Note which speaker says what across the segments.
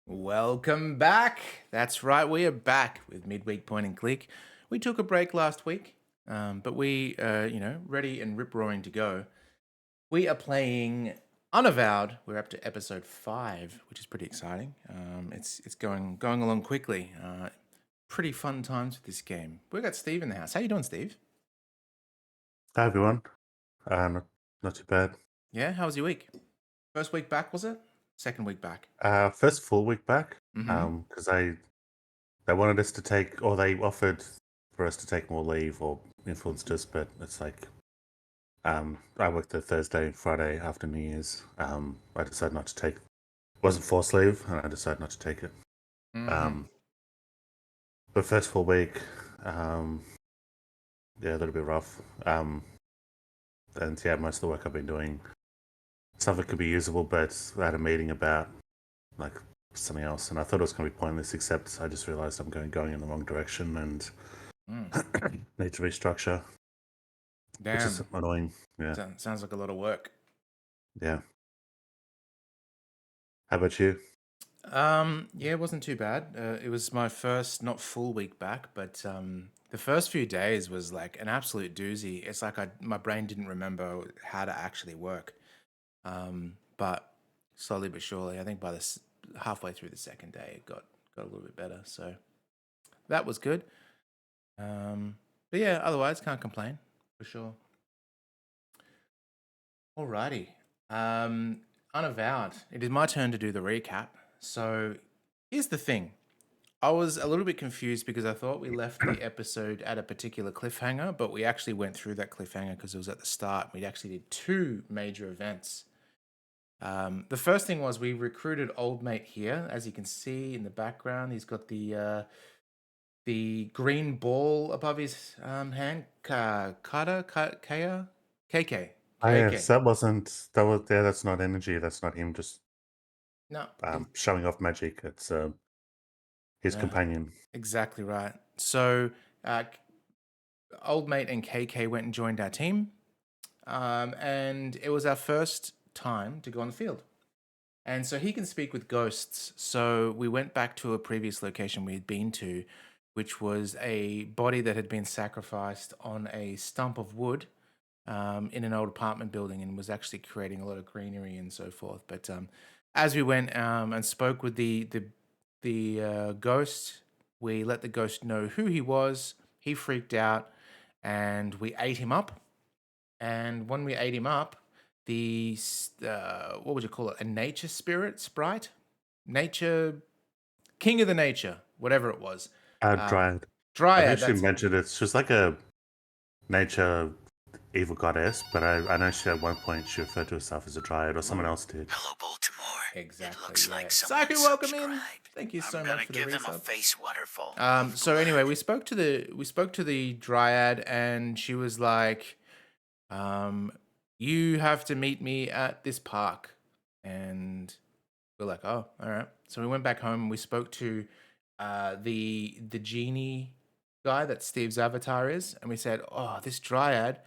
Speaker 1: Welcome back. That's right, we are back with midweek point and click. We took a break last week, but we, ready and rip roaring to go. We are playing Unavowed. We're up to episode 5, which is pretty exciting. It's going along quickly. Pretty fun times with this game. We got Steve in the house. How you doing, Steve?
Speaker 2: Hi everyone. Not too bad.
Speaker 1: Yeah, how was your week? First week back, was it? Second week back.
Speaker 2: First full week back.
Speaker 1: Mm-hmm.
Speaker 2: Because they wanted us to take, or they offered for us to take more leave or influenced us, but it's like, I worked the Thursday and Friday after New Year's. I decided not to take. Wasn't forced leave, and I decided not to take it.
Speaker 1: Mm-hmm.
Speaker 2: Um, but first full week, yeah, a little bit rough. And yeah, most of the work I've been doing, some of it could be usable, but I had a meeting about like something else, and I thought it was going to be pointless. Except I just realized I'm going in the wrong direction and
Speaker 1: Mm.
Speaker 2: need to restructure, which is
Speaker 1: Damn.
Speaker 2: annoying. Yeah,
Speaker 1: Sounds like a lot of work.
Speaker 2: yeah. How about you?
Speaker 1: Yeah, it wasn't too bad. It was my first, not full week back, but the first few days was like an absolute doozy. It's like my brain didn't remember how to actually work. But slowly but surely, I think by this halfway through the second day, it got a little bit better. So that was good. But yeah, otherwise, can't complain for sure. Alrighty. Unavowed. It is my turn to do the recap. So here's the thing. I was a little bit confused because I thought we left the episode at a particular cliffhanger, but we actually went through that cliffhanger because it was at the start. We actually did 2 major events. The first thing was we recruited old mate here, as you can see in the background. He's got the green ball above his hand. Kaya, KK,
Speaker 2: Oh
Speaker 1: KK.
Speaker 2: yes, that was yeah. That's not energy. That's not him just
Speaker 1: No,
Speaker 2: showing off magic. It's his
Speaker 1: no,
Speaker 2: companion.
Speaker 1: exactly right. So, old mate and KK went and joined our team. And it was our first time to go on the field. And so he can speak with ghosts. So we went back to a previous location we had been to, which was a body that had been sacrificed on a stump of wood in an old apartment building and was actually creating a lot of greenery and so forth. But as we went and spoke with the ghost, we let the ghost know who he was. He freaked out, and we ate him up. And when we ate him up, the what would you call it? A nature spirit sprite, nature king of the nature, whatever it was.
Speaker 2: Dryad. I think
Speaker 1: Dryad.
Speaker 2: she
Speaker 1: That's it.
Speaker 2: mentioned it's just like a nature evil goddess, but I know she at one point she referred to herself as a dryad, or someone else did.
Speaker 3: Hello, Baltimore.
Speaker 1: Exactly.
Speaker 3: It looks like
Speaker 1: Yeah.
Speaker 3: someone
Speaker 1: Saku, welcome in.
Speaker 3: subscribed.
Speaker 1: Thank you so
Speaker 3: I'm
Speaker 1: much
Speaker 3: gonna
Speaker 1: for the
Speaker 3: give them a
Speaker 1: resub.
Speaker 3: face waterfall.
Speaker 1: So anyway, we spoke to the dryad, and she was like, "You have to meet me at this park," and we're like, "Oh, all right." So we went back home and we spoke to the genie guy that Steve's avatar is, and we said, "Oh, this dryad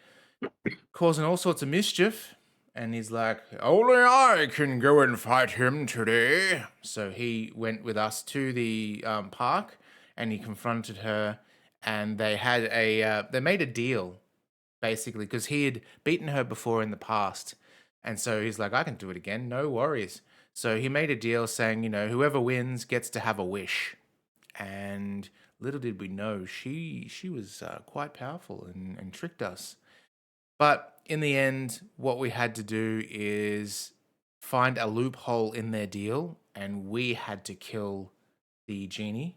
Speaker 1: causing all sorts of mischief." And he's like, "Only I can go and fight him today." So he went with us to the park, and he confronted her, and they made a deal basically because he had beaten her before in the past, and so he's like, "I can do it again, no worries." So he made a deal saying, whoever wins gets to have a wish, and little did we know she was quite powerful and tricked us. But in the end, what we had to do is find a loophole in their deal, and we had to kill the genie,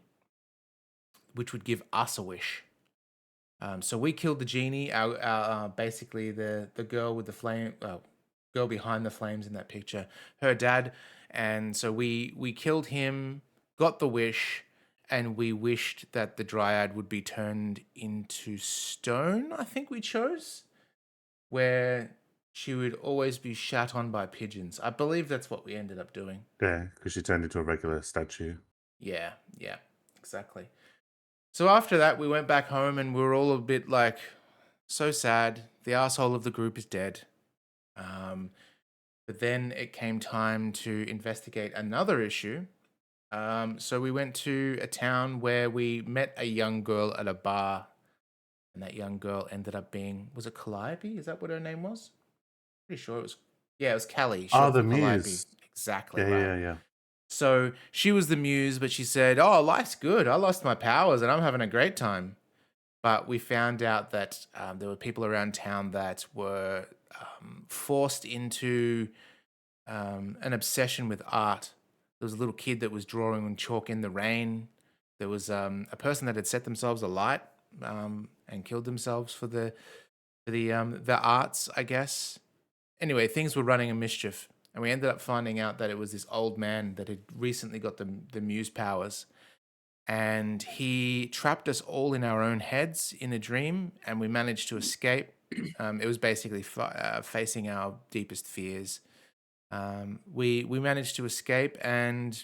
Speaker 1: which would give us a wish. So we killed the genie, our basically the girl with the flame, girl behind the flames in that picture, her dad, and so we killed him, got the wish, and we wished that the dryad would be turned into stone. I think we chose where she would always be shat on by pigeons. I believe that's what we ended up doing.
Speaker 2: Yeah, because she turned into a regular statue.
Speaker 1: Yeah, yeah, exactly. So after that, we went back home and we were all a bit like so sad. The asshole of the group is dead. Um, but then it came time to investigate another issue. So we went to a town where we met a young girl at a bar, and that young girl ended up being, was it Calliope? Is that what her name was? Pretty sure it was. Yeah, it was Callie,
Speaker 2: Oh,
Speaker 1: short
Speaker 2: the
Speaker 1: for Calliope.
Speaker 2: Muse.
Speaker 1: Exactly
Speaker 2: Yeah,
Speaker 1: right.
Speaker 2: yeah, yeah.
Speaker 1: So she was the muse, but she said, "Oh, life's good. I lost my powers, and I'm having a great time." But we found out that there were people around town that were forced into an obsession with art. There was a little kid that was drawing on chalk in the rain. There was a person that had set themselves alight and killed themselves for the arts, I guess. Anyway, things were running a mischief, and we ended up finding out that it was this old man that had recently got the muse powers, and he trapped us all in our own heads in a dream, and we managed to escape. It was basically facing our deepest fears. We managed to escape, and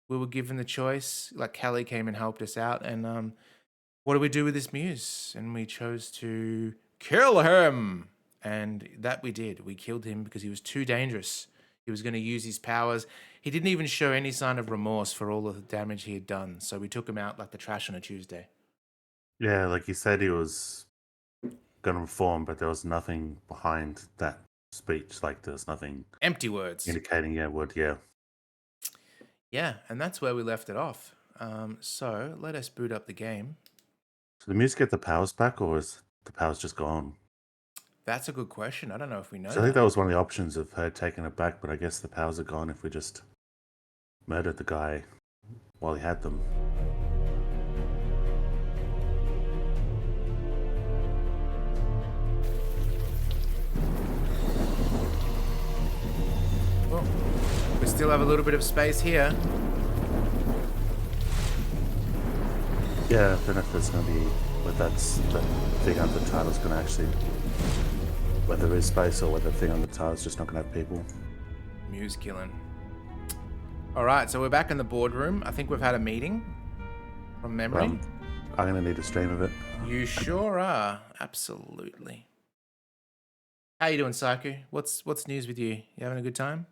Speaker 1: we were given the choice. Like Callie came and helped us out, and what do we do with this muse? And we chose to kill him, and that we did. We killed him because he was too dangerous. He was going to use his powers. He didn't even show any sign of remorse for all of the damage he had done. So we took him out like the trash on a Tuesday.
Speaker 2: Yeah, like he said he was going to reform, but there was nothing behind that speech. Like there was nothing
Speaker 1: Empty words.
Speaker 2: indicating, yeah.
Speaker 1: Yeah, and that's where we left it off. So let us boot up the game.
Speaker 2: So the Muse get the powers back, or is the powers just gone?
Speaker 1: That's a good question. I don't know if we know
Speaker 2: So I think
Speaker 1: that.
Speaker 2: that was one of the options of her taking it back, but I guess the powers are gone if we just murdered the guy while he had them.
Speaker 1: Well, we still have a little bit of space here.
Speaker 2: Yeah, I don't know if there's going to be, whether that's the thing under the title's going to actually, whether there is space or whether the thing under the title's just not going to have people.
Speaker 1: Muse killing. All right, so we're back in the boardroom. I think we've had a meeting from memory.
Speaker 2: I'm going to need a stream of it.
Speaker 1: You sure are. Absolutely. How you doing, Psycho? What's news with you? You having a good time?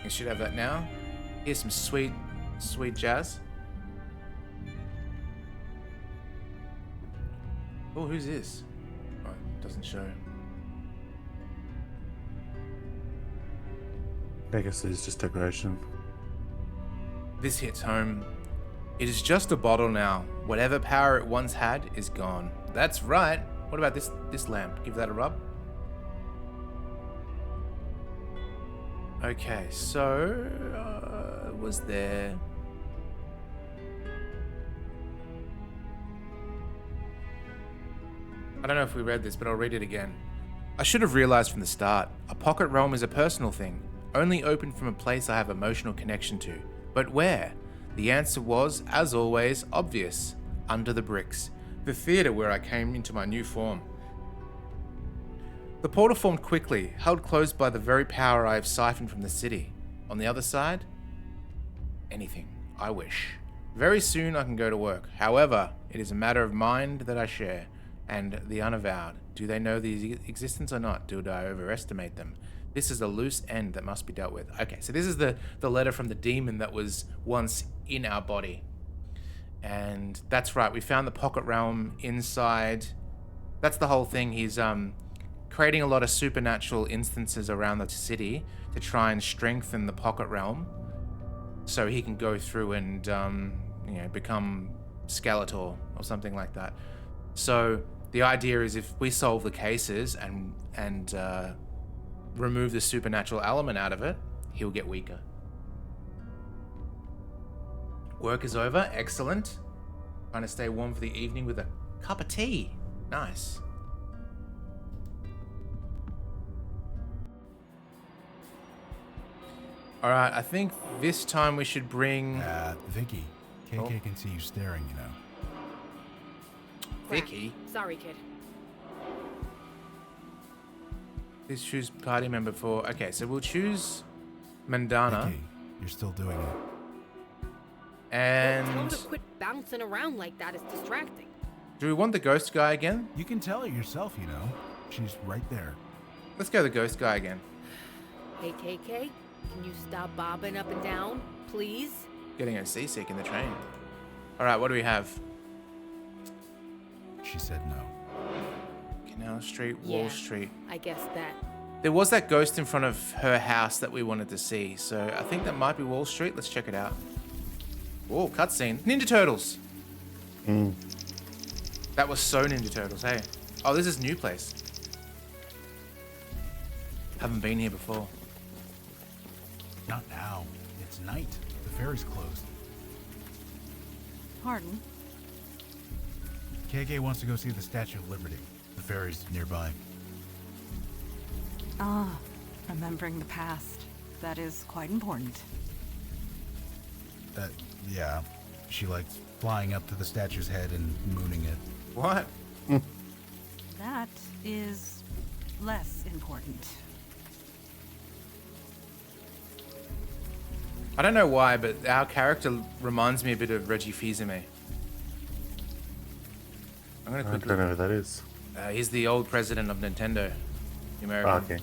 Speaker 1: You should have that now. Here's some sweet jazz. Oh, who's this? Oh, it doesn't show.
Speaker 2: I guess it's just decoration.
Speaker 1: This hits home. It is just a bottle now. Whatever power it once had is gone. That's right. What about this lamp? Give that a rub. Okay, so was there? I don't know if we read this, but I'll read it again. I should have realized from the start. A pocket realm is a personal thing, only open from a place I have emotional connection to. But where? The answer was, as always, obvious. Under the bricks. The theatre where I came into my new form. The portal formed quickly, held closed by the very power I have siphoned from the city. On the other side? Anything. I wish. Very soon I can go to work. However, it is a matter of mind that I share. And the Unavowed. Do they know the existence or not? Do I overestimate them? This is a loose end that must be dealt with. Okay, so this is the letter from the demon that was once in our body. And that's right, we found the pocket realm inside. That's the whole thing. He's creating a lot of supernatural instances around the city to try and strengthen the pocket realm so he can go through and become Skeletor or something like that. So the idea is if we solve the cases and remove the supernatural element out of it, he'll get weaker. Work is over. Excellent. Trying to stay warm for the evening with a cup of tea. Nice. All right, I think this time we should bring...
Speaker 3: Vicky, KK can see you staring, you know.
Speaker 1: Vicky?
Speaker 4: Sorry, kid.
Speaker 1: Please choose party member for... Okay, so we'll choose Mandana.
Speaker 3: Vicky, you're still doing it.
Speaker 4: Tell him
Speaker 1: And...
Speaker 4: to quit bouncing around like that. It's distracting.
Speaker 1: Do we want the ghost guy again?
Speaker 3: You can tell it yourself, you know. She's right there.
Speaker 1: Let's go the ghost guy again.
Speaker 4: Hey, KK, can you stop bobbing up and down, please?
Speaker 1: Getting her seasick in the train. All right, what do we have?
Speaker 3: She said no.
Speaker 1: Canal Street, Wall
Speaker 4: Yeah.
Speaker 1: Street.
Speaker 4: I guess that.
Speaker 1: There was that ghost in front of her house that we wanted to see, so I think that might be Wall Street. Let's check it out. Oh, cutscene. Ninja Turtles. That was so Ninja Turtles, hey. Oh, this is new place. Haven't been here before.
Speaker 3: Not now. It's night. The ferry's closed.
Speaker 5: Pardon?
Speaker 3: KK wants to go see the Statue of Liberty. The ferry's nearby.
Speaker 5: Ah, remembering the past. That is quite important.
Speaker 3: Yeah. She likes flying up to the statue's head and mooning it.
Speaker 1: What?
Speaker 5: That is less important.
Speaker 1: I don't know why, but our character reminds me a bit of Reggie Fils-Aimé. I'm gonna
Speaker 2: I
Speaker 1: quickly.
Speaker 2: don't know who that is.
Speaker 1: He's the old president of Nintendo, the American.
Speaker 2: Oh, okay.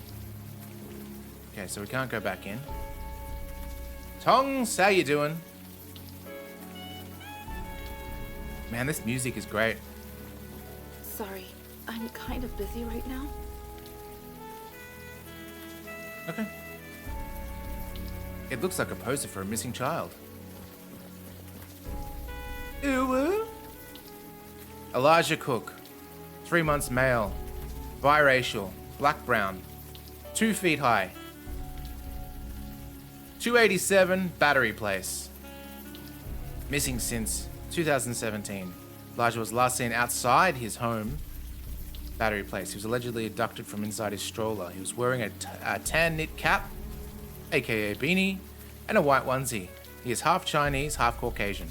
Speaker 1: Okay, so we can't go back in. Tongs, how you doing? Man, this music is great.
Speaker 6: Sorry, I'm kind of busy right now.
Speaker 1: Okay. It looks like a poster for a missing child. Ooh. Elijah Cook. 3 months male. Biracial. Black brown. 2 feet high. 287 Battery Place. Missing since 2017. Elijah was last seen outside his home, Battery Place. He was allegedly abducted from inside his stroller. He was wearing a tan knit cap, aka beanie, and a white onesie. He is half Chinese, half Caucasian.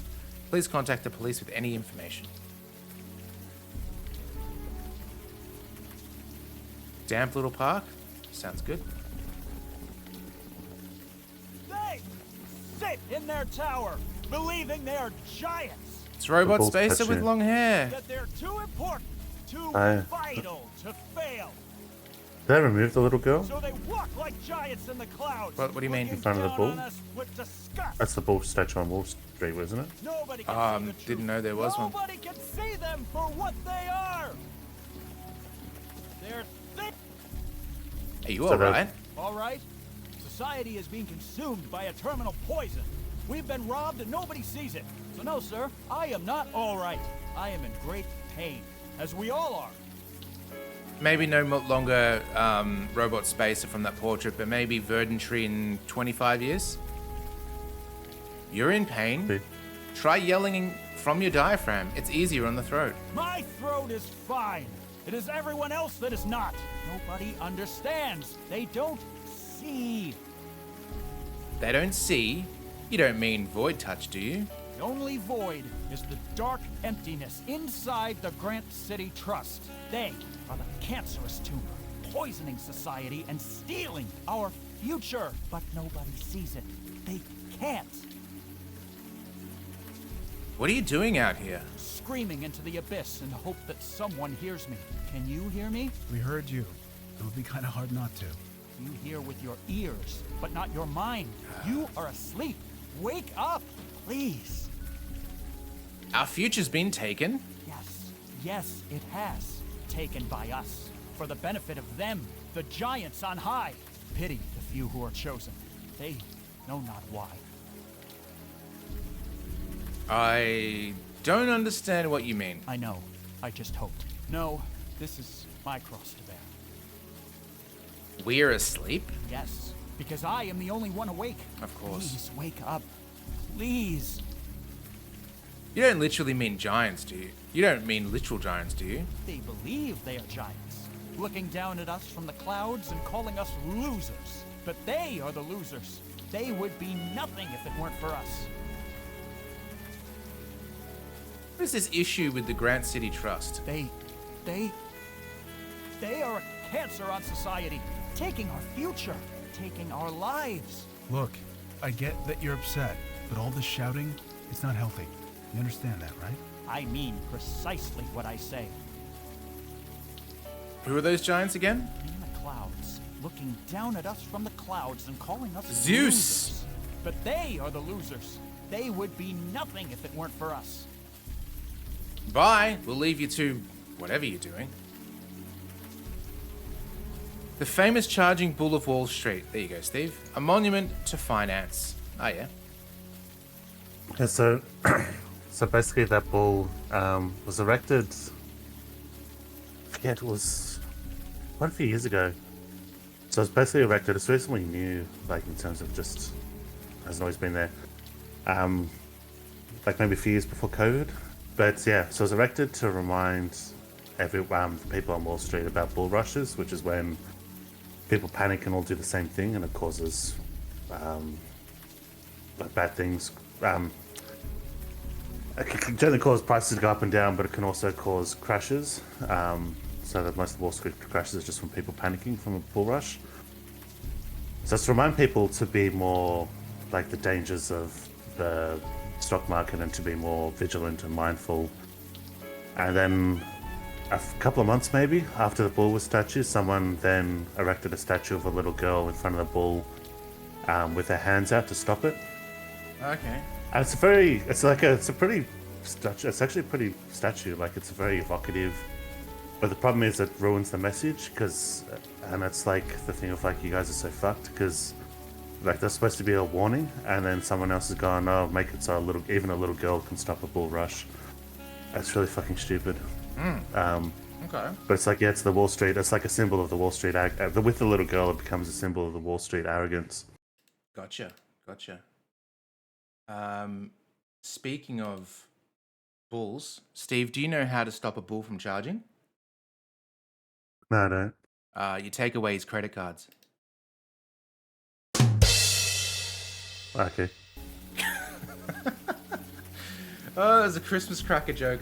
Speaker 1: Please contact the police with any information. Damp little park? Sounds good.
Speaker 7: They sit in their tower, believing they are giants,
Speaker 1: It's Robot
Speaker 2: Bull
Speaker 1: Spacer with
Speaker 2: touching.
Speaker 1: long hair.
Speaker 7: that they're too important, too
Speaker 2: Aye.
Speaker 7: vital to fail.
Speaker 2: Did they remove the little girl?
Speaker 7: So they walk like giants in the clouds.
Speaker 1: What do you mean?
Speaker 7: looking
Speaker 2: In front of the
Speaker 7: down
Speaker 2: bull?
Speaker 7: on us with disgust.
Speaker 2: That's the bull statue on Wall Street, wasn't it?
Speaker 7: Nobody can see the
Speaker 1: Didn't
Speaker 7: truth.
Speaker 1: know there was one.
Speaker 7: Nobody can see them for what they are. They're thick.
Speaker 1: Are you
Speaker 2: So that-
Speaker 1: alright?
Speaker 7: All right. Society is being consumed by a terminal poison. We've been robbed and nobody sees it. So no, sir, I am not all right. I am in great pain, as we all are.
Speaker 1: Maybe no longer Robot Spacer from that portrait, but maybe Verdantry in 25 years? You're in pain?
Speaker 2: Okay.
Speaker 1: Try yelling from your diaphragm. It's easier on the throat.
Speaker 7: My throat is fine. It is everyone else that is not. Nobody understands. They don't see.
Speaker 1: They don't see. You don't mean Void Touch, do you?
Speaker 7: The only void is the dark emptiness inside the Grant City Trust. They are the cancerous tumor, poisoning society and stealing our future. But nobody sees it. They can't.
Speaker 1: What are you doing out here?
Speaker 7: Screaming into the abyss in the hope that someone hears me. Can you hear me?
Speaker 3: We heard you. It would be kind of hard not to.
Speaker 7: You hear with your ears, but not your mind. You are asleep. Wake up, please.
Speaker 1: Our future's been taken.
Speaker 7: Yes, yes, it has. Taken by us. For the benefit of them, the giants on high. Pity the few who are chosen. They know not why.
Speaker 1: I don't understand what you mean.
Speaker 7: I know. I just hoped. No, this is my cross to bear.
Speaker 1: We're asleep?
Speaker 7: Yes, because I am the only one awake.
Speaker 1: Of course.
Speaker 7: Please wake up. Please.
Speaker 1: You don't literally mean giants, do you? You don't mean literal giants, do you?
Speaker 7: They believe they are giants, looking down at us from the clouds and calling us losers. But they are the losers. They would be nothing if it weren't for us.
Speaker 1: What is this issue with the Grant City Trust?
Speaker 7: They are a cancer on society, taking our future, taking our lives.
Speaker 3: Look, I get that you're upset, but all this shouting, it's not healthy. You understand that, right?
Speaker 7: I mean precisely what I say.
Speaker 1: Who are those giants again?
Speaker 7: In the clouds, looking down at us from the clouds and calling us
Speaker 1: Zeus.
Speaker 7: losers. But they are the losers. They would be nothing if it weren't for us.
Speaker 1: Bye. We'll leave you to whatever you're doing. The famous charging bull of Wall Street. There you go, Steve. A monument to finance. Oh, yeah.
Speaker 2: Yeah, so basically that bull was erected, I forget, it was quite a few years ago. So it's basically erected, it's recently new, like in terms of just, hasn't always been there. Like maybe a few years before COVID. But yeah, so it was erected to remind the people on Wall Street about bull rushes, which is when people panic and all do the same thing, and it causes like bad things. It can generally cause prices to go up and down, but it can also cause crashes. So that most of Wall Street crashes is just from people panicking from a bull rush. So it's to remind people to be more like the dangers of the stock market and to be more vigilant and mindful. And then a couple of months maybe after the bull was statue, someone then erected a statue of a little girl in front of the bull with her hands out to stop it.
Speaker 1: Okay.
Speaker 2: And it's actually a pretty statue, like it's very evocative. But the problem is it ruins the message, and it's like the thing of like, you guys are so fucked, because like there's supposed to be a warning, and then someone else has gone, oh, make it so even a little girl can stop a bull rush. That's really fucking stupid.
Speaker 1: Okay.
Speaker 2: But it's like, yeah, it's the Wall Street. It's like a symbol of the Wall Street. With the little girl, it becomes a symbol of the Wall Street arrogance.
Speaker 1: Gotcha. Speaking of bulls, Steve, do you know how to stop a bull from charging?
Speaker 2: No, I don't.
Speaker 1: You take away his credit cards.
Speaker 2: Okay.
Speaker 1: Oh, there's a Christmas cracker joke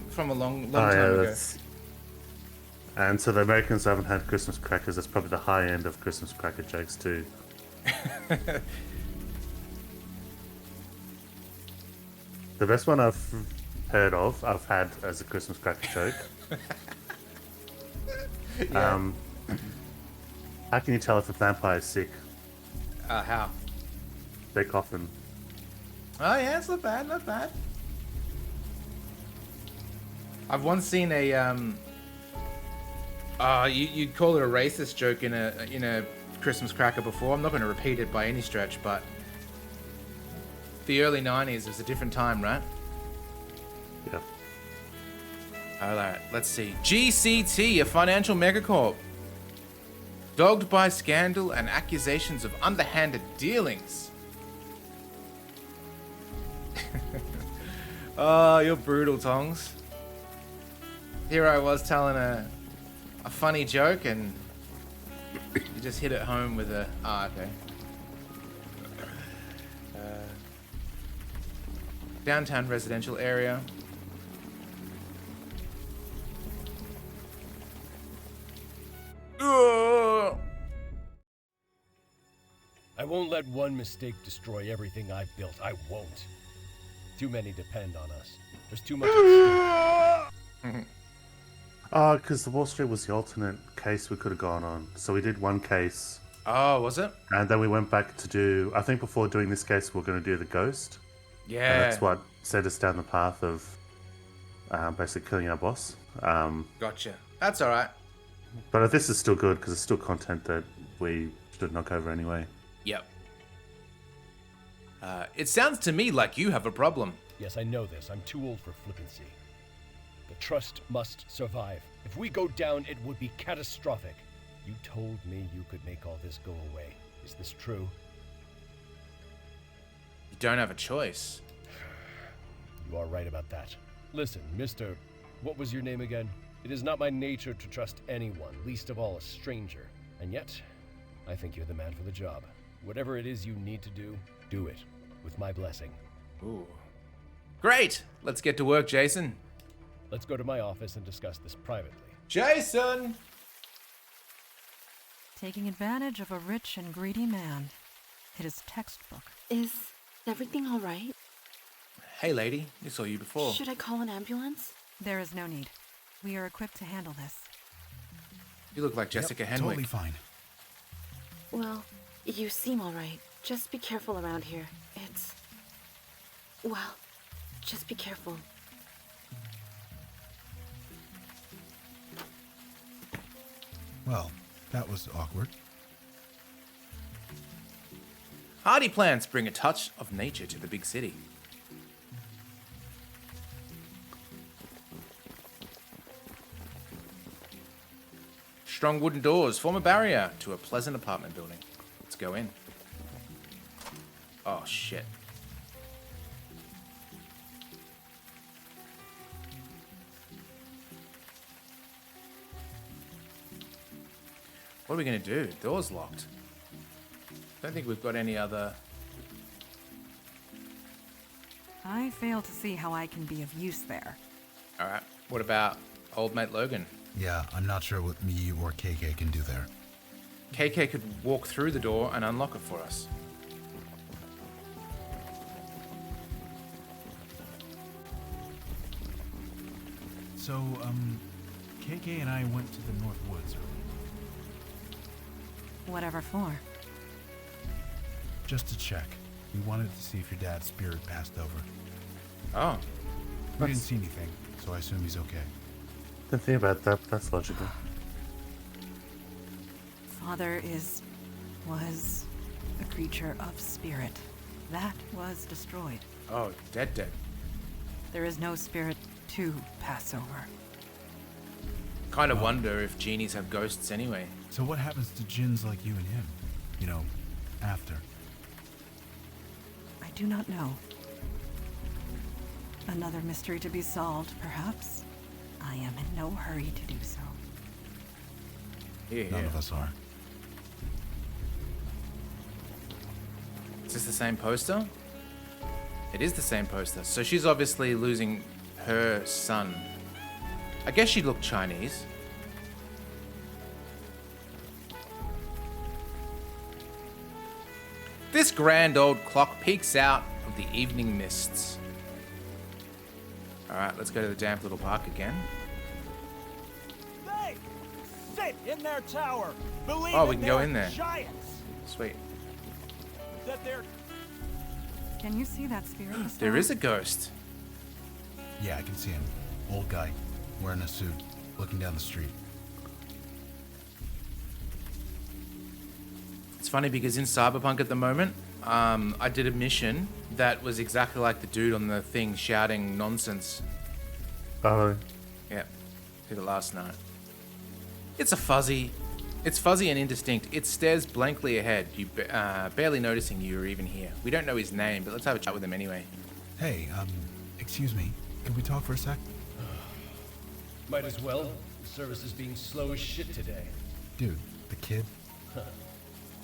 Speaker 1: from a long time ago.
Speaker 2: And so the Americans haven't had Christmas crackers. That's probably the high end of Christmas cracker jokes too. The best one I've had as a Christmas cracker joke.
Speaker 1: Yeah.
Speaker 2: How can you tell if a vampire is sick?
Speaker 1: How?
Speaker 2: They coughing.
Speaker 1: Oh yeah, it's not bad. I've once seen a you'd call it a racist joke in a Christmas cracker before. I'm not going to repeat it by any stretch, but the early 90s was a different time, right?
Speaker 2: Yeah.
Speaker 1: Alright, let's see. GCT, a financial megacorp. Dogged by scandal and accusations of underhanded dealings. Oh, you're brutal, Tongs. Here I was telling a funny joke and you just hit it home with a... okay. Downtown residential area. Ugh.
Speaker 8: I won't let one mistake destroy everything I've built. I won't. Too many depend on us. There's too much at stake.
Speaker 2: Because the Wall Street was the alternate case we could have gone on. So we did one case.
Speaker 1: Oh, was it?
Speaker 2: And then we went back to do... I think before doing this case, we were going to do the ghost.
Speaker 1: Yeah.
Speaker 2: And that's what set us down the path of basically killing our boss.
Speaker 1: Gotcha. That's alright.
Speaker 2: But this is still good because it's still content that we should knock over anyway.
Speaker 1: Yep. It sounds to me like you have a problem.
Speaker 8: Yes, I know this. I'm too old for flippancy. The trust must survive. If we go down, it would be catastrophic. You told me you could make all this go away. Is this true?
Speaker 1: You don't have a choice.
Speaker 8: You are right about that. Listen, Mr. What was your name again? It is not my nature to trust anyone, least of all a stranger. And yet, I think you're the man for the job. Whatever it is you need to do, do it. With my blessing.
Speaker 1: Ooh. Great! Let's get to work, Jason.
Speaker 8: Let's go to my office and discuss this privately.
Speaker 1: Jason!
Speaker 5: Taking advantage of a rich and greedy man. It is textbook.
Speaker 6: Is everything all right?
Speaker 1: Hey, lady. We saw you before.
Speaker 6: Should I call an ambulance?
Speaker 5: There is no need. We are equipped to handle this.
Speaker 1: You look like Jessica Henwick.
Speaker 3: Totally fine.
Speaker 6: Well, you seem alright. Just be careful around here. Well, just be careful.
Speaker 3: Well, that was awkward.
Speaker 1: Hardy plants bring a touch of nature to the big city. Strong wooden doors form a barrier to a pleasant apartment building. Let's go in. Oh, shit. What are we going to do? Door's locked. Don't think we've got any other...
Speaker 5: I fail to see how I can be of use there.
Speaker 1: Alright, what about old mate Logan?
Speaker 3: Yeah, I'm not sure what me or KK can do there.
Speaker 1: KK could walk through the door and unlock it for us.
Speaker 3: So, KK and I went to the North Woods earlier.
Speaker 5: Whatever for.
Speaker 3: Just to check. We wanted to see if your dad's spirit passed over.
Speaker 1: Oh,
Speaker 3: We didn't see anything, so I assume he's okay.
Speaker 2: Didn't think about that. That's logical.
Speaker 5: Father was a creature of spirit. That was destroyed.
Speaker 1: oh, dead.
Speaker 5: There is no spirit to pass over.
Speaker 1: Kind of wonder if genies have ghosts anyway.
Speaker 3: So what happens to djinns like you and him? You know, after.
Speaker 5: I do not know. Another mystery to be solved, perhaps. I am in no hurry to do so.
Speaker 1: Here,
Speaker 3: None
Speaker 1: here.
Speaker 3: of us are.
Speaker 1: Is this the same poster? It is the same poster. So she's obviously losing her son. I guess she looked Chinese. This grand old clock peeks out of the evening mists. Alright, let's go to the damp little park again.
Speaker 7: They sit in their tower, believe
Speaker 1: Oh, we can go
Speaker 7: they're
Speaker 1: in there.
Speaker 7: giants,
Speaker 1: Sweet.
Speaker 7: that they're
Speaker 5: Can you see that spirit? Mr.
Speaker 1: There is a ghost.
Speaker 3: Yeah, I can see him. Old guy, wearing a suit, looking down the street.
Speaker 1: It's funny because in Cyberpunk at the moment, I did a mission that was exactly like the dude on the thing shouting nonsense.
Speaker 2: Oh,
Speaker 1: Yeah, did it last night. It's fuzzy and indistinct. It stares blankly ahead, you barely noticing you are even here. We don't know his name, but let's have a chat with him anyway.
Speaker 3: Hey, excuse me. Can we talk for a sec?
Speaker 8: Might as well. The service is being slow as shit today.
Speaker 3: Dude, the kid?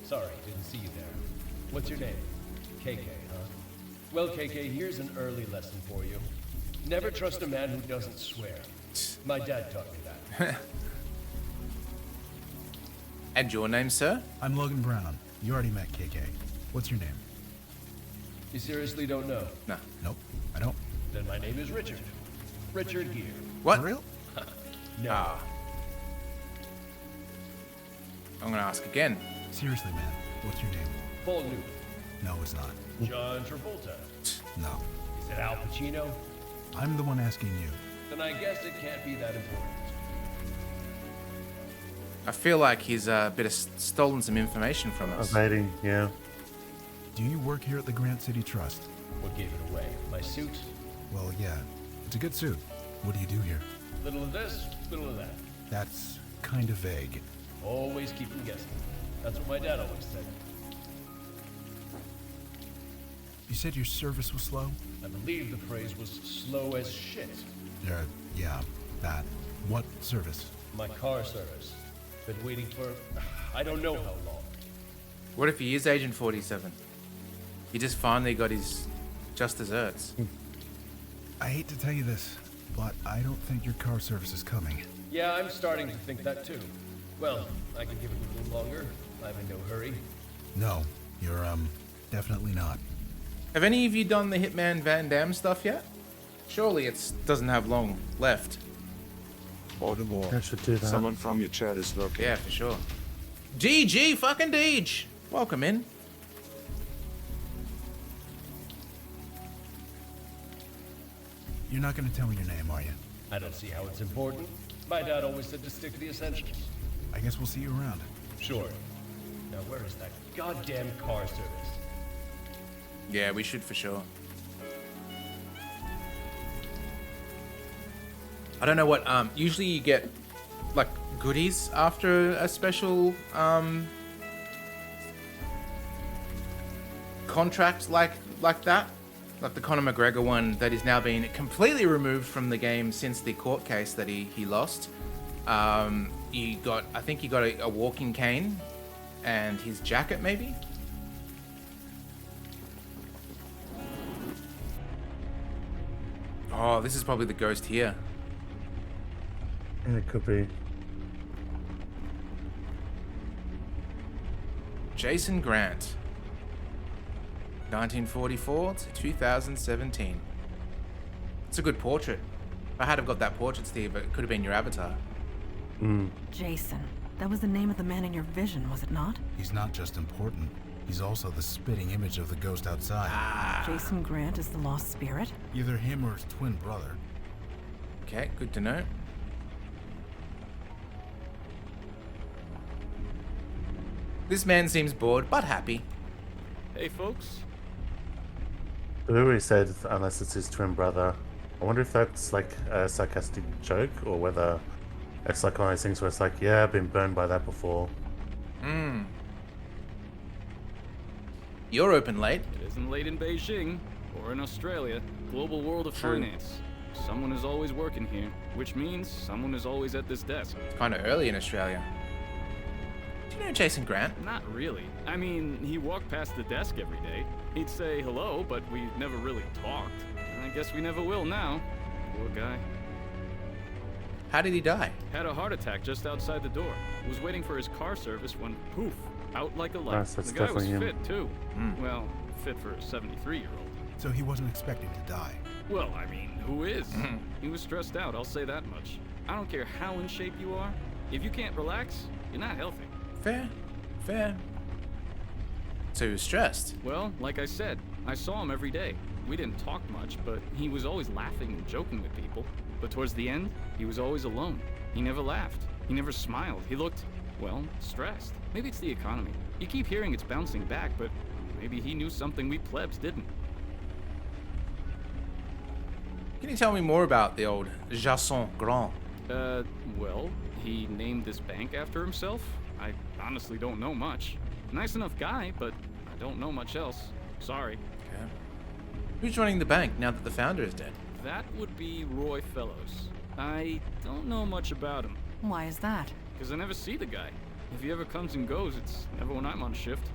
Speaker 8: Sorry, didn't see you there. What's your name? KK, huh? Well, KK, here's an early lesson for you. Never trust a man who doesn't swear. My dad taught me that.
Speaker 1: And your name, sir?
Speaker 3: I'm Logan Brown. You already met KK. What's your name?
Speaker 8: You seriously don't know?
Speaker 1: No.
Speaker 3: Nope, I don't.
Speaker 8: Then my name is Richard. Richard here.
Speaker 1: What?
Speaker 3: For real?
Speaker 8: No.
Speaker 1: Ah. I'm gonna ask again.
Speaker 3: Seriously, man. What's your name?
Speaker 8: Paul Newman.
Speaker 3: No, it's not.
Speaker 8: John Travolta.
Speaker 3: No.
Speaker 8: Is it Al Pacino?
Speaker 3: I'm the one asking you.
Speaker 8: Then I guess it can't be that important.
Speaker 1: I feel like he's stolen some information from us.
Speaker 2: evading, yeah.
Speaker 3: Do you work here at the Grant City Trust?
Speaker 8: What gave it away? My suit?
Speaker 3: Well, yeah. It's a good suit. What do you do here?
Speaker 8: Little of this, little of that.
Speaker 3: That's kind of vague.
Speaker 8: Always keep them guessing. That's what my dad always said.
Speaker 3: You said your service was slow?
Speaker 8: I believe the phrase was slow as shit.
Speaker 3: Yeah, that. What service?
Speaker 8: My car service. Been waiting for I don't know how long.
Speaker 1: What if he is Agent 47? He just finally got his just desserts.
Speaker 3: I hate to tell you this, but I don't think your car service is coming.
Speaker 8: Yeah, I'm starting to think that too. Well, I can give it a little longer. I'm in no hurry.
Speaker 3: No, you're, definitely not.
Speaker 1: Have any of you done the Hitman Van Damme stuff yet? Surely it doesn't have long left.
Speaker 9: Baltimore.
Speaker 2: I should do that.
Speaker 9: Someone from your chat is looking.
Speaker 1: Yeah, for sure. GG fucking Deej! Welcome in.
Speaker 3: You're not gonna tell me your name, are you?
Speaker 8: I don't see how it's important. My dad always said to stick to the essentials.
Speaker 3: I guess we'll see you around.
Speaker 8: Sure. Now where is that goddamn car service?
Speaker 1: Yeah, we should for sure. I don't know what, usually you get, like, goodies after a special, contract like that. Like the Conor McGregor one that is now being completely removed from the game since the court case that he lost. I think he got a walking cane and his jacket, maybe? Oh, this is probably the ghost here.
Speaker 2: Yeah, it could be.
Speaker 1: Jason Grant. 1944 to 2017. It's a good portrait. If I had have got that portrait, Steve, it could have been your avatar.
Speaker 5: Jason. That was the name of the man in your vision, was it not?
Speaker 3: He's not just important. He's also the spitting image of the ghost outside.
Speaker 5: Jason Grant is the lost spirit?
Speaker 3: Either him or his twin brother.
Speaker 1: Okay, good to know. This man seems bored, but happy.
Speaker 10: Hey, folks.
Speaker 2: Who he said, unless it's his twin brother. I wonder if that's like a sarcastic joke or whether it's like one of those things where it's like, yeah, I've been burned by that before.
Speaker 1: You're open late.
Speaker 10: It isn't late in Beijing or in Australia. Global world of
Speaker 1: True.
Speaker 10: finance. Someone is always working here, which means someone is always at this desk.
Speaker 1: It's kind of early in Australia. Do you know Jason Grant?
Speaker 10: Not really. I mean, he walked past the desk every day. He'd say hello, but we never really talked. I guess we never will now. Poor guy.
Speaker 1: How did he die?
Speaker 10: Had a heart attack just outside the door. Was waiting for his car service when, poof, out like a light.
Speaker 2: Nice, that's
Speaker 10: The guy was
Speaker 2: definitely him.
Speaker 10: fit, too. Well, fit for a 73-year-old.
Speaker 3: So he wasn't expecting to die.
Speaker 10: Well, I mean, who is? He was stressed out, I'll say that much. I don't care how in shape you are. If you can't relax, you're not healthy.
Speaker 1: Fair. So he was stressed.
Speaker 10: Well, like I said, I saw him every day. We didn't talk much, but he was always laughing and joking with people. But towards the end, he was always alone. He never laughed. He never smiled. He looked, well, stressed. Maybe it's the economy. You keep hearing it's bouncing back, but maybe he knew something we plebs didn't.
Speaker 1: Can you tell me more about the old Jason Grant?
Speaker 10: Well, he named this bank after himself. I honestly don't know much. Nice enough guy, but I don't know much else. Sorry.
Speaker 1: Okay. Who's running the bank now that the founder is dead?
Speaker 10: That would be Roy Fellows. I don't know much about him,
Speaker 5: Why is that?
Speaker 10: because I never see the guy. If he ever comes and goes, it's never when I'm on shift.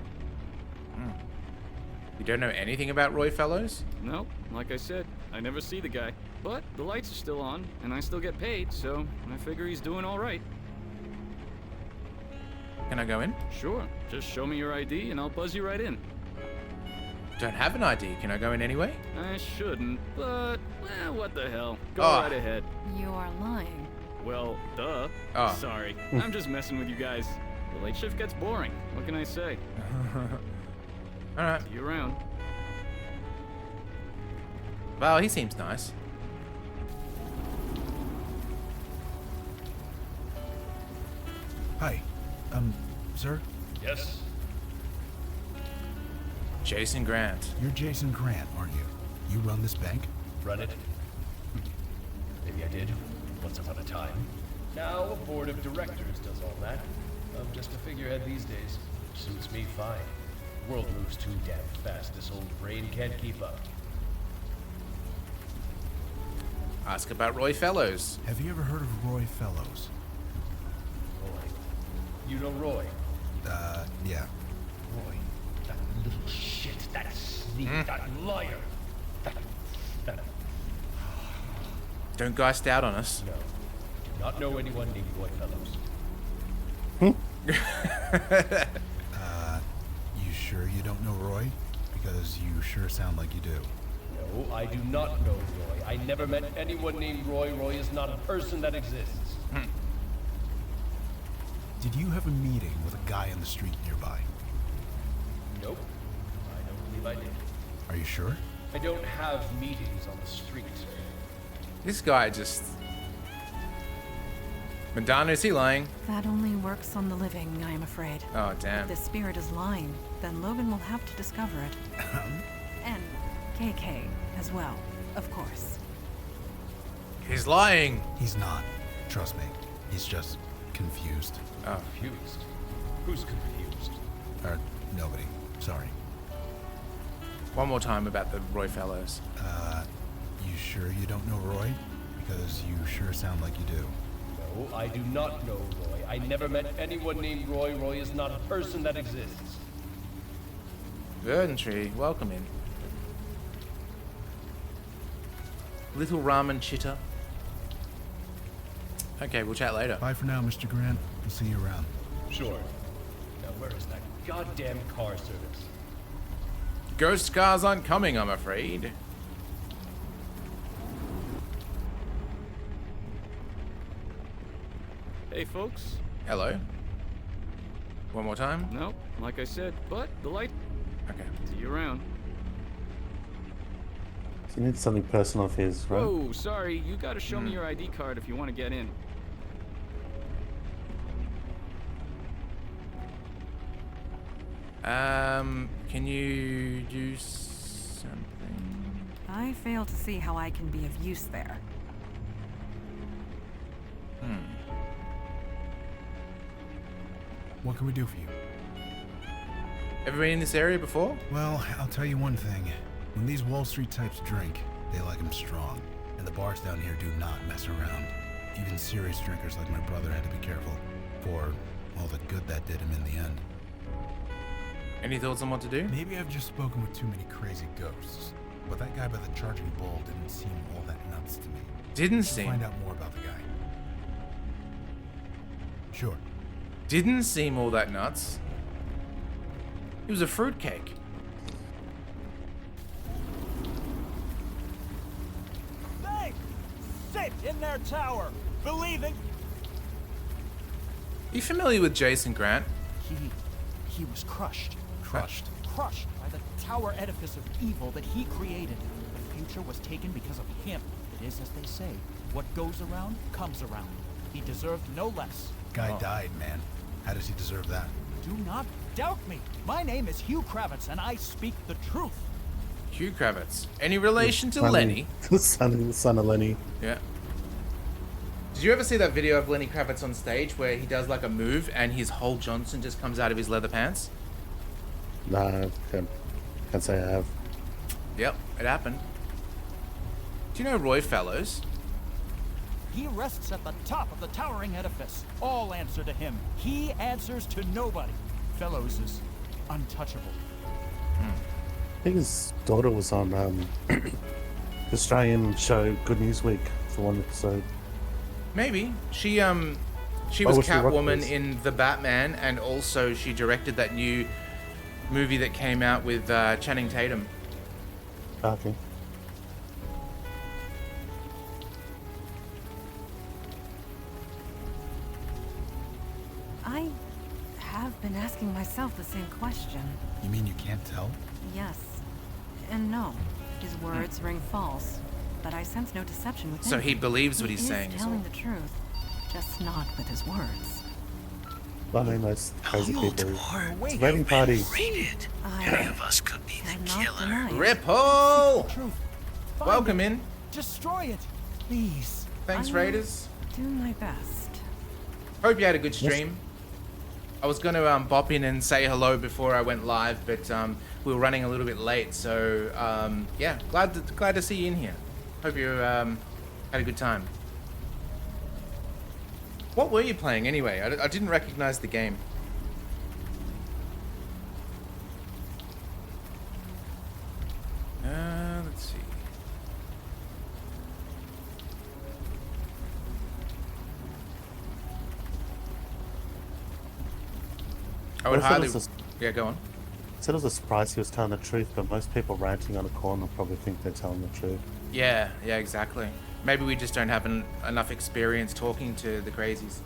Speaker 1: You don't know anything about Roy Fellows?
Speaker 10: No, like I said, I never see the guy. But the lights are still on, and I still get paid, so I figure he's doing all right.
Speaker 1: Can I go in?
Speaker 10: Sure, just show me your ID and I'll buzz you right in.
Speaker 1: Don't have an ID. Can I go in anyway?
Speaker 10: I shouldn't, but, what the hell. Go
Speaker 1: Oh.
Speaker 10: right ahead.
Speaker 5: You are lying.
Speaker 10: Well, duh.
Speaker 1: Oh.
Speaker 10: Sorry, I'm just messing with you guys. The late shift gets boring. What can I say?
Speaker 1: Alright.
Speaker 10: See you around.
Speaker 1: Well, he seems nice.
Speaker 3: Hi. Sir?
Speaker 8: Yes?
Speaker 1: Jason Grant.
Speaker 3: You're Jason Grant, aren't you? You run this bank?
Speaker 8: Run it? Maybe I did, once upon a time. Now a board of directors does all that. I'm just a figurehead these days. Suits me fine. World moves too damn fast. This old brain can't keep up.
Speaker 1: Ask about Roy Fellows.
Speaker 3: Have you ever heard of Roy Fellows?
Speaker 8: Roy. You know Roy?
Speaker 3: Yeah.
Speaker 8: Roy. That little shit. That sneak. That liar. That...
Speaker 1: Don't geist out on us.
Speaker 8: No. Do not know anyone named Roy Fellows.
Speaker 3: You sure you don't know Roy? because you sure sound like you do.
Speaker 8: No, I do not know Roy. I never met anyone named Roy. Roy is not a person that exists.
Speaker 3: Did you have a meeting with a guy on the street nearby?
Speaker 8: Nope. I don't believe I did.
Speaker 3: Are you sure?
Speaker 8: I don't have meetings on the street.
Speaker 1: This guy just... Madonna, is he lying?
Speaker 5: That only works on the living, I am afraid.
Speaker 1: Oh, damn.
Speaker 5: If the spirit is lying, then Logan will have to discover it. And KK as well, of course.
Speaker 1: He's lying.
Speaker 3: He's not. Trust me. He's just confused.
Speaker 1: Oh.
Speaker 8: Confused? Who's confused?
Speaker 3: Nobody. Sorry.
Speaker 1: One more time about the Roy fellows.
Speaker 3: You sure you don't know Roy? Because you sure sound like you do.
Speaker 8: No, I do not know Roy. I never met anyone named Roy. Roy is not a person that exists.
Speaker 1: Verdant Tree, welcome in. Little ramen chitter. Okay, we'll chat later.
Speaker 3: Bye for now, Mr. Grant. We'll see you around.
Speaker 8: Sure. Now where is that goddamn car service?
Speaker 1: Ghost cars aren't coming, I'm afraid.
Speaker 10: Hey, folks.
Speaker 1: Hello. One more time.
Speaker 10: No, like I said, but the light.
Speaker 1: Okay.
Speaker 10: See you around.
Speaker 2: You need something personal of his, right?
Speaker 10: Whoa, sorry. You gotta show me your ID card if you want to get in.
Speaker 1: Can you do something?
Speaker 5: I fail to see how I can be of use there.
Speaker 3: What can we do for you?
Speaker 1: Ever been in this area before?
Speaker 3: Well, I'll tell you one thing. When these Wall Street types drink, they like them strong. And the bars down here do not mess around. Even serious drinkers like my brother had to be careful. For all the good that did him in the end.
Speaker 1: Any thoughts on what to do?
Speaker 3: Maybe I've just spoken with too many crazy ghosts. But that guy by the charging bull didn't seem all that nuts to me.
Speaker 1: Didn't
Speaker 3: Let's
Speaker 1: seem.
Speaker 3: find out more about the guy. Sure.
Speaker 1: Didn't seem all that nuts. He was a fruitcake.
Speaker 7: They sit in their tower, believing
Speaker 1: You familiar with Jason Grant?
Speaker 7: he was crushed.
Speaker 3: Crushed.
Speaker 7: Crushed by the tower edifice of evil that he created. The future was taken because of him. It is as they say, what goes around comes around. He deserved no less.
Speaker 3: Guy died, man. How does he deserve that?
Speaker 7: Do not doubt me. My name is Hugh Kravitz, and I speak the truth.
Speaker 1: Hugh Kravitz. Any relation to Lenny?
Speaker 2: The son of Lenny.
Speaker 1: Yeah. Did you ever see that video of Lenny Kravitz on stage where he does like a move and his whole Johnson just comes out of his leather pants?
Speaker 2: Nah, can't say I have.
Speaker 1: Yep, it happened. Do you know Roy Fellows?
Speaker 7: He rests at the top of the towering edifice. All answer to him. He answers to nobody. Fellows is untouchable.
Speaker 2: I think his daughter was on the Australian show Good News Week for one episode.
Speaker 1: Maybe. She was
Speaker 2: was she
Speaker 1: Catwoman
Speaker 2: Rockface?
Speaker 1: in The Batman, and also she directed that new movie that came out with Channing Tatum.
Speaker 2: Okay.
Speaker 5: I have been asking myself the same question.
Speaker 3: You mean you can't tell?
Speaker 5: Yes. And no. His words ring false. But I sense no deception within
Speaker 1: So
Speaker 5: him.
Speaker 1: he believes what he's
Speaker 5: is
Speaker 1: saying is
Speaker 5: telling
Speaker 1: all.
Speaker 5: the truth. Just not with his words.
Speaker 2: I mean, those crazy people.
Speaker 7: Wait,
Speaker 2: It's a wedding party.
Speaker 5: I
Speaker 11: us could be
Speaker 5: cannot deny it.
Speaker 1: Ripple!
Speaker 7: Truth. Find
Speaker 1: Welcome
Speaker 7: it.
Speaker 1: in.
Speaker 7: Destroy it, please.
Speaker 1: Thanks,
Speaker 5: I will
Speaker 1: Raiders.
Speaker 5: Do my best.
Speaker 1: Hope you had a good stream. I was going to bop in and say hello before I went live, but we were running a little bit late. So yeah, glad to see you in here. Hope you had a good time. What were you playing anyway? I didn't recognize the game. Let's see. I would
Speaker 2: Well, so
Speaker 1: highly...
Speaker 2: this is-
Speaker 1: Yeah, go on.
Speaker 2: said it was a surprise he was telling the truth, but most people ranting on a corner probably think they're telling the truth.
Speaker 1: Yeah, exactly. Maybe we just don't have enough experience talking to the crazies.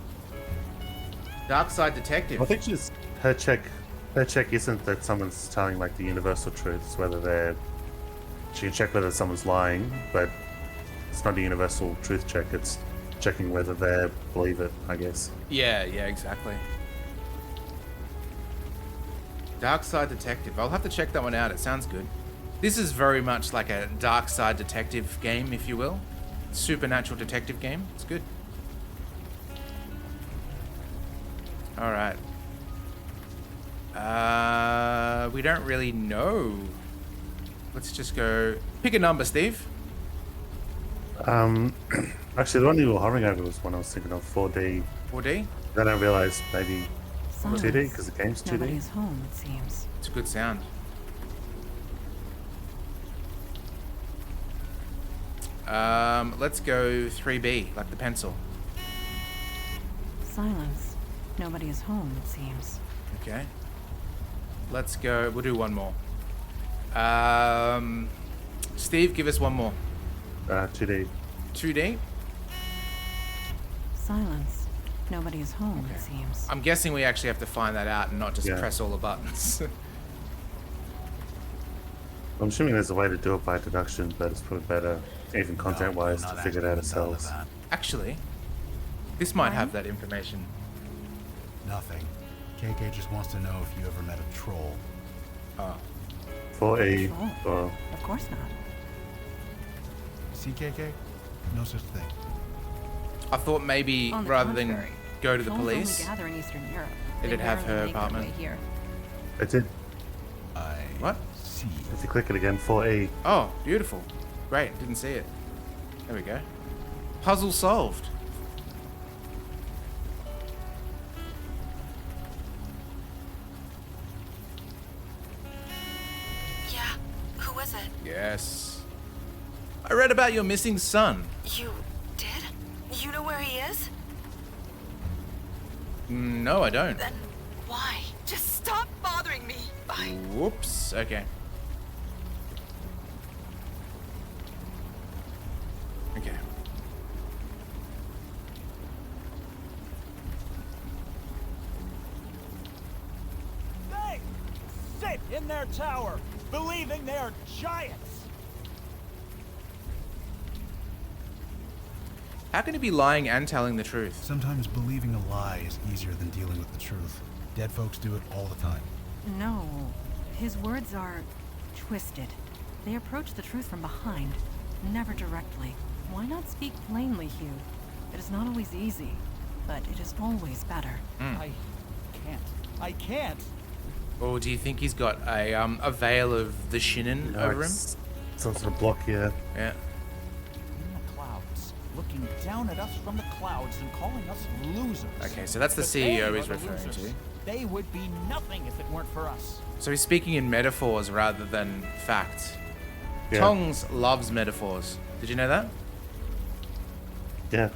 Speaker 1: Dark side detective.
Speaker 2: I think her check isn't that someone's telling like the universal truths, she can check whether someone's lying, but it's not a universal truth check, it's checking whether they believe it, I guess.
Speaker 1: Yeah, exactly. Dark side detective. I'll have to check that one out. It sounds good. This is very much like a dark side detective game, if you will. Supernatural detective game. It's good. All right. We don't really know. Let's just go. Pick a number, Steve.
Speaker 2: Actually, the one you were hovering over was one I was thinking of, 4D.
Speaker 1: 4D?
Speaker 2: Then I realized maybe
Speaker 5: Silence.
Speaker 2: 2D because the game's 2D.
Speaker 5: Nobody's home, it seems.
Speaker 1: It's a good sound. Let's go 3B, like the pencil.
Speaker 5: Silence. Nobody is home, it seems.
Speaker 1: Okay. Let's go. We'll do one more. Steve, give us one more.
Speaker 2: 2D.
Speaker 1: 2D?
Speaker 5: Silence. Nobody is home, it seems.
Speaker 1: I'm guessing we actually have to find that out and not just
Speaker 2: Yeah.
Speaker 1: press all the buttons.
Speaker 2: I'm assuming there's a way to do it by deduction, but it's probably better, even content-wise, to figure it out ourselves.
Speaker 1: Actually, this might have that information.
Speaker 3: Nothing. KK just wants to know if you ever met a troll.
Speaker 1: Oh.
Speaker 2: 4E.
Speaker 5: Troll?
Speaker 2: Or
Speaker 5: Of course not.
Speaker 3: See, KK? No such thing.
Speaker 1: I thought maybe
Speaker 5: On the
Speaker 1: rather than
Speaker 5: contrary,
Speaker 1: go to the
Speaker 5: trolls
Speaker 1: police,
Speaker 5: only gather in Eastern Europe.
Speaker 1: it'd
Speaker 5: They
Speaker 1: have
Speaker 5: rarely
Speaker 1: her
Speaker 5: make their
Speaker 1: apartment.
Speaker 5: way here.
Speaker 2: I did.
Speaker 1: What?
Speaker 3: See.
Speaker 2: If you click it again, 4E.
Speaker 1: Oh, beautiful. Great, didn't see it. There we go. Puzzle solved.
Speaker 6: Yeah, who is it?
Speaker 1: Yes. I read about your missing son.
Speaker 6: You did? You know where he is?
Speaker 1: No, I don't.
Speaker 6: Then why? Just stop bothering me. Bye.
Speaker 1: Whoops. Okay. Okay.
Speaker 7: They sit in their tower, believing they are giants.
Speaker 1: How can he be lying and telling the truth?
Speaker 3: Sometimes believing a lie is easier than dealing with the truth. Dead folks do it all the time.
Speaker 5: No. His words are twisted. They approach the truth from behind, never directly. Why not speak plainly, Hugh? It is not always easy, but it is always better.
Speaker 7: I can't.
Speaker 1: Or do you think he's got a veil of the Shinnin over him?
Speaker 2: Some sort of block here.
Speaker 1: Yeah.
Speaker 7: In the clouds, looking down at us from the clouds and calling us losers.
Speaker 1: Okay, so that's the
Speaker 7: But
Speaker 1: CEO
Speaker 7: they
Speaker 1: he's
Speaker 7: are the
Speaker 1: referring
Speaker 7: losers.
Speaker 1: to.
Speaker 7: They would be nothing if it weren't for us.
Speaker 1: So he's speaking in metaphors rather than facts.
Speaker 2: Yeah.
Speaker 1: Tongs loves metaphors. Did you know that?
Speaker 2: Yeah.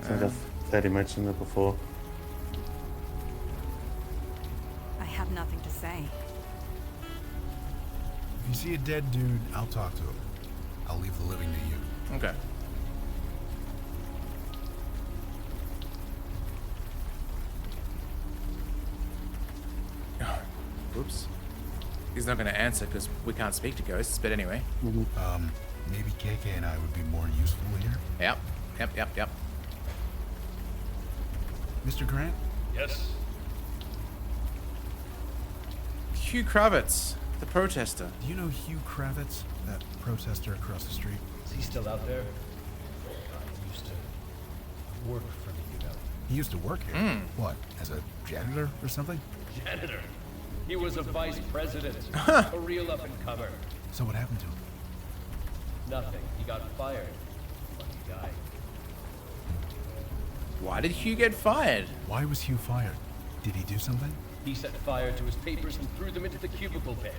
Speaker 2: I think I've heard you mention it before.
Speaker 5: I have nothing to say.
Speaker 3: If you see a dead dude, I'll talk to him. I'll leave the living to you.
Speaker 1: Okay. Oops. He's not going to answer because we can't speak to ghosts, but anyway.
Speaker 3: Maybe KK and I would be more useful here.
Speaker 1: Yep.
Speaker 3: Mr. Grant?
Speaker 8: Yes?
Speaker 1: Hugh Kravitz, the protester.
Speaker 3: Do you know Hugh Kravitz, that protester across the street?
Speaker 8: Is he still out there? He used to work for me, you know.
Speaker 3: He used to work here. What, as a janitor or something?
Speaker 8: Janitor. He was a vice president. A real up-and-comer.
Speaker 3: So what happened to him?
Speaker 8: Nothing. He got fired. Lucky guy.
Speaker 1: Why did Hugh get fired?
Speaker 3: Why was Hugh fired? Did he do something?
Speaker 8: He set fire to his papers and threw them into the cubicle bin.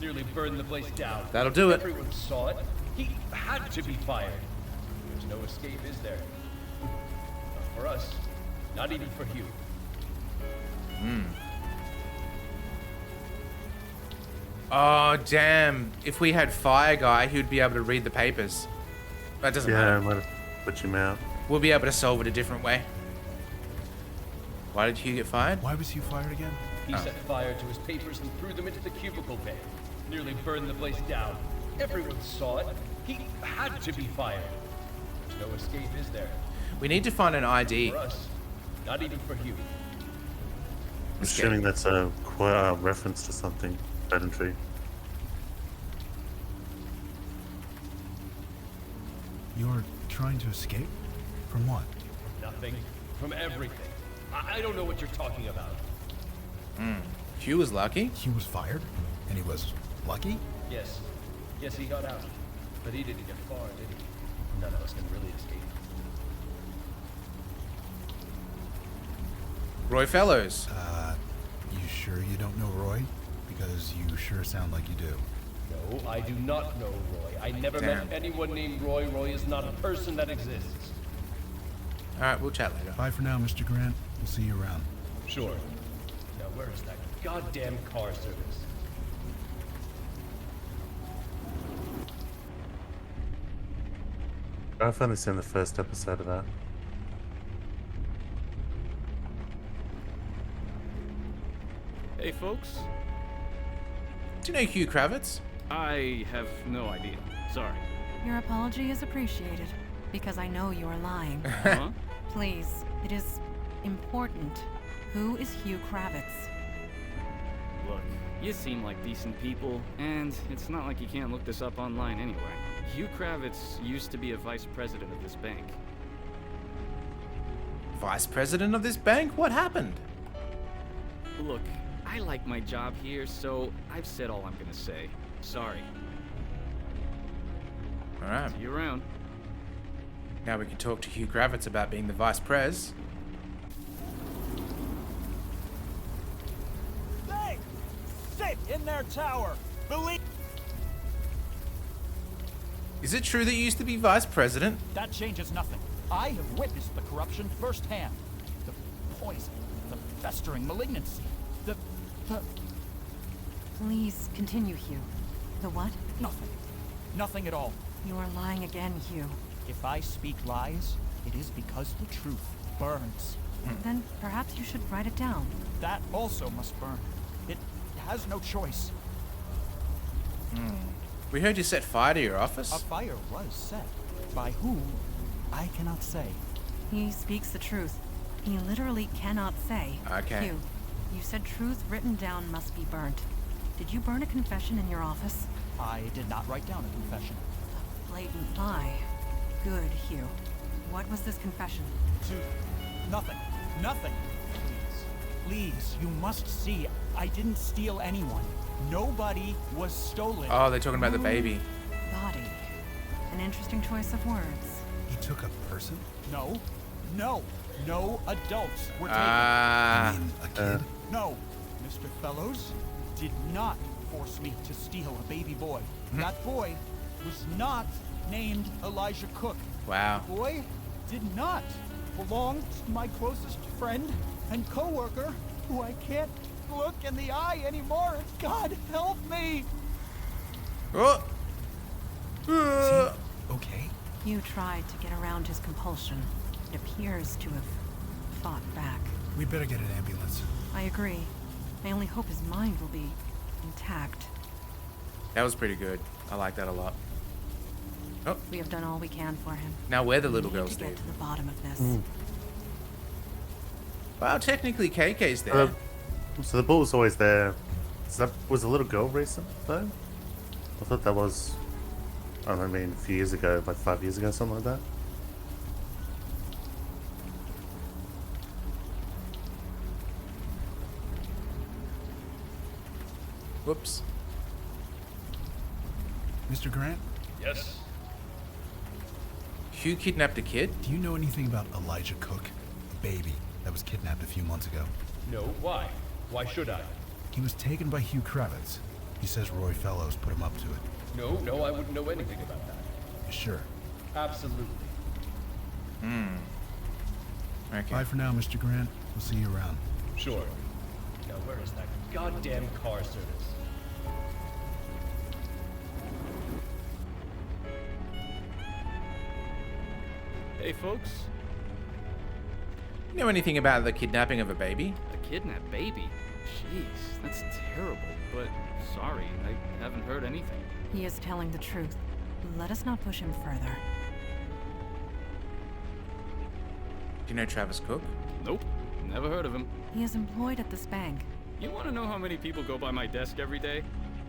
Speaker 8: Nearly burned the place down.
Speaker 1: That'll do it.
Speaker 8: Everyone saw it. He had to be fired. There's no escape, is there? Not for us. Not even for Hugh.
Speaker 1: Oh, damn. If we had Fire Guy, he would be able to read the papers. That doesn't
Speaker 2: Yeah,
Speaker 1: matter.
Speaker 2: I might have put him out.
Speaker 1: We'll be able to solve it a different way. Why did Hugh get fired?
Speaker 3: Why was Hugh fired again?
Speaker 8: He set fire to his papers and threw them into the cubicle bay. Nearly burned the place down. Everyone saw it. He had to be fired. There's no escape, is there?
Speaker 1: We need to find an ID.
Speaker 8: For us. Not even for Hugh.
Speaker 2: I'm assuming that's a reference to something. Pedantry.
Speaker 3: You're trying to escape? From what?
Speaker 8: Nothing. From everything. I don't know what you're talking about.
Speaker 1: Hugh was lucky.
Speaker 3: Hugh was fired? And he was lucky?
Speaker 8: Yes. Yes, he got out. But he didn't get far, did he? None of us can really escape.
Speaker 1: Roy Fellows.
Speaker 3: You sure you don't know Roy? Because you sure sound like you do.
Speaker 8: No, I do not know Roy. I never
Speaker 1: Damn.
Speaker 8: met anyone named Roy. Roy is not a person that exists.
Speaker 1: Alright, we'll chat later.
Speaker 3: Bye for now, Mr. Grant. We'll see you around.
Speaker 8: Sure. Now where is that goddamn car service?
Speaker 2: I've only seen the first episode of that.
Speaker 10: Hey, folks.
Speaker 1: Do you know Hugh Kravitz?
Speaker 10: I have no idea. Sorry.
Speaker 5: Your apology is appreciated, because I know you are lying.
Speaker 10: Huh?
Speaker 5: Please, it is important. Who is Hugh Kravitz?
Speaker 10: Look, you seem like decent people, and it's not like you can't look this up online anyway. Hugh Kravitz used to be a vice president of this bank.
Speaker 1: Vice president of this bank? What happened?
Speaker 10: Look, I like my job here, so I've said all I'm gonna say. Sorry.
Speaker 1: Alright.
Speaker 10: See you around.
Speaker 1: Now we can talk to Hugh Kravitz about being the vice pres.
Speaker 7: They sit in their tower. Believe
Speaker 1: Is it true that you used to be vice president?
Speaker 7: that changes nothing. I have witnessed the corruption firsthand. The poison, the festering malignancy, the
Speaker 5: Please continue, Hugh. The what?
Speaker 7: nothing. Nothing at all.
Speaker 5: You are lying again, Hugh.
Speaker 7: If I speak lies, it is because the truth burns.
Speaker 5: Then perhaps you should write it down.
Speaker 7: That also must burn. It has no choice.
Speaker 1: We heard you set fire to your
Speaker 7: A
Speaker 1: office.
Speaker 7: fire was set. By whom? I cannot say.
Speaker 5: He speaks the truth. He literally cannot say.
Speaker 1: Okay.
Speaker 5: Hugh, you said truth written down must be burnt. Did you burn a confession in your office?
Speaker 7: I did not write down a confession.
Speaker 5: A blatant lie. Good, Hugh. What was this confession?
Speaker 7: To nothing. Nothing. Please, you must see. I didn't steal anyone. Nobody was stolen.
Speaker 1: Oh, they're talking about the baby.
Speaker 5: Body. An interesting choice of words.
Speaker 3: He took a person?
Speaker 7: No. No. No adults were taken.
Speaker 1: Ah.
Speaker 3: I mean, a kid?
Speaker 7: No. Mr. Fellows did not force me to steal a baby boy. That boy was not named Elijah Cook.
Speaker 1: Wow.
Speaker 7: The boy did not belong to my closest friend and coworker, who I can't look in the eye anymore. God help me!
Speaker 1: Oh.
Speaker 3: Okay.
Speaker 5: Hugh tried to get around his compulsion. It appears to have fought back.
Speaker 3: We better get an ambulance.
Speaker 5: I agree. I only hope his mind will be intact.
Speaker 1: That was pretty good. I like that a lot. Oh,
Speaker 5: We have done all we can for him.
Speaker 1: now we're the little
Speaker 5: We need
Speaker 1: girls,
Speaker 5: to get
Speaker 1: Steve.
Speaker 5: to the bottom of this.
Speaker 1: Well, technically KK's there.
Speaker 2: So the bull was always there. So that was a little girl recent though. I thought that was, I mean, a few years ago, like 5 years ago, something like that.
Speaker 1: Whoops.
Speaker 3: Mr. Grant,
Speaker 8: Yes.
Speaker 1: Hugh kidnapped a kid?
Speaker 3: do you know anything about Elijah Cook? A baby that was kidnapped a few months ago.
Speaker 8: No. Why? Why should I?
Speaker 3: He was taken by Hugh Kravitz. He says Roy Fellows put him up to it.
Speaker 8: No, I wouldn't know anything about that.
Speaker 3: You sure?
Speaker 8: Absolutely.
Speaker 1: Okay.
Speaker 3: Bye for now, Mr. Grant. We'll see you around.
Speaker 8: Sure. Now where is that goddamn car service?
Speaker 10: Hey, folks.
Speaker 1: You know anything about the kidnapping of a baby?
Speaker 10: A kidnapped baby? Jeez, that's terrible. But sorry, I haven't heard anything.
Speaker 5: He is telling the truth. Let us not push him further.
Speaker 1: Do you know Travis Cook?
Speaker 10: Nope, never heard of him.
Speaker 5: He is employed at this bank.
Speaker 10: You want to know how many people go by my desk every day?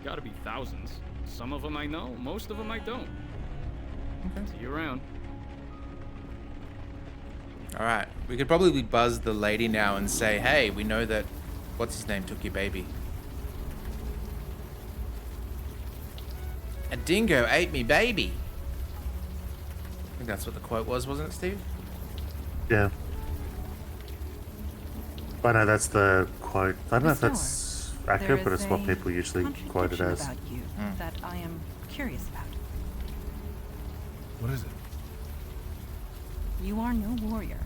Speaker 10: Gotta be thousands. Some of them I know, most of them I don't.
Speaker 1: Okay.
Speaker 10: See you around.
Speaker 1: All right. We could probably buzz the lady now and say, hey, we know that what's his name took your baby. A dingo ate me baby. I think that's what the quote was, wasn't it, Steve?
Speaker 2: Yeah. But no, that's the quote. I don't know if
Speaker 5: Miss
Speaker 2: that's
Speaker 5: Noor,
Speaker 2: accurate, but
Speaker 5: there is
Speaker 2: it's what
Speaker 5: a
Speaker 2: people usually quote it
Speaker 5: contradiction
Speaker 2: as.
Speaker 5: about you that I am curious about.
Speaker 3: What is it?
Speaker 5: You are no warrior,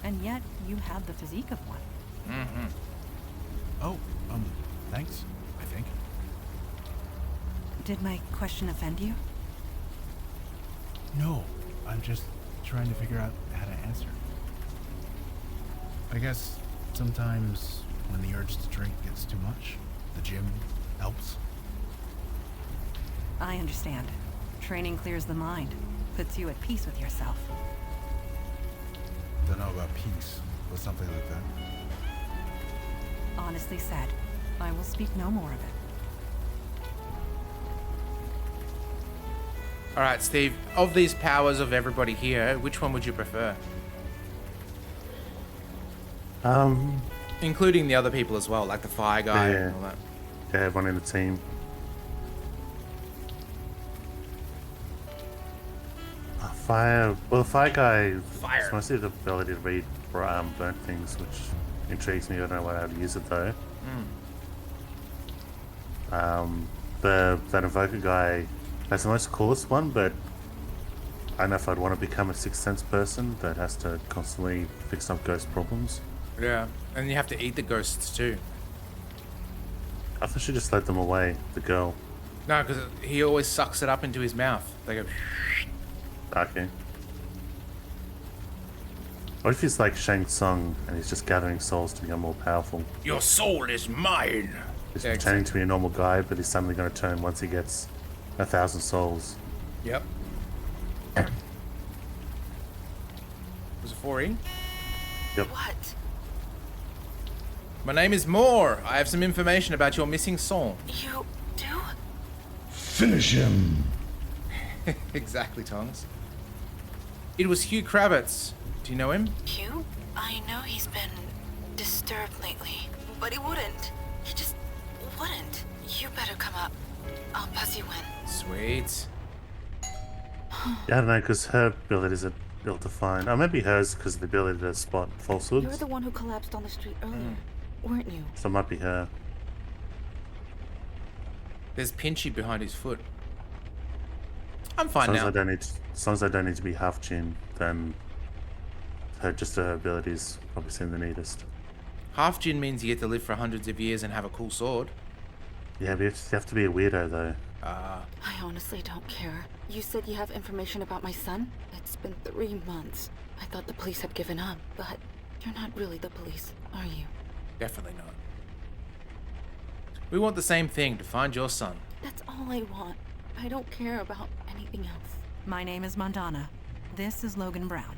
Speaker 5: and yet you have the physique of one.
Speaker 1: Mm-hmm.
Speaker 3: Oh, thanks, I think.
Speaker 5: Did my question offend you?
Speaker 3: No, I'm just trying to figure out how to answer. I guess sometimes when the urge to drink gets too much, the gym helps.
Speaker 5: I understand. Training clears the mind, puts you at peace with yourself.
Speaker 3: Don't know about peace, but something like that.
Speaker 5: Honestly said. I will speak no more of it.
Speaker 1: All right, Steve. Of these powers of everybody here, which one would you prefer? Including the other people as well, like the fire guy and all that.
Speaker 2: Yeah, everyone in the team. Fire. Well, the fire guy.
Speaker 1: Fire.
Speaker 2: It's mostly the ability to read burnt things, which intrigues me. I don't know how to use it though. That invoker guy. That's the most coolest one, but I don't know if I'd want to become a sixth sense person that has to constantly fix up ghost problems.
Speaker 1: Yeah, and you have to eat the ghosts too.
Speaker 2: I thought she just let them away, the girl.
Speaker 1: No, because he always sucks it up into his mouth. They go.
Speaker 2: Okay. What if he's like Shang Tsung and he's just gathering souls to become more powerful?
Speaker 1: Your soul is mine.
Speaker 2: He's
Speaker 1: Yeah,
Speaker 2: pretending to be a normal guy, but he's suddenly going to turn once he gets 1,000 souls.
Speaker 1: Yep. Was it 4E?
Speaker 2: Yep.
Speaker 6: What?
Speaker 1: My name is Moore. I have some information about your missing soul.
Speaker 6: You do?
Speaker 3: Finish him!
Speaker 1: Exactly, Tongs. It was Hugh Kravitz. Do you know him?
Speaker 6: Hugh? I know he's been disturbed lately, but he wouldn't. He just wouldn't. You better come up. I'll buzz you in.
Speaker 1: Sweet.
Speaker 2: Yeah, I don't know, because her abilities are ill-defined. Oh, maybe hers because of the ability to spot falsehoods.
Speaker 6: You're the one who collapsed on the street earlier, weren't you?
Speaker 2: So it might be her.
Speaker 1: There's Pinchy behind his foot. I'm fine now.
Speaker 2: As long as I don't need to be half Jin, then just her abilities probably seem the neatest.
Speaker 1: Half Jin means you get to live for hundreds of years and have a cool sword.
Speaker 2: Yeah, but you have to be a weirdo though.
Speaker 6: I honestly don't care. You said you have information about my son? It's been 3 months. I thought the police had given up, but you're not really the police, are you?
Speaker 1: Definitely not. We want the same thing, to find your son.
Speaker 6: That's all I want. I don't care about anything else.
Speaker 5: My name is Mandana. This is Logan Brown.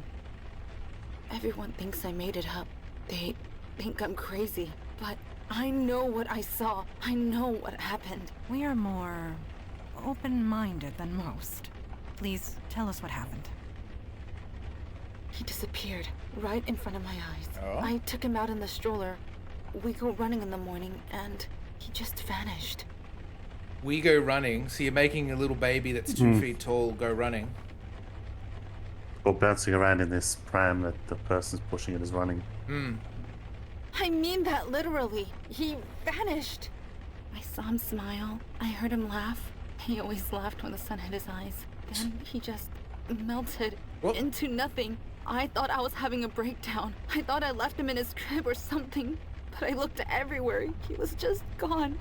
Speaker 6: Everyone thinks I made it up. They think I'm crazy, but I know what I saw. I know what happened.
Speaker 5: We are more open-minded than most. Please tell us what happened.
Speaker 6: He disappeared right in front of my eyes.
Speaker 1: Oh?
Speaker 6: I took him out in the stroller. We go running in the morning, and he just vanished.
Speaker 1: We go running, so you're making a little baby that's 2 feet tall go running.
Speaker 2: Or bouncing around in this pram that the person's pushing it is running.
Speaker 6: I mean that literally. He vanished. I saw him smile. I heard him laugh. He always laughed when the sun hit his eyes. Then he just melted into nothing. I thought I was having a breakdown. I thought I left him in his crib or something. But I looked everywhere. He was just gone.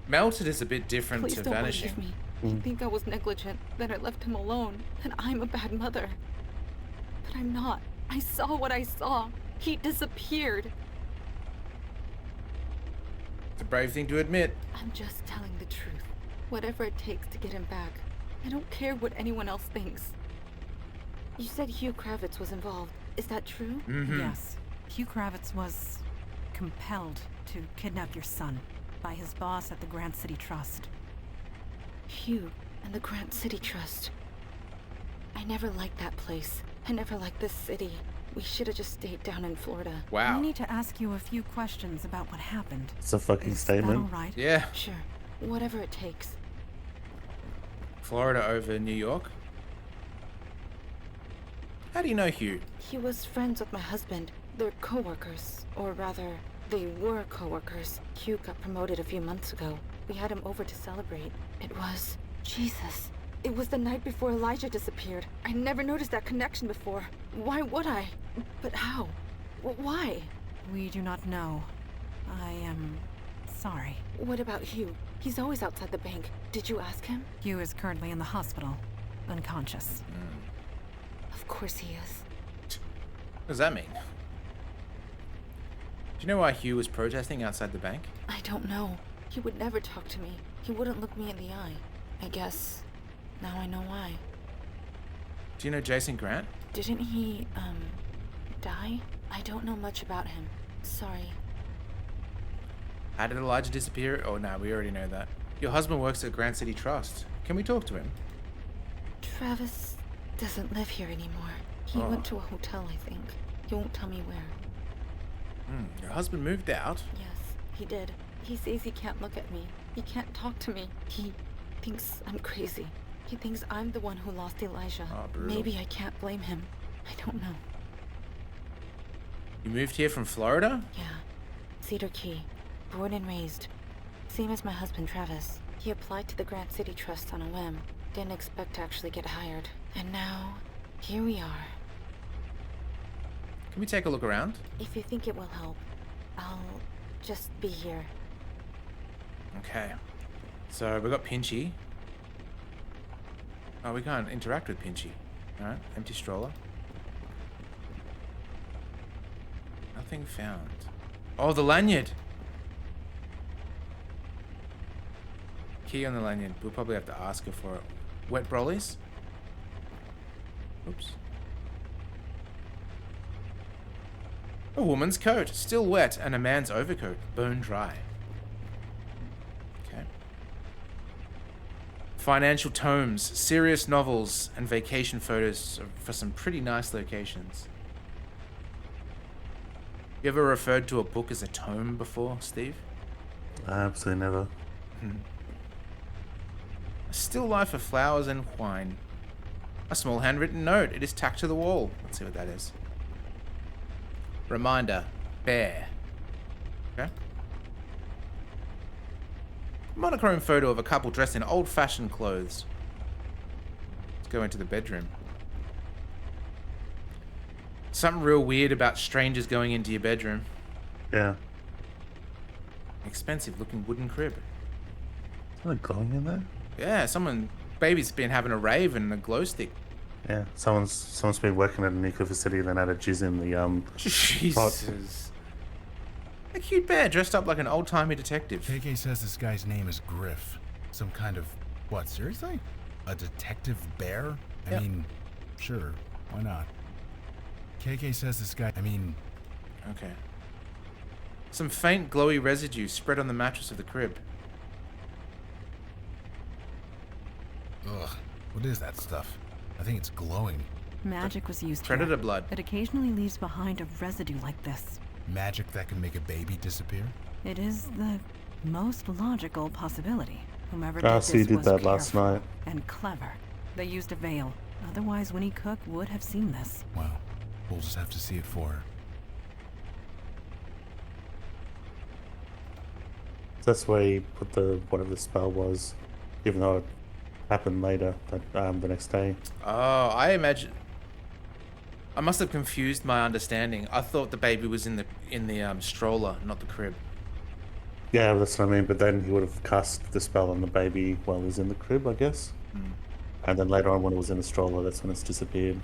Speaker 1: Melted is a bit different
Speaker 6: Please
Speaker 1: to
Speaker 6: don't
Speaker 1: vanishing.
Speaker 6: believe me. You think I was negligent, that I left him alone, that I'm a bad mother. But But I'm not. I saw what I saw. He disappeared.
Speaker 1: It's a brave thing to admit.
Speaker 6: I'm just telling the truth. Whatever it takes to get him back. I don't care what anyone else thinks. You said Hugh Kravitz was involved. Is that true?
Speaker 1: Mm-hmm.
Speaker 5: Yes. Hugh Kravitz was compelled to kidnap your son by his boss at the Grant City Trust.
Speaker 6: Hugh and the Grant City Trust. I never liked that place. I never liked this city. We should have just stayed down in Florida.
Speaker 1: Wow.
Speaker 5: I need to ask you a few questions about what happened.
Speaker 2: It's a fucking
Speaker 5: Is
Speaker 2: statement.
Speaker 5: that all right?
Speaker 1: Yeah.
Speaker 6: Sure. Whatever it takes.
Speaker 1: Florida over New York. How do you know Hugh?
Speaker 6: He was friends with my husband. They're co-workers. Or rather, they were co-workers. Hugh got promoted a few months ago. We had him over to celebrate. It was... Jesus. It was the night before Elijah disappeared. I never noticed that connection before. Why would I? But how? Why?
Speaker 5: We do not know. I am sorry.
Speaker 6: What about Hugh? He's always outside the bank. Did you ask him?
Speaker 5: Hugh is currently in the hospital, unconscious.
Speaker 6: Of course he is.
Speaker 1: What does that mean? Do you know why Hugh was protesting outside the bank?
Speaker 6: I don't know. He would never talk to me. He wouldn't look me in the eye. I guess now I know why.
Speaker 1: Do you know Jason Grant?
Speaker 6: Didn't he, die? I don't know much about him. Sorry.
Speaker 1: How did Elijah disappear? Oh, no, we already know that. Your husband works at Grant City Trust. Can we talk to him?
Speaker 6: Travis doesn't live here anymore. He
Speaker 1: Oh.
Speaker 6: went to a hotel, I think. He won't tell me where.
Speaker 1: Your husband moved out?
Speaker 6: Yes, he did. He says he can't look at me. He can't talk to me. He thinks I'm crazy. He thinks I'm the one who lost Elijah.
Speaker 1: Oh, brutal.
Speaker 6: Maybe I can't blame him. I don't know.
Speaker 1: You moved here from Florida?
Speaker 6: Yeah. Cedar Key. Born and raised. Same as my husband, Travis. He applied to the Grant City Trust on a whim. Didn't expect to actually get hired. And now, here we are.
Speaker 1: Can we take a look around?
Speaker 6: If you think it will help, I'll just be here.
Speaker 1: Okay. So we got Pinchy. Oh, we can't interact with Pinchy. Alright, empty stroller. Nothing found. Oh, the lanyard! Key on the lanyard. We'll probably have to ask her for it. Wet brollies? Oops. A woman's coat, still wet, and a man's overcoat, bone dry. Okay. Financial tomes, serious novels, and vacation photos for some pretty nice locations. You ever referred to a book as a tome before, Steve?
Speaker 2: Absolutely never.
Speaker 1: A still life of flowers and wine. A small handwritten note. It is tacked to the wall. Let's see what that is. Reminder. Bear. Okay. Monochrome photo of a couple dressed in old-fashioned clothes. Let's go into the bedroom. Something real weird about strangers going into your bedroom.
Speaker 2: Yeah.
Speaker 1: Expensive-looking wooden crib.
Speaker 2: Someone glowing in there?
Speaker 1: Yeah, baby's been having a rave and a glow stick.
Speaker 2: Yeah. Someone's been working at a nuclear facility and then had a jizz in the
Speaker 1: Jesus. A cute bear dressed up like an old-timey detective.
Speaker 3: KK says this guy's name is Griff. Some kind of... What, seriously? A detective bear? I
Speaker 1: Yep.
Speaker 3: mean, sure, why not? KK says this guy...
Speaker 1: Okay. Some faint glowy residue spread on the mattress of the crib.
Speaker 3: Ugh, what is that stuff? I think it's glowing.
Speaker 5: Magic was used
Speaker 1: Predator
Speaker 5: here.
Speaker 1: blood.
Speaker 5: It occasionally leaves behind a residue like this.
Speaker 3: Magic that can make a baby disappear?
Speaker 5: It is the most logical possibility. Whomever
Speaker 2: Ah,
Speaker 5: did
Speaker 2: so you
Speaker 5: this
Speaker 2: did
Speaker 5: was
Speaker 2: that last
Speaker 5: careful
Speaker 2: night.
Speaker 5: and clever. They used a veil. Otherwise, Winnie Cook would have seen this.
Speaker 3: Well, we'll just have to see it for her.
Speaker 2: That's where he put the whatever the spell was, even though it happened later, the next day.
Speaker 1: Oh, I must have confused my understanding. I thought the baby was in the stroller, not the crib.
Speaker 2: Yeah, that's what I mean. But then he would have cast the spell on the baby while he was in the crib, I guess. And then later on, when it was in the stroller, that's when it's disappeared.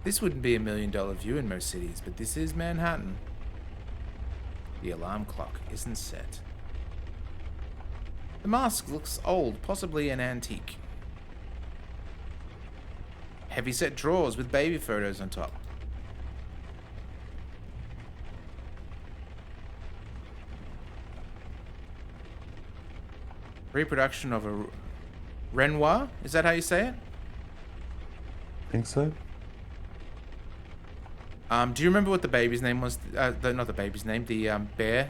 Speaker 1: This wouldn't be $1 million view in most cities, but this is Manhattan. The alarm clock isn't set. The mask looks old, possibly an antique. Heavy-set drawers with baby photos on top. Reproduction of a Renoir? Is that how you say it?
Speaker 2: Think so?
Speaker 1: Do you remember what the baby's name was? Not the baby's name, the bear's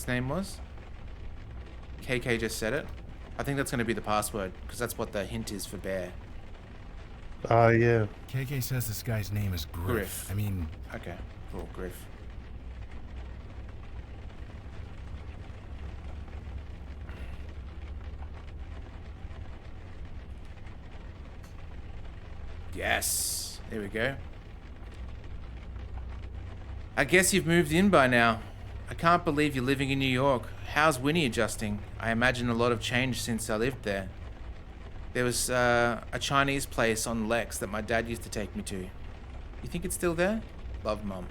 Speaker 1: name was? KK just said it. I think that's going to be the password, because that's what the hint is for bear.
Speaker 2: Oh, yeah.
Speaker 3: KK says this guy's name is Griff. I mean...
Speaker 1: Okay, cool, Griff. Yes, there we go. I guess you've moved in by now. I can't believe you're living in New York. How's Winnie adjusting? I imagine a lot of change since I lived there. There was a Chinese place on Lex that my dad used to take me to. You think it's still there? Love, Mum.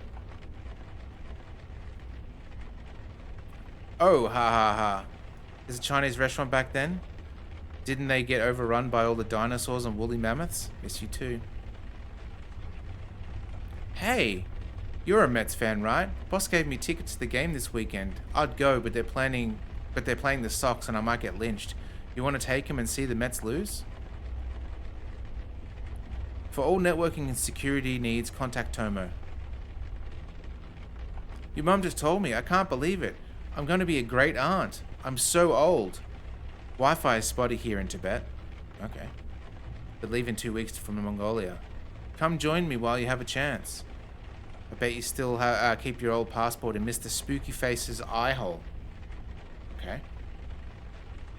Speaker 1: Oh, ha ha ha. There's a Chinese restaurant back then? Didn't they get overrun by all the dinosaurs and woolly mammoths? Miss you too. Hey, you're a Mets fan, right? Boss gave me tickets to the game this weekend. I'd go, but they're playing the Sox and I might get lynched. You want to take him and see the Mets lose? For all networking and security needs, contact Tomo. Your mum just told me. I can't believe it. I'm going to be a great aunt. I'm so old. Wi-Fi is spotty here in Tibet. Okay. But leave in 2 weeks from Mongolia. Come join me while you have a chance. I bet you still keep your old passport in Mr. Spooky Face's eye hole. Okay.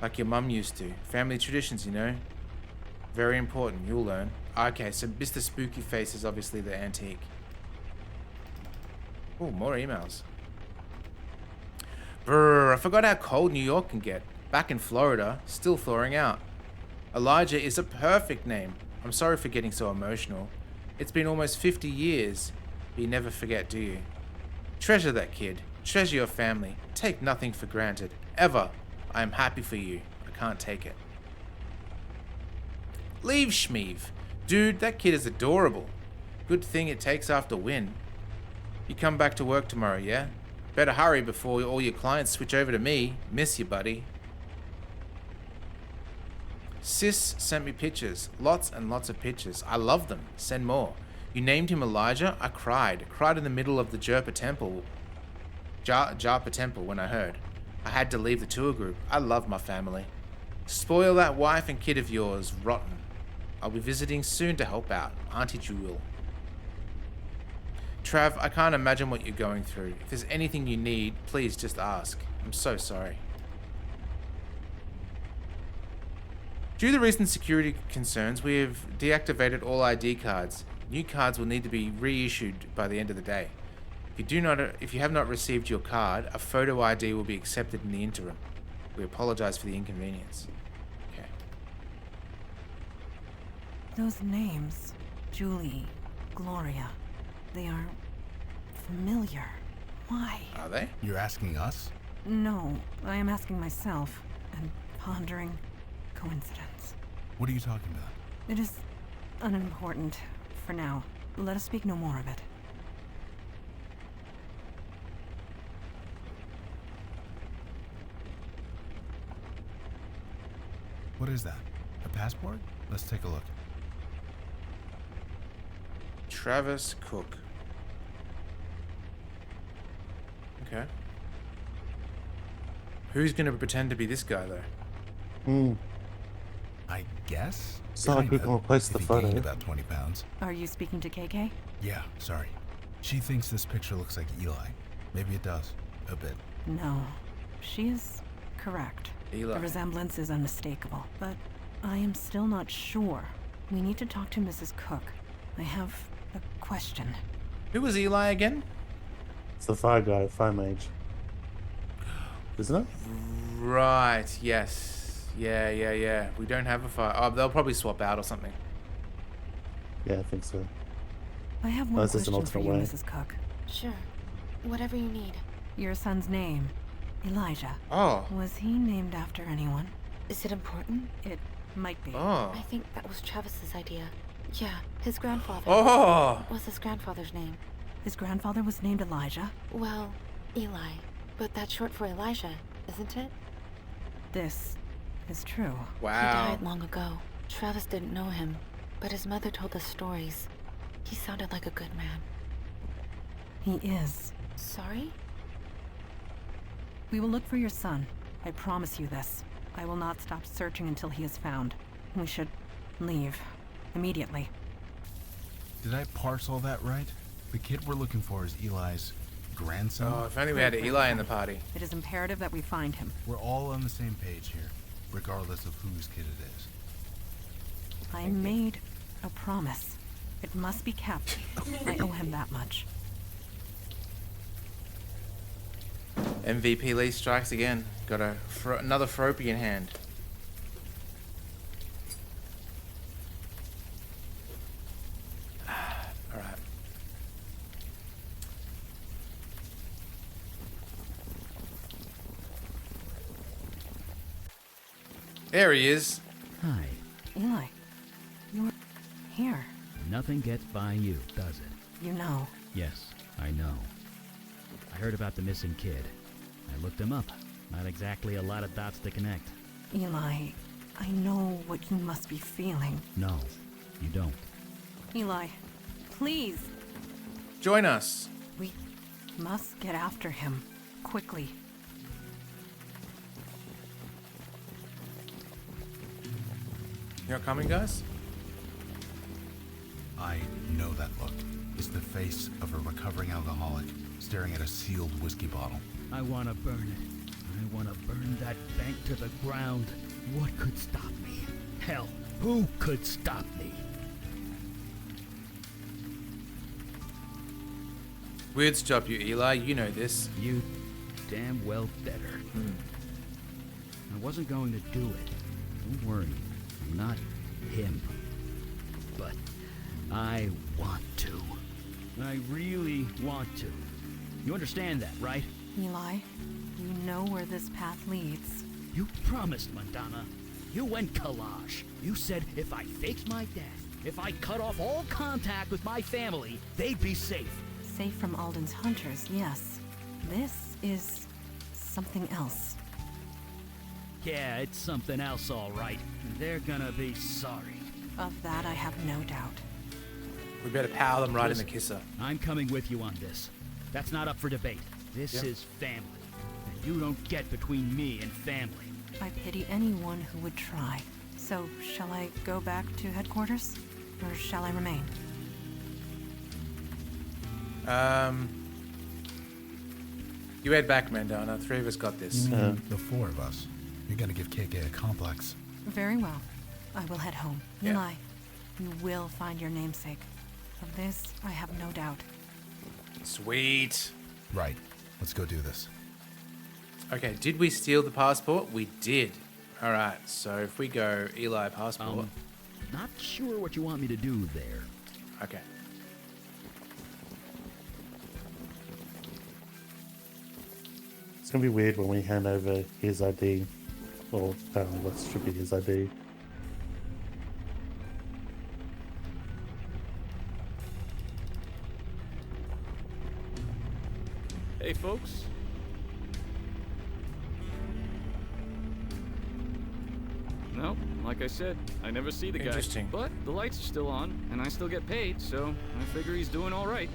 Speaker 1: Like your mum used to. Family traditions, you know. Very important. You'll learn. Okay, so Mr. Spooky Face is obviously the antique. Oh, more emails. Brr, I forgot how cold New York can get. Back in Florida, still thawing out. Elijah is a perfect name. I'm sorry for getting so emotional. It's been almost 50 years, but you never forget, do you? Treasure that kid. Treasure your family. Take nothing for granted. Ever. I am happy for you. I can't take it. Leave Shmeev. Dude, that kid is adorable. Good thing it takes after win. You come back to work tomorrow, yeah? Better hurry before all your clients switch over to me. Miss you, buddy. Sis sent me pictures. Lots and lots of pictures. I love them. Send more. You named him Elijah? I cried. Cried in the middle of the Japa Temple when I heard. I had to leave the tour group. I love my family. Spoil that wife and kid of yours. Rotten. I'll be visiting soon to help out. Auntie Jewel. Trav, I can't imagine what you're going through. If there's anything you need, please just ask. I'm so sorry. Due to the recent security concerns, we have deactivated all ID cards. New cards will need to be reissued by the end of the day. If you have not received your card, a photo ID will be accepted in the interim. We apologize for the inconvenience. Okay.
Speaker 5: Those names, Julie, Gloria, they are familiar. Why?
Speaker 1: Are they?
Speaker 3: You're asking us?
Speaker 5: No, I am asking myself and pondering coincidence.
Speaker 3: What are you talking about?
Speaker 5: It is unimportant for now. Let us speak no more of it.
Speaker 3: What is that? A passport? Let's take a look.
Speaker 1: Travis Cook. Okay. Who's going to pretend to be this guy, though?
Speaker 3: I guess?
Speaker 2: It's not like we
Speaker 3: Kinda,
Speaker 2: can replace the
Speaker 3: if he
Speaker 2: photo.
Speaker 3: gained about 20 pounds.
Speaker 5: Are you speaking to KK?
Speaker 3: Yeah, sorry. She thinks this picture looks like Eli. Maybe it does. A bit.
Speaker 5: No. She is correct.
Speaker 1: Eli.
Speaker 5: The resemblance is unmistakable, but I am still not sure. We need to talk to Mrs. Cook. I have a question.
Speaker 1: Who was Eli again?
Speaker 2: It's the fire guy, fire mage. Isn't it?
Speaker 1: Right, yes. Yeah. We don't have a fire. Oh, they'll probably swap out or something.
Speaker 2: Yeah, I think so.
Speaker 5: I have one
Speaker 2: this is an
Speaker 5: question for you,
Speaker 2: alternate way.
Speaker 5: Mrs. Cook.
Speaker 6: Sure. Whatever you need.
Speaker 5: Your son's name, Elijah.
Speaker 1: Oh.
Speaker 5: Was he named after anyone?
Speaker 6: Is it important?
Speaker 5: It might be.
Speaker 1: Oh.
Speaker 6: I think that was Travis's idea. Yeah, his grandfather.
Speaker 1: Oh.
Speaker 6: What's his grandfather's name?
Speaker 5: His grandfather was named Elijah?
Speaker 6: Well, Eli. But that's short for Elijah, isn't it?
Speaker 5: This is true.
Speaker 6: He
Speaker 1: Wow.
Speaker 6: died long ago. Travis didn't know him, but his mother told us stories. He sounded like a good man.
Speaker 5: He is.
Speaker 6: Sorry?
Speaker 5: We will look for your son. I promise you this. I will not stop searching until he is found. We should leave. Immediately.
Speaker 3: Did I parse all that right? The kid we're looking for is Eli's grandson?
Speaker 1: Oh, if only we had Eli in the party.
Speaker 5: It is imperative that we find him.
Speaker 3: We're all on the same page here, regardless of whose kid it is.
Speaker 5: I made a promise. It must be kept. I owe him that much.
Speaker 1: MVP Lee strikes again. Got another Fropey in hand. Alright. There he is.
Speaker 11: Hi.
Speaker 5: Eli, you're here.
Speaker 11: Nothing gets by you, does it?
Speaker 5: You know.
Speaker 11: Yes, I know. I heard about the missing kid. I looked him up. Not exactly a lot of dots to connect.
Speaker 5: Eli, I know what you must be feeling.
Speaker 11: No, you don't.
Speaker 5: Eli, please.
Speaker 1: Join us.
Speaker 5: We must get after him. Quickly.
Speaker 1: You're coming, guys?
Speaker 3: I know that look. It's the face of a recovering alcoholic staring at a sealed whiskey bottle.
Speaker 11: I want to burn it. I want to burn that bank to the ground. What could stop me? Hell, who could stop me?
Speaker 1: Weird stop you, Eli. You know this.
Speaker 11: You damn well better. I wasn't going to do it. Don't worry. I'm not him. But I want to. I really want to. You understand that, right?
Speaker 5: Eli, you know where this path leads.
Speaker 11: You promised, Madonna. You went collage. You said if I faked my death, if I cut off all contact with my family, they'd be safe.
Speaker 5: Safe from Alden's hunters, yes. This is something else.
Speaker 11: Yeah, it's something else, all right. They're gonna be sorry.
Speaker 5: Of that I have no doubt.
Speaker 1: We better power them right
Speaker 11: Listen,
Speaker 1: in the kisser.
Speaker 11: I'm coming with you on this. That's not up for debate. This
Speaker 1: Yep.
Speaker 11: is family. And you don't get between me and family.
Speaker 5: I pity anyone who would try. So, shall I go back to headquarters? Or shall I remain?
Speaker 1: You head back, Mandana. 3 of us got this.
Speaker 3: You mean the 4 of us? You're gonna give KK a complex.
Speaker 5: Very well. I will head home.
Speaker 1: Yeah.
Speaker 5: Eli, you will find your namesake. Of this, I have no doubt.
Speaker 1: Sweet.
Speaker 3: Right. Let's go do this.
Speaker 1: Okay, did we steal the passport? We did. Alright, so if we go Eli passport.
Speaker 11: Not sure what you want me to do there.
Speaker 1: Okay.
Speaker 2: It's gonna be weird when we hand over his ID, or what should be his ID.
Speaker 10: Hey, folks. No, like I said, I never see the guy.
Speaker 1: Interesting.
Speaker 10: But the lights are still on, and I still get paid, so I figure he's doing all right.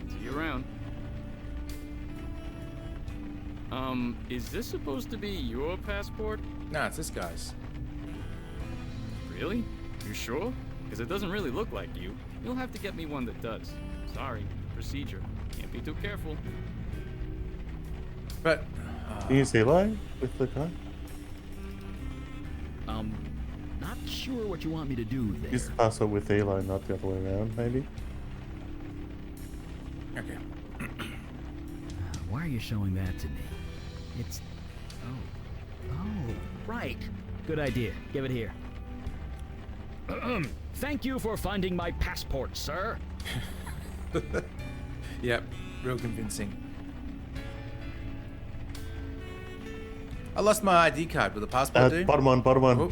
Speaker 10: See you around. Is this supposed to be your passport?
Speaker 1: No, it's this guy's.
Speaker 10: Really? You sure? Because it doesn't really look like you. You'll have to get me one that does. Sorry, procedure. Can't be too careful.
Speaker 1: But
Speaker 2: Can you see Eli with the guy?
Speaker 11: Not sure what you want me to do there.
Speaker 2: Use the password with Eli, not the other way around, maybe.
Speaker 1: okay.
Speaker 11: Why are you showing that to me? It's... Oh, right. Good idea. Give it here. Thank you for finding my passport, sir.
Speaker 1: Yep, real convincing. I lost my ID card with a passport, dude.
Speaker 2: Bottom one.
Speaker 1: Oh,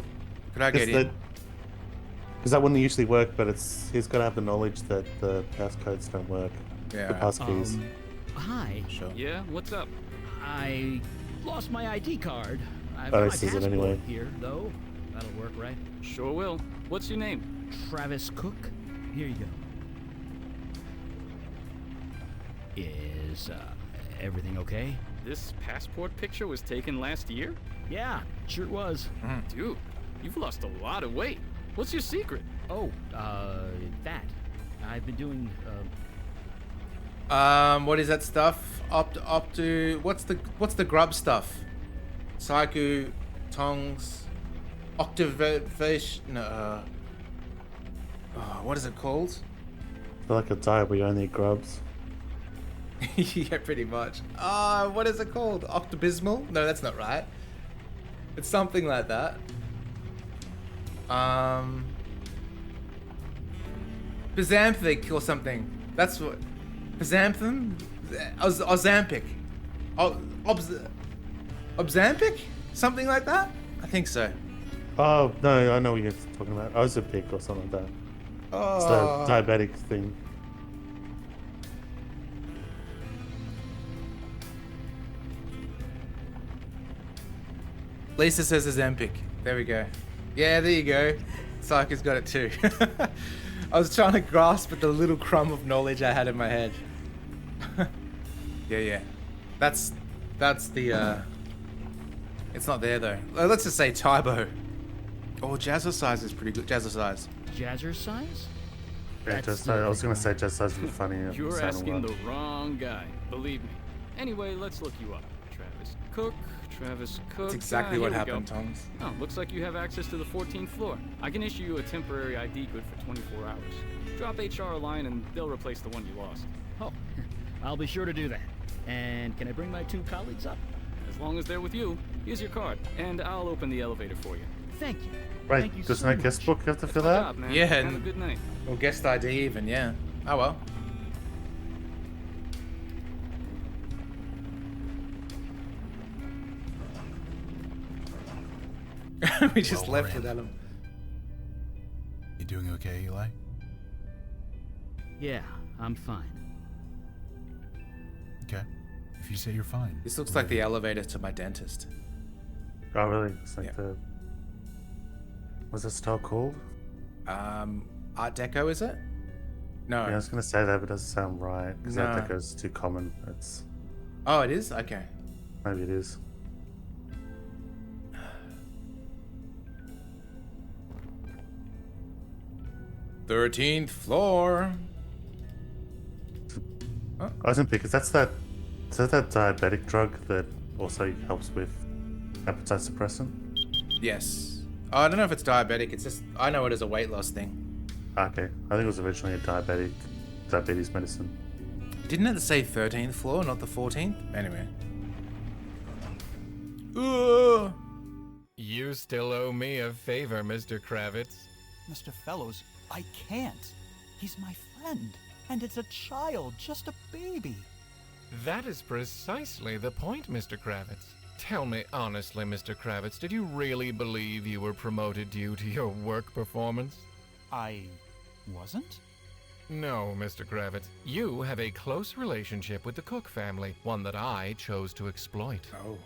Speaker 1: could I get in?
Speaker 2: Because that wouldn't usually work, but he's got to have the knowledge that the passcodes don't work.
Speaker 1: Yeah.
Speaker 2: The passkeys.
Speaker 11: Hi.
Speaker 1: Sure.
Speaker 10: Yeah, what's up?
Speaker 11: I lost my ID card. I've
Speaker 2: Oh,
Speaker 11: got my
Speaker 2: this is it
Speaker 11: passport
Speaker 2: anyway.
Speaker 11: here, though. That'll work, right?
Speaker 10: Sure will. What's your name?
Speaker 11: Travis Cook. Here you go. Is everything okay?
Speaker 10: This passport picture was taken last year?
Speaker 11: Yeah, sure was.
Speaker 10: Dude, you've lost a lot of weight. What's your secret?
Speaker 11: Oh, that. I've been doing,
Speaker 1: What is that stuff? What's the grub stuff? Saiku, tongs, octavation. What is it called?
Speaker 2: I feel like a diet where you only eat grubs.
Speaker 1: Yeah, pretty much. What is it called? Octobismal? No, that's not right. It's something like that. Bazanthic or something. That's what. Bazanthum? Ozampic. Obzampic? Something like that? I think so.
Speaker 2: Oh, no, I know what you're talking about. Ozempic or something like that. It's the diabetic thing.
Speaker 1: Lisa says Ozempic. There we go. Yeah, there you go. Psycho's got it too. I was trying to grasp at the little crumb of knowledge I had in my head. Yeah. That's the it's not there though. Let's just say Tybo. Oh, Jazzercise is pretty good. Jazzercise.
Speaker 11: Jazzercise?
Speaker 2: Yeah, I was gonna say just as funny.
Speaker 10: You're asking the wrong guy. Believe me. Anyway, let's look you up. Travis Cook.
Speaker 1: That's exactly what happened, Tongs.
Speaker 10: Oh, looks like you have access to the 14th floor. I can issue you a temporary ID good for 24 hours. Drop HR a line and they'll replace the one you lost.
Speaker 11: Oh, I'll be sure to do that. And can I bring my 2 colleagues up?
Speaker 10: As long as they're with you, here's your card, and I'll open the elevator for you.
Speaker 11: Thank you.
Speaker 2: Right,
Speaker 11: Thank you
Speaker 2: there's
Speaker 11: so
Speaker 2: no guest
Speaker 11: much.
Speaker 2: book you have to fill
Speaker 10: Good
Speaker 2: out?
Speaker 10: job, man.
Speaker 1: Yeah,
Speaker 10: Have a
Speaker 1: and-
Speaker 10: good night.
Speaker 1: Or guest ID even, yeah. Oh well. We just
Speaker 3: Well,
Speaker 1: left
Speaker 3: we're in.
Speaker 1: without him.
Speaker 3: You doing okay, Eli?
Speaker 11: Yeah, I'm fine.
Speaker 3: Okay. If you say you're fine.
Speaker 1: This looks like the elevator to my dentist.
Speaker 2: Oh, really? It's like
Speaker 1: Yeah.
Speaker 2: the... What's that style called?
Speaker 1: Art Deco, is it? No.
Speaker 2: Yeah, I was gonna say that, but it doesn't sound right. Because
Speaker 1: No.
Speaker 2: that Deco's too common. It's...
Speaker 1: Oh, it is? Okay.
Speaker 2: Maybe it is.
Speaker 1: 13th floor.
Speaker 2: Ozempic, is that diabetic drug that also helps with appetite suppressant?
Speaker 1: Yes. Oh, I don't know if it's diabetic. It's just, I know it as a weight loss thing.
Speaker 2: Okay, I think it was originally a diabetes medicine.
Speaker 1: Didn't it say 13th floor, not the 14th? Anyway. Ugh.
Speaker 12: You still owe me a favor, Mr. Kravitz.
Speaker 7: Mr. Fellows, I can't. He's my friend, and it's a child, just a baby.
Speaker 12: That is precisely the point, Mr. Kravitz. Tell me honestly, Mr. Kravitz, did you really believe you were promoted due to your work performance?
Speaker 7: I wasn't?
Speaker 12: No, Mr. Kravitz. You have a close relationship with the Cook family, one that I chose to exploit.
Speaker 1: Oh.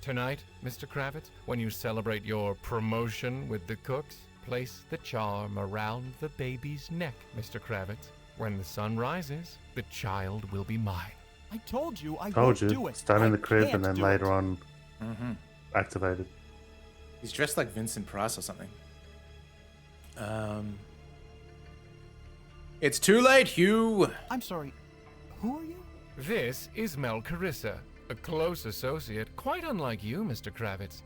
Speaker 12: Tonight, Mr. Kravitz, when you celebrate your promotion with the Cooks, place the charm around the baby's neck, Mr. Kravitz. When the sun rises, the child will be mine.
Speaker 7: I told you I
Speaker 2: Told
Speaker 7: won't
Speaker 2: you.
Speaker 7: do it.
Speaker 2: Start in
Speaker 7: I
Speaker 2: the crib
Speaker 7: can't
Speaker 2: and then
Speaker 7: do
Speaker 2: later
Speaker 7: it.
Speaker 2: on
Speaker 1: Mm-hmm.
Speaker 2: activated.
Speaker 1: He's dressed like Vincent Price or something. It's too late, Hugh.
Speaker 7: I'm sorry. Who are you?
Speaker 12: This is Mel Carissa, a close associate, quite unlike you, Mr. Kravitz.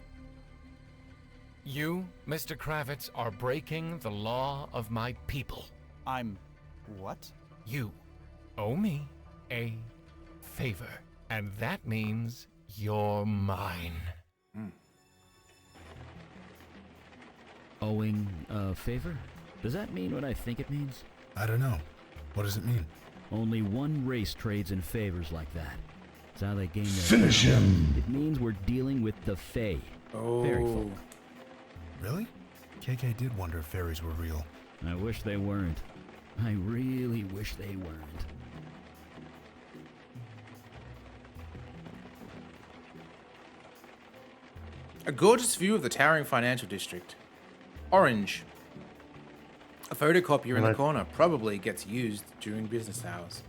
Speaker 12: You, Mr. Kravitz, are breaking the law of my people.
Speaker 7: I'm... what?
Speaker 12: You owe me a favor, and that means you're mine.
Speaker 11: Owing a favor? Does that mean what I think it means?
Speaker 3: I don't know. What does it mean?
Speaker 11: Only one race trades in favors like that. It's how they gain their
Speaker 3: Finish him!
Speaker 11: It means we're dealing with the Fae. Fairy folk.
Speaker 3: Really? KK did wonder if fairies were real.
Speaker 11: I wish they weren't. I really wish they weren't.
Speaker 1: A gorgeous view of the towering financial district. Orange. A photocopier in the corner probably gets used during business hours.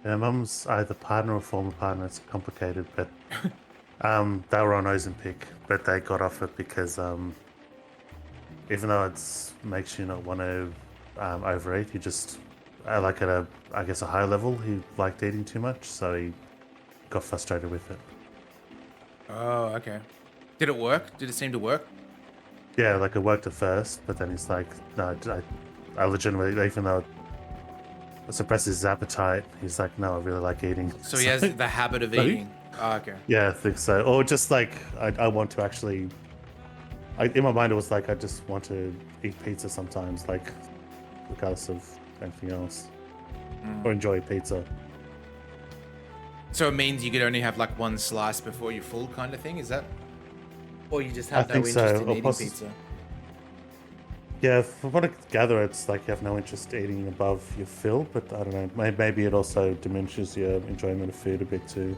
Speaker 2: Yeah, Mum's either partner or former partner. It's complicated, but they were on Ozempic, but they got off it because even though it makes you not want to overeat, you just like at a high level, he liked eating too much, so he got frustrated with it.
Speaker 1: Oh, okay. Did it work? Did it seem to work?
Speaker 2: Yeah, like it worked at first, but then he's like, no, I legitimately, even though it suppresses his appetite, he's like, no, I really like eating.
Speaker 1: So he has the habit of eating. Oh, okay.
Speaker 2: Yeah, I think so. Or just like, I want to actually, in my mind it was like, I just want to eat pizza sometimes, like, regardless of anything else. Or enjoy pizza.
Speaker 1: So it means you could only have like one slice before you're full kind of thing, is that? Or you just have no interest in eating pizza?
Speaker 2: Yeah, from what I gather, it's like you have no interest eating above your fill, but I don't know. Maybe it also diminishes your enjoyment of food a bit too.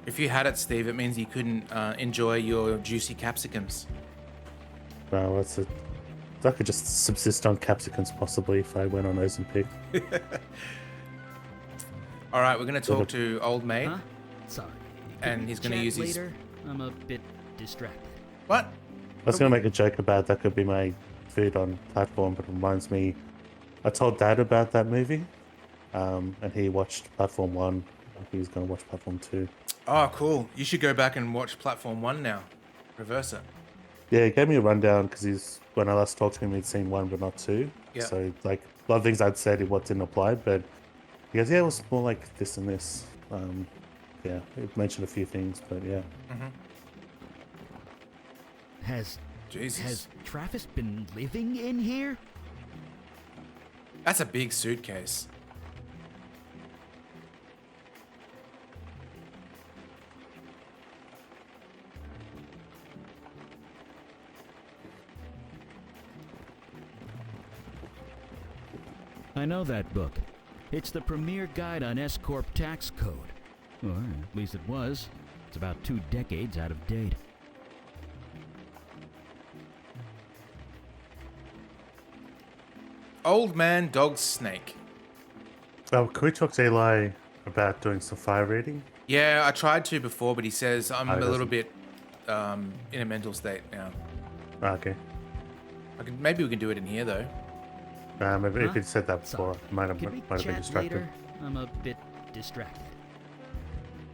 Speaker 1: If you had it, Steve, it means you couldn't enjoy your juicy capsicums.
Speaker 2: No, that's it. I could just subsist on capsicums possibly if I went on Ozempic.
Speaker 1: All right, we're going to talk to Old Maid.
Speaker 11: Huh? Sorry.
Speaker 1: And he's going to use his...
Speaker 11: later? I'm a bit distracted.
Speaker 1: What?
Speaker 2: I was going to make a joke about that could be my food on platform, but it reminds me, I told Dad about that movie, and he watched Platform 1. He's going to watch Platform 2.
Speaker 1: Oh, cool. You should go back and watch Platform 1 now. Reverse it.
Speaker 2: Yeah, he gave me a rundown because when I last talked to him, he'd seen 1 but not 2.
Speaker 1: Yeah.
Speaker 2: So, like, a lot of things I'd said, what didn't apply, but he goes, yeah, it was more like this and this. Yeah, it mentioned a few things, but yeah.
Speaker 11: Has
Speaker 1: Jesus.
Speaker 11: Travis been living in here?
Speaker 1: That's a big suitcase.
Speaker 11: I know that book. It's the premier guide on S-Corp tax code. Or at least it was. It's about 2 decades out of date.
Speaker 1: Old man, dog, snake.
Speaker 2: Oh, can we talk to Eli about doing some fire reading?
Speaker 1: Yeah, I tried to before, but he says I'm
Speaker 2: Oh,
Speaker 1: a
Speaker 2: he
Speaker 1: little
Speaker 2: doesn't.
Speaker 1: bit in a mental state now.
Speaker 2: Okay.
Speaker 1: Maybe we can do it in here, though.
Speaker 2: Maybe if you'd said that before, I might have
Speaker 11: Can we
Speaker 2: been
Speaker 11: chat
Speaker 2: distracted.
Speaker 11: later? I'm a bit distracted.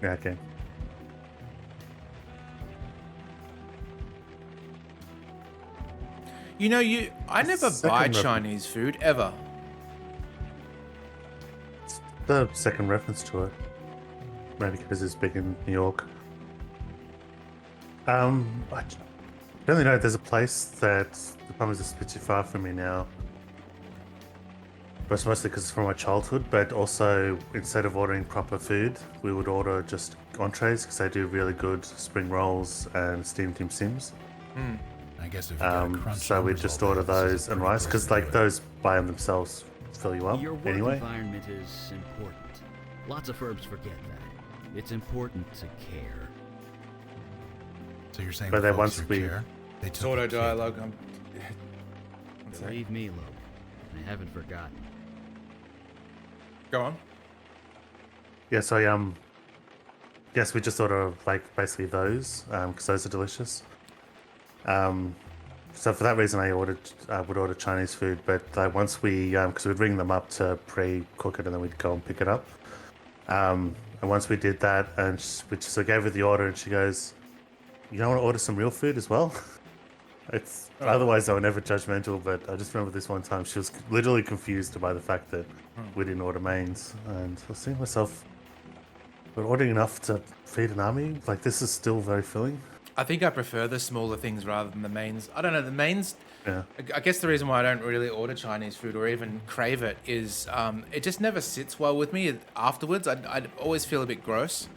Speaker 2: Yeah, okay.
Speaker 1: You know, I never
Speaker 2: Second
Speaker 1: buy
Speaker 2: reference.
Speaker 1: Chinese food, ever.
Speaker 2: The second reference to it. Maybe because it's big in New York. I don't know. There's a place that the problem is it's a bit too far from me now. But it's mostly because it's from my childhood. But also, instead of ordering proper food, we would order just entrees because they do really good spring rolls and steamed dim sims.
Speaker 3: I guess if you got a crunch
Speaker 2: So we
Speaker 3: numbers
Speaker 2: just
Speaker 3: all day,
Speaker 2: order
Speaker 3: this is a
Speaker 2: those and
Speaker 3: pretty
Speaker 2: rice
Speaker 3: place
Speaker 2: because
Speaker 3: to do
Speaker 2: like
Speaker 3: it.
Speaker 2: those by themselves fill you up
Speaker 11: Your work
Speaker 2: anyway.
Speaker 11: environment is important. Lots of firms forget that. It's important to care.
Speaker 3: So you're saying
Speaker 2: But
Speaker 3: the
Speaker 2: then
Speaker 3: folks
Speaker 2: once
Speaker 3: who
Speaker 2: we-
Speaker 3: care, they took
Speaker 1: Auto
Speaker 3: the kid.
Speaker 1: dialogue.
Speaker 11: Believe me, Logan. I haven't forgotten.
Speaker 1: Go on.
Speaker 2: Yeah, so yes, we just order like basically those because those are delicious. So for that reason, I would order Chinese food, but once we because we'd ring them up to pre-cook it and then we'd go and pick it up. And once we did that, and we just gave her the order, and she goes, "You don't want to order some real food as well?" It's otherwise they were never judgmental, but I just remember this one time she was literally confused by the fact that we didn't order mains, and I was thinking to myself, But ordering enough to feed an army, like this is still very filling.
Speaker 1: I think I prefer the smaller things rather than the mains. I don't know, the mains.
Speaker 2: Yeah.
Speaker 1: I guess the reason why I don't really order Chinese food or even crave it is it just never sits well with me afterwards. I'd always feel a bit gross.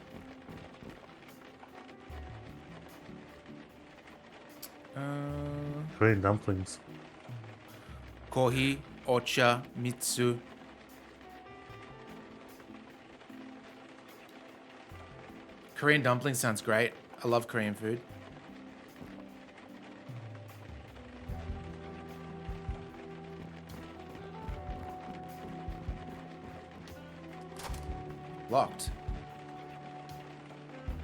Speaker 2: Korean dumplings.
Speaker 1: Kohi, Ocha, Mitsu. Korean dumplings sounds great. I love Korean food. Locked.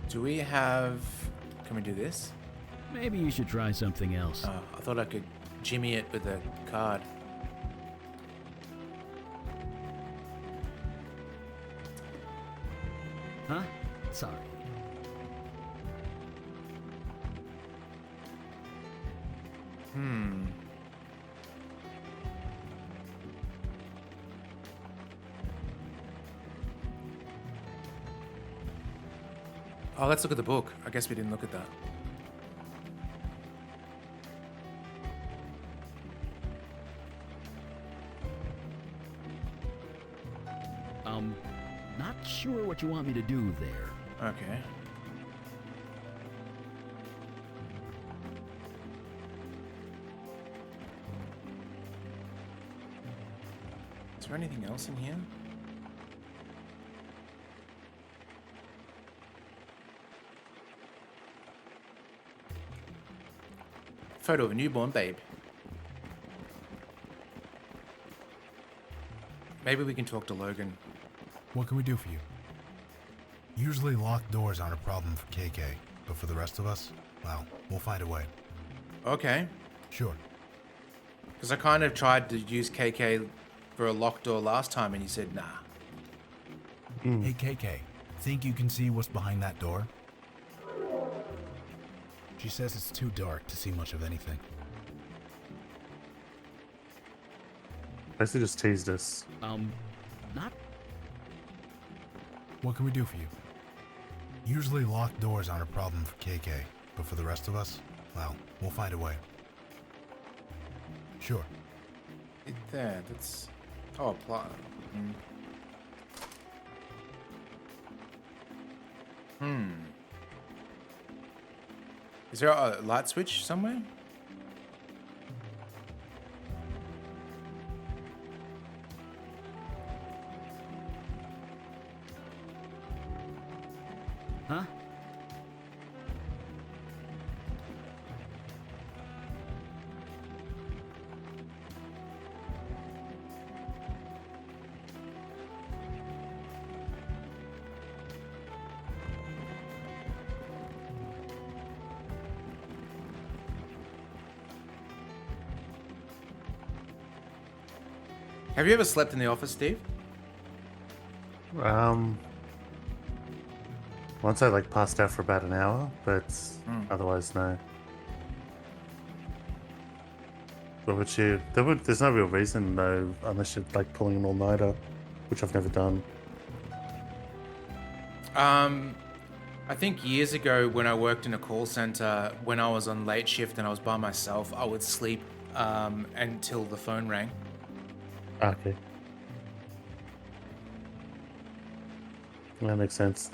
Speaker 1: Do we have... Can we do this?
Speaker 11: Maybe you should try something else.
Speaker 1: Oh, I thought I could jimmy it with a card.
Speaker 11: Huh? Sorry.
Speaker 1: Oh, let's look at the book. I guess we didn't look at that.
Speaker 11: Not sure what you want me to do there.
Speaker 1: Okay. Is there anything else in here? Photo of a newborn babe. Maybe we can talk to Logan.
Speaker 3: What can we do for you? Usually locked doors aren't a problem for KK, but for the rest of us, well, we'll find a way.
Speaker 1: Okay.
Speaker 3: Sure.
Speaker 1: Because I kind of tried to use KK for a locked door last time and you said nah.
Speaker 3: Hey KK, think you can see what's behind that door? She says it's too dark to see much of anything.
Speaker 2: Basically just teased us.
Speaker 11: Not...
Speaker 3: What can we do for you? Usually locked doors aren't a problem for KK, but for the rest of us, well, we'll find a way. Sure.
Speaker 1: There, that's... Oh, plot. Is there a light switch somewhere?
Speaker 11: Huh?
Speaker 1: Have you ever slept in the office, Steve?
Speaker 2: Once I like passed out for about an hour, but otherwise no. What would you? There's no real reason though, unless you're like pulling an all-nighter, which I've never done.
Speaker 1: I think years ago when I worked in a call center, when I was on late shift and I was by myself, I would sleep until the phone rang.
Speaker 2: Okay. That makes sense.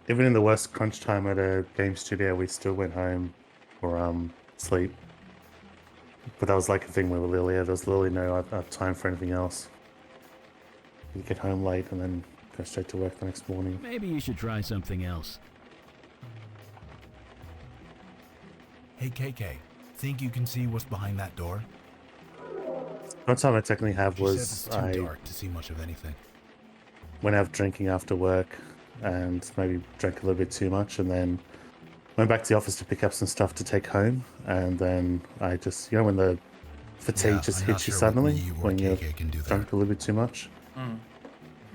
Speaker 2: Even in the worst crunch time at a game studio, we still went home for sleep. But that was like a thing where there was literally no time for anything else. You get home late and then go straight to work the next morning.
Speaker 11: Maybe you should try something else.
Speaker 3: Hey KK, think you can see what's behind that door?
Speaker 2: One time I technically have
Speaker 3: She
Speaker 2: was
Speaker 3: says it's too dark to see much of anything.
Speaker 2: Went out drinking after work and maybe drank a little bit too much and then went back to the office to pick up some stuff to take home, and then I just, you know, when the fatigue just hits you suddenly when you're drunk a little bit too much. And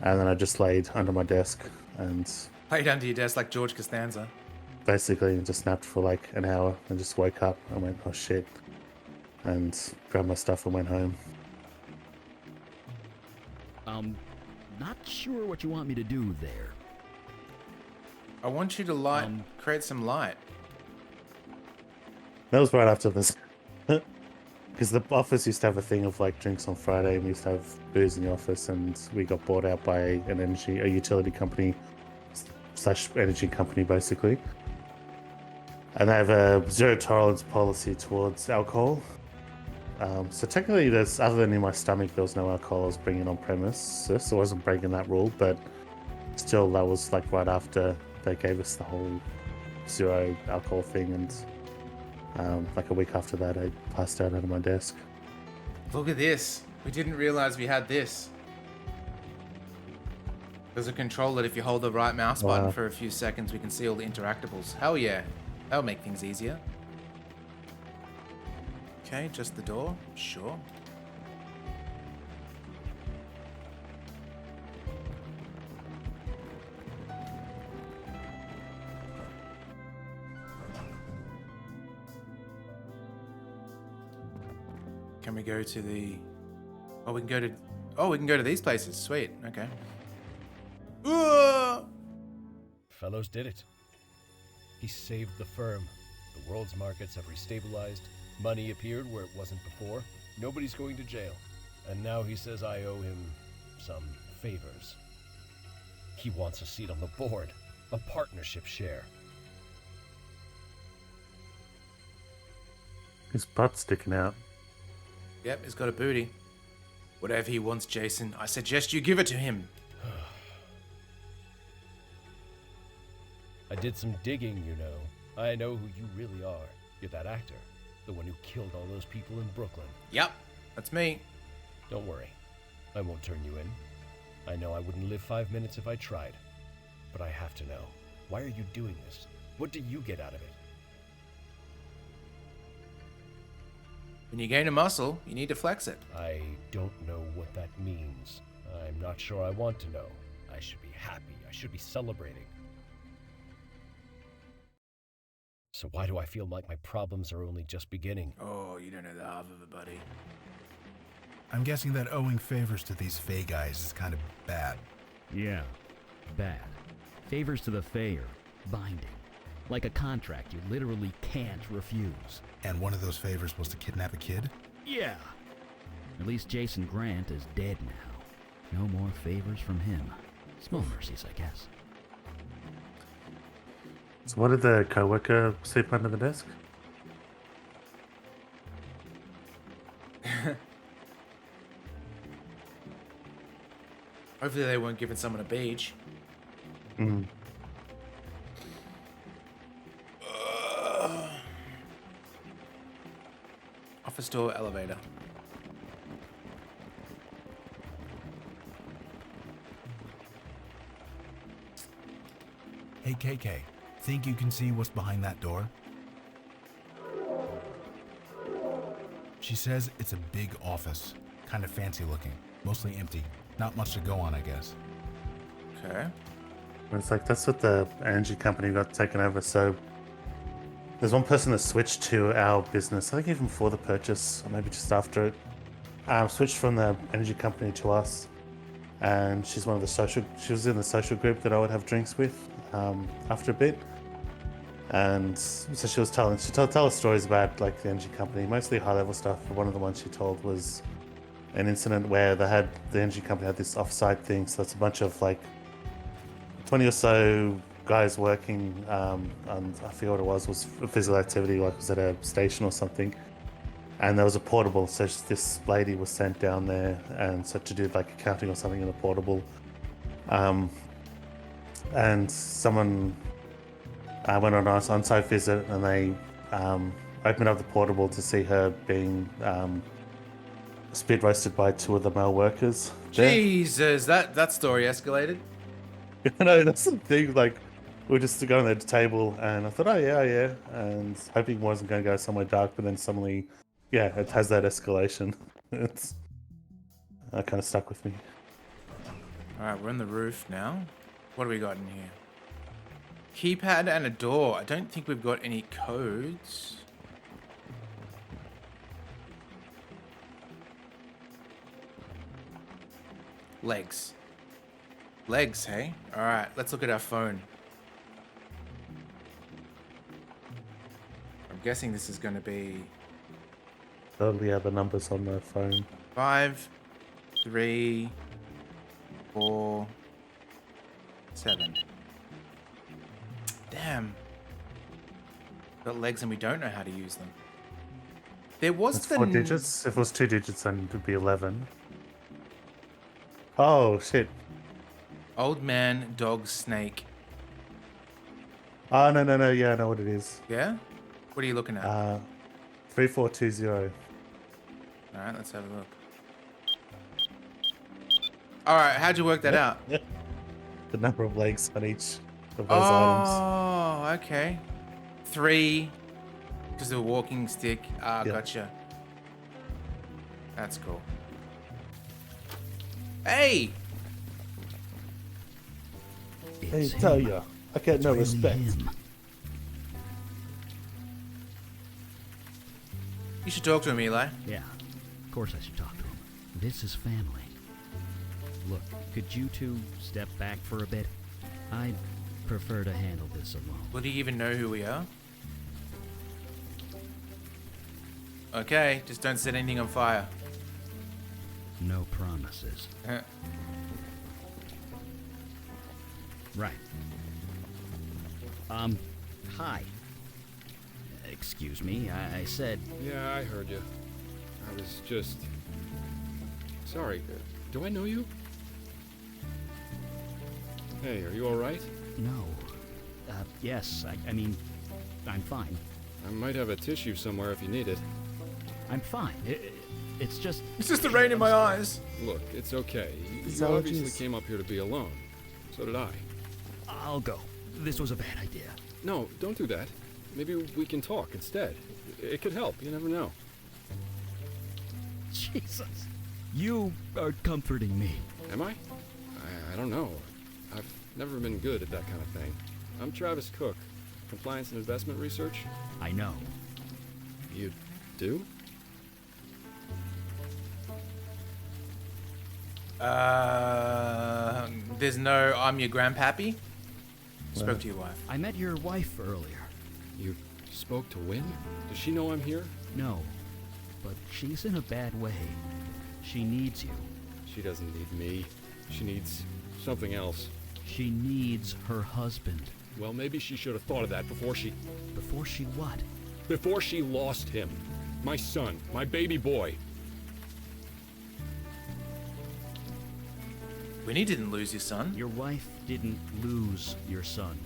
Speaker 2: then I just laid under my desk and
Speaker 1: Laid under your desk like George Costanza.
Speaker 2: basically just napped for like an hour and just woke up and went, oh shit, and grabbed my stuff and went home.
Speaker 11: Not sure what you want me to do there.
Speaker 1: I want you to create some light.
Speaker 2: That was right after this. Because the office used to have a thing of like drinks on Friday, and we used to have booze in the office, and we got bought out by a utility company / energy company, basically. And they have a zero tolerance policy towards alcohol. So technically, other than in my stomach, there was no alcohol I was bringing on premises. So I wasn't breaking that rule, but still, that was like right after they gave us the whole zero alcohol thing, and like a week after that, I passed out under my desk.
Speaker 1: Look at this. We didn't realize we had this. There's a control that if you hold the right mouse button for a few seconds, we can see all the interactables. Hell yeah. That'll make things easier. Okay, just the door. Sure. Can we go to the... Oh, we can go to these places. Sweet. Okay.
Speaker 8: Fellows did it. He saved the firm. The world's markets have restabilized. Money appeared where it wasn't before. Nobody's going to jail. And now he says I owe him some favors. He wants a seat on the board. A partnership share.
Speaker 2: His butt's sticking out.
Speaker 1: Yep, he's got a booty. Whatever he wants, Jason, I suggest you give it to him.
Speaker 8: I did some digging, you know. I know who you really are. You're that actor. The one who killed all those people in Brooklyn.
Speaker 1: Yep, that's me.
Speaker 8: Don't worry. I won't turn you in. I know I wouldn't live 5 minutes if I tried. But I have to know. Why are you doing this? What do you get out of it?
Speaker 1: When you gain a muscle, you need to flex it.
Speaker 8: I don't know what that means. I'm not sure I want to know. I should be happy. I should be celebrating. So why do I feel like my problems are only just beginning?
Speaker 1: Oh, you don't know the half of it, buddy.
Speaker 3: I'm guessing that owing favors to these Fae guys is kind of bad.
Speaker 11: Yeah, bad. Favors to the Fae are binding. Like a contract you literally can't refuse.
Speaker 3: And one of those favors was to kidnap a kid?
Speaker 11: Yeah. At least Jason Grant is dead now. No more favors from him. Small mercies, I guess.
Speaker 2: So what did the coworker sleep under the desk?
Speaker 1: Hopefully they weren't giving someone a beach.
Speaker 2: Mm.
Speaker 1: Office door, elevator.
Speaker 3: Hey, KK. Think you can see what's behind that door? She says it's a big office. Kind of fancy looking. Mostly empty. Not much to go on, I guess.
Speaker 1: Okay.
Speaker 2: It's like, that's what the energy company got taken over. So there's one person that switched to our business, I think even before the purchase, or maybe just after it. Switched from the energy company to us. And she was in the social group that I would have drinks with after a bit. And so she was telling us stories about like the energy company, mostly high level stuff. But one of the ones she told was an incident where the energy company had this off-site thing. So it's a bunch of like 20 or so guys working on, I forget what it was a physical activity, like was at a station or something. And there was a portable, so this lady was sent down there and so to do like accounting or something in a portable. And someone went on an on-site visit and they opened up the portable to see her being spit roasted by two of the male workers.
Speaker 1: Jesus, that story escalated.
Speaker 2: No, that's the thing, like, we were just going at the table and I thought, oh yeah, and hoping it wasn't going to go somewhere dark, but then suddenly, yeah, it has that escalation. That kind of stuck with me.
Speaker 1: Alright, we're on the roof now. What do we got in here? Keypad and a door. I don't think we've got any codes. Legs. Legs, hey? Alright, let's look at our phone. I'm guessing this is going to be
Speaker 2: Yeah, the numbers on the phone.
Speaker 1: 5, 3, 4, 7. Damn. Got legs and we don't know how to use them. There was
Speaker 2: It's
Speaker 1: the
Speaker 2: 4 digits. If it was 2 digits, then it would be 11. Oh, shit.
Speaker 1: Old man, dog, snake.
Speaker 2: Oh, no. Yeah, I know what it is.
Speaker 1: Yeah? What are you looking at?
Speaker 2: 3420.
Speaker 1: Alright, let's have a look. Alright, how'd you work that out?
Speaker 2: The number of legs on each of those items.
Speaker 1: Oh, okay. 3, because of a walking stick. Ah,
Speaker 2: Yeah.
Speaker 1: gotcha. That's cool. Hey!
Speaker 2: Hey, tell ya, I get no respect.
Speaker 1: You should talk to him, Eli.
Speaker 11: Yeah, of course I should talk to him. This is family. Look, could you two step back for a bit? I'd prefer to handle this alone.
Speaker 1: Will he even know who we are? Okay, just don't set anything on fire.
Speaker 11: No promises. Right. Hi. Excuse me, I said...
Speaker 10: Yeah, I heard you. I was just... Sorry, do I know you? Hey, are you alright?
Speaker 11: No. Yes, I mean, I'm fine.
Speaker 10: I might have a tissue somewhere if you need it.
Speaker 11: I'm fine. It's just...
Speaker 1: It's just the rain in my eyes.
Speaker 10: Look, it's okay.
Speaker 2: It's
Speaker 10: You obviously
Speaker 2: allergies.
Speaker 10: came up here to be alone. So did I.
Speaker 11: I'll go. This was a bad idea.
Speaker 10: No, don't do that. Maybe we can talk instead. It could help, you never know.
Speaker 11: Jesus. You are comforting me.
Speaker 10: Am I? I don't know. I've never been good at that kind of thing. I'm Travis Cook, Compliance and Investment Research.
Speaker 11: I know.
Speaker 10: You do?
Speaker 1: There's no I'm your grandpappy. Spoke to your wife.
Speaker 11: I met your wife earlier.
Speaker 10: You spoke to Wynn? Does she know I'm here?
Speaker 11: No, but she's in a bad way. She needs you.
Speaker 10: She doesn't need me. She needs something else.
Speaker 11: She needs her husband.
Speaker 10: Well, maybe she should have thought of that before she...
Speaker 11: Before she what?
Speaker 10: Before she lost him. My son. My baby boy.
Speaker 1: Winnie didn't lose your son.
Speaker 11: Your wife didn't lose your son.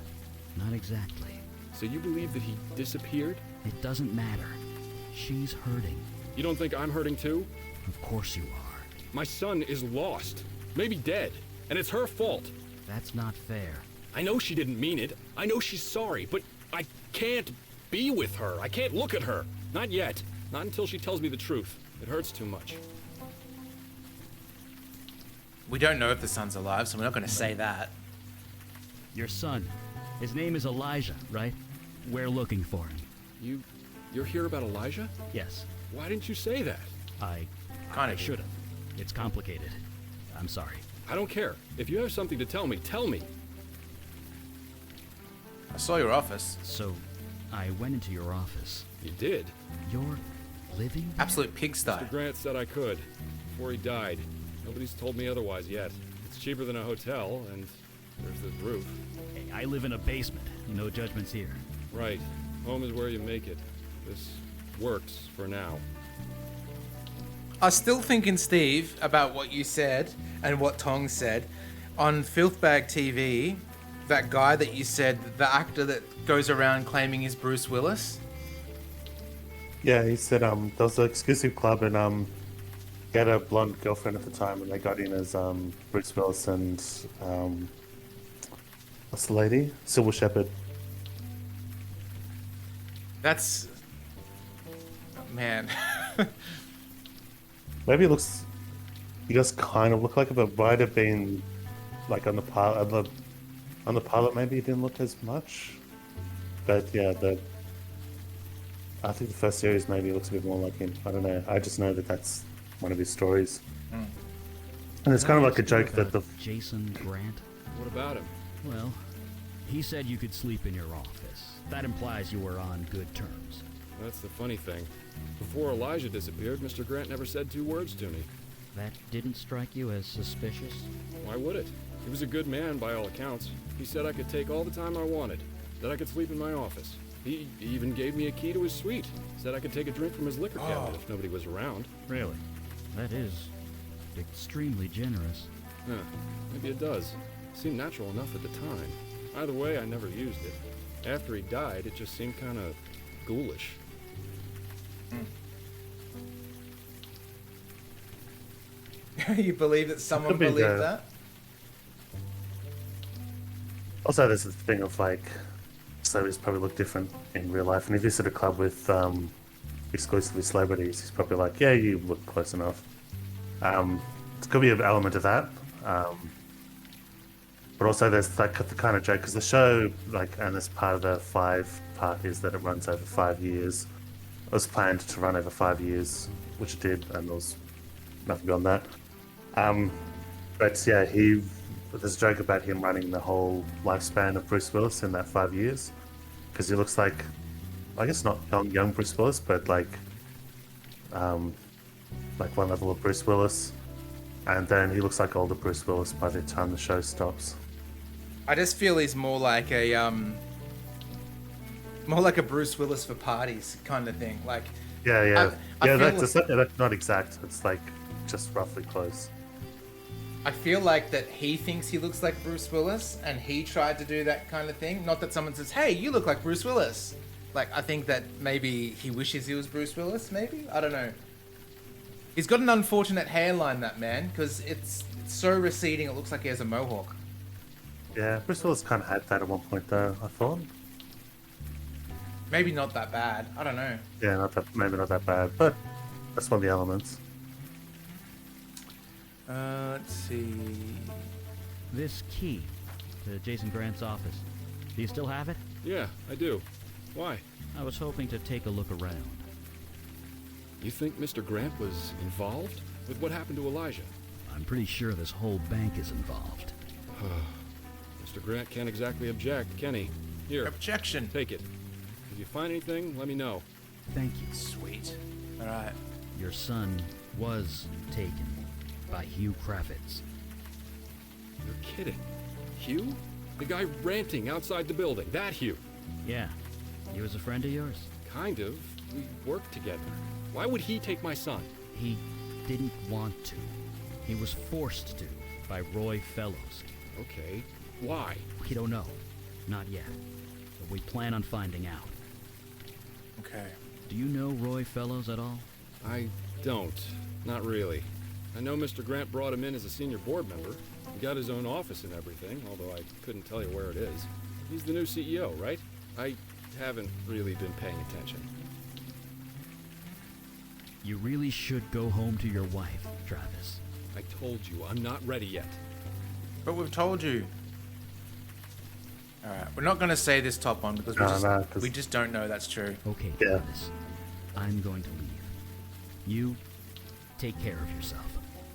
Speaker 11: Not exactly.
Speaker 10: So you believe that he disappeared?
Speaker 11: It doesn't matter. She's hurting.
Speaker 10: You don't think I'm hurting too?
Speaker 11: Of course you are.
Speaker 10: My son is lost. Maybe dead. And it's her fault.
Speaker 11: That's not fair.
Speaker 10: I know she didn't mean it. I know she's sorry, but I can't be with her. I can't look at her. Not yet. Not until she tells me the truth. It hurts too much.
Speaker 1: We don't know if the son's alive, so we're not going to say that.
Speaker 11: Your son. His name is Elijah, right? We're looking for him.
Speaker 10: You're here about Elijah?
Speaker 11: Yes.
Speaker 10: Why didn't you say that?
Speaker 11: I
Speaker 1: Kinda
Speaker 11: should have. It's complicated. I'm sorry.
Speaker 10: I don't care. If you have something to tell me, tell me.
Speaker 1: I saw your office.
Speaker 11: So, I went into your office.
Speaker 10: You did?
Speaker 11: You're living there?
Speaker 1: Absolute pigsty.
Speaker 10: Mr. Grant said I could. Before he died. Nobody's told me otherwise yet. It's cheaper than a hotel, and there's the roof.
Speaker 11: Hey, I live in a basement. No judgments here.
Speaker 10: Right. Home is where you make it. This works for now.
Speaker 1: I was still thinking, Steve, about what you said and what Tong said. On Filthbag TV, that guy that you said, the actor that goes around claiming he's Bruce Willis.
Speaker 2: Yeah, he said there was an exclusive club and he had a blonde girlfriend at the time and they got in as Bruce Willis and what's the lady? Sybil Shepherd.
Speaker 1: That's... Man.
Speaker 2: Maybe he does kind of look like it, but might have been like on the pilot. On the pilot, maybe he didn't look as much. But yeah, I think the first series maybe looks a bit more like him. I don't know. I just know that that's one of his stories. And it's kind of like a joke that the
Speaker 11: Jason Grant.
Speaker 10: What about him?
Speaker 11: Well, he said you could sleep in your office. That implies you were on good terms.
Speaker 13: That's the funny thing. Before Elijah disappeared, Mr. Grant never said 2 words to me.
Speaker 11: That didn't strike you as suspicious?
Speaker 13: Why would it? He was a good man by all accounts. He said I could take all the time I wanted, that I could sleep in my office. He even gave me a key to his suite. Said I could take a drink from his liquor cabinet if nobody was around.
Speaker 11: Really? That is extremely generous.
Speaker 13: Huh. Maybe it does. Seemed natural enough at the time. Either way, I never used it. After he died, it just seemed kind of ghoulish.
Speaker 1: You believe that someone
Speaker 2: Could be
Speaker 1: believed
Speaker 2: the-
Speaker 1: that?
Speaker 2: Also, there's this thing of like, celebrities probably look different in real life, and if you sit at a club with exclusively celebrities, he's probably like, yeah, you look close enough. It could be an element of that. But also there's like the kind of joke, because the show, like, and this part of the 5-part is that it runs over 5 years. It was planned to run over 5 years, which it did, and there was nothing beyond that. But yeah, there's a joke about him running the whole lifespan of Bruce Willis in that 5 years, because he looks like, I guess not young Bruce Willis, but like one level of Bruce Willis, and then he looks like older Bruce Willis by the time the show stops.
Speaker 1: I just feel he's more like a Bruce Willis for parties kind of thing. Like,
Speaker 2: Yeah,
Speaker 1: I feel
Speaker 2: that's not exact. It's like just roughly close.
Speaker 1: I feel like that he thinks he looks like Bruce Willis, and he tried to do that kind of thing. Not that someone says, "Hey, you look like Bruce Willis." Like, I think that maybe he wishes he was Bruce Willis. Maybe, I don't know. He's got an unfortunate hairline, that man, because it's so receding. It looks like he has a mohawk.
Speaker 2: Yeah, Bruce Willis kind of had that at one point, though, I thought.
Speaker 1: Maybe not that bad. I don't know.
Speaker 2: Yeah, maybe not that bad, but that's one of the elements.
Speaker 1: Let's see.
Speaker 11: This key to Jason Grant's office. Do you still have it?
Speaker 13: Yeah, I do. Why?
Speaker 11: I was hoping to take a look around.
Speaker 13: You think Mr. Grant was involved with what happened to Elijah?
Speaker 11: I'm pretty sure this whole bank is involved.
Speaker 13: Mr. Grant can't exactly object, can he? Here.
Speaker 1: Objection.
Speaker 13: Take it. If you find anything, let me know.
Speaker 11: Thank you.
Speaker 1: Sweet. All right.
Speaker 11: Your son was taken by Hugh Kravitz.
Speaker 13: You're kidding. Hugh? The guy ranting outside the building. That Hugh.
Speaker 11: Yeah. He was a friend of yours?
Speaker 13: Kind of. We worked together. Why would he take my son?
Speaker 11: He didn't want to. He was forced to by Roy Fellows.
Speaker 13: Okay. Why?
Speaker 11: We don't know. Not yet. But we plan on finding out.
Speaker 1: Okay.
Speaker 11: Do you know Roy Fellows at all?
Speaker 13: I don't. Not really. I know Mr. Grant brought him in as a senior board member. He got his own office and everything, although I couldn't tell you where it is. He's the new CEO, right? I haven't really been paying attention.
Speaker 11: You really should go home to your wife, Travis.
Speaker 13: I told you, I'm not ready yet.
Speaker 1: But we've told you. All right, we're not going to say this top one because we just don't know that's true.
Speaker 11: Okay,
Speaker 2: Yeah.
Speaker 11: Travis. I'm going to leave. You take care of yourself.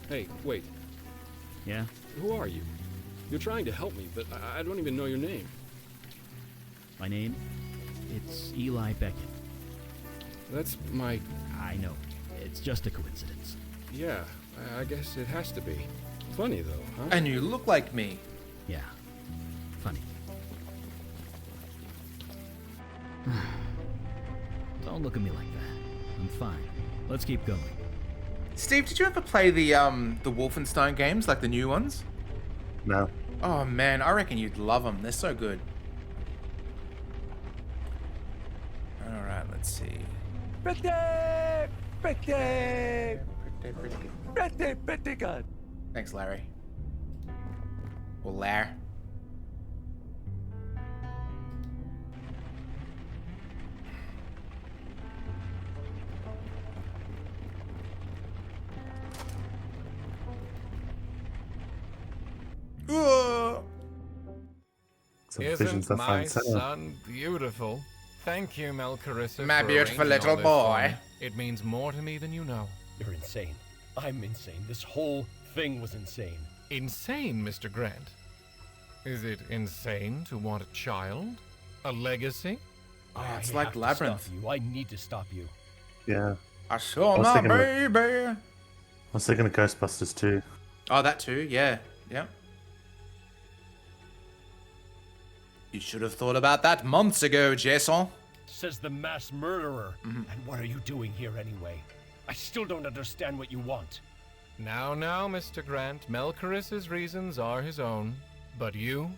Speaker 13: Hey, wait.
Speaker 11: Yeah?
Speaker 13: Who are you? You're trying to help me, but I don't even know your name.
Speaker 11: My name? It's Eli Beckett.
Speaker 13: That's my...
Speaker 11: I know. It's just a coincidence.
Speaker 13: Yeah, I guess it has to be. Funny, though, huh?
Speaker 1: And you look like me.
Speaker 11: Yeah. Funny. Don't look at me like that. I'm fine. Let's keep going.
Speaker 1: Steve, did you ever play the Wolfenstein games, like the new ones?
Speaker 2: No.
Speaker 1: Oh man, I reckon you'd love them. They're so good. All right, let's see.
Speaker 14: Pretty good.
Speaker 1: Thanks, Larry. Or Lar.
Speaker 12: Isn't my son beautiful? Thank you, Melcarissa.
Speaker 1: My
Speaker 12: for
Speaker 1: beautiful
Speaker 12: arranging
Speaker 1: little
Speaker 12: all this for
Speaker 1: boy.
Speaker 12: me. It means more to me than you know.
Speaker 8: You're insane. I'm insane. This whole thing was insane.
Speaker 12: Insane, Mr. Grant? Is it insane to want a child? A legacy?
Speaker 1: Oh, it's
Speaker 8: I
Speaker 1: like
Speaker 8: have to
Speaker 1: Labyrinth.
Speaker 8: stop you. I need to stop you.
Speaker 2: Yeah.
Speaker 1: I saw
Speaker 2: I was
Speaker 1: my
Speaker 2: thinking of-
Speaker 1: baby.
Speaker 2: I was thinking of Ghostbusters too.
Speaker 1: Oh, that too. Yeah. Yeah. You should have thought about that months ago, Jason.
Speaker 8: Says the mass murderer. And what are you doing here anyway? I still don't understand what you want.
Speaker 12: Now, Mr. Grant, Melcaris's reasons are his own. But you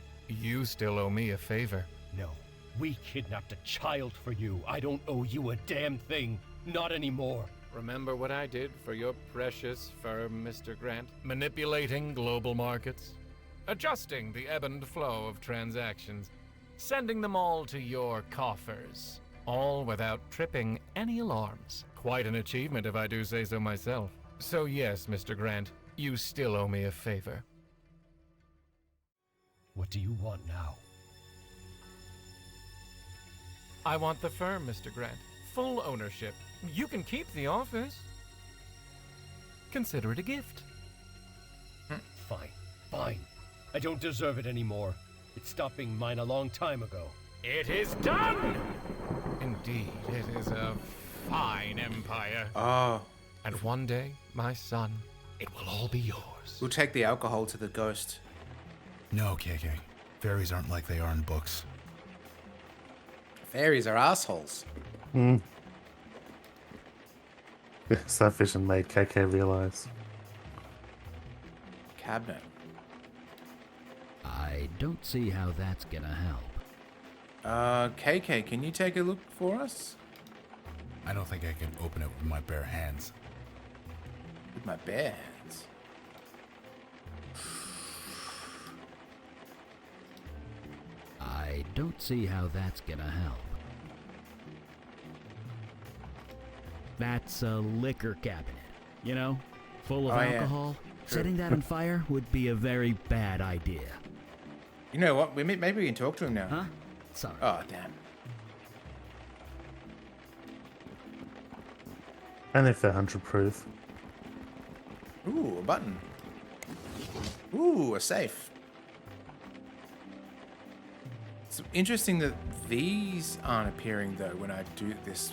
Speaker 12: still owe me a favor.
Speaker 8: No, we kidnapped a child for you. I don't owe you a damn thing. Not anymore.
Speaker 12: Remember what I did for your precious firm, Mr. Grant? Manipulating global markets, adjusting the ebb and flow of transactions, sending them all to your coffers, all without tripping any alarms. Quite an achievement if I do say so myself. So yes, Mr. Grant, you still owe me a favor.
Speaker 8: What do you want now?
Speaker 12: I want the firm, Mr. Grant. Full ownership. You can keep the office. Consider it a gift.
Speaker 8: Fine. I don't deserve it anymore. It stopped being mine a long time ago.
Speaker 12: It is done! Indeed, it is a fine empire.
Speaker 1: Oh.
Speaker 12: And one day, my son, it will all be yours.
Speaker 1: We'll take the alcohol to the ghost.
Speaker 3: No, KK. Fairies aren't like they are in books.
Speaker 1: Fairies are assholes.
Speaker 2: Yes, that vision made KK realize.
Speaker 1: Cabinet.
Speaker 11: I don't see how that's gonna help.
Speaker 1: KK, can you take a look for us?
Speaker 3: I don't think I can open it with my bare hands.
Speaker 1: With my bare hands.
Speaker 11: I don't see how that's gonna help. That's a liquor cabinet, you know? Full of alcohol.
Speaker 1: True.
Speaker 11: Setting that on fire would be a very bad idea.
Speaker 1: You know what? Maybe we can talk to him now.
Speaker 11: Huh? Sorry.
Speaker 1: Oh, damn.
Speaker 2: And if they're 100 proof.
Speaker 1: Ooh, a button. Ooh, a safe. It's interesting that these aren't appearing, though, when I do this.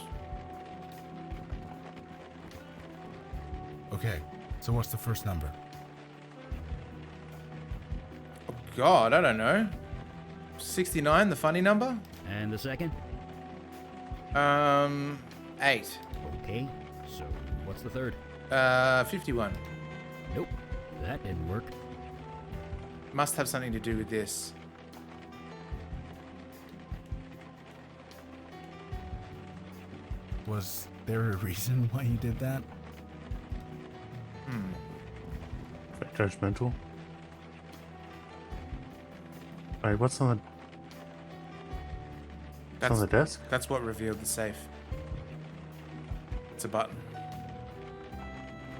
Speaker 3: Okay, so what's the first number?
Speaker 1: Oh, God, I don't know. 69, the funny number?
Speaker 11: And the second?
Speaker 1: 8.
Speaker 11: Okay, so what's the third?
Speaker 1: 51.
Speaker 11: Nope, that didn't work.
Speaker 1: Must have something to do with this.
Speaker 3: Was there a reason why you did that?
Speaker 2: Judgmental. Wait, what's on the desk?
Speaker 1: That's what revealed the safe. It's a button.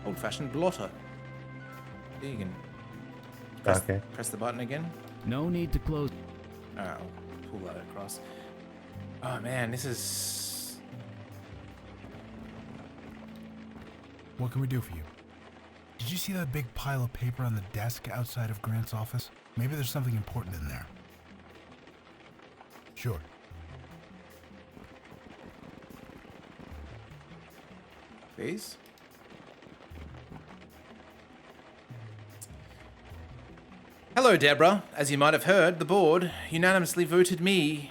Speaker 1: Old-fashioned blotter. There you can press the button again.
Speaker 11: No need to close.
Speaker 1: Alright, I'll pull that across. Oh man, this is...
Speaker 3: What can we do for you? Did you see that big pile of paper on the desk outside of Grant's office? Maybe there's something important in there. Sure.
Speaker 1: Please? Hello, Deborah. As you might have heard, the board unanimously voted me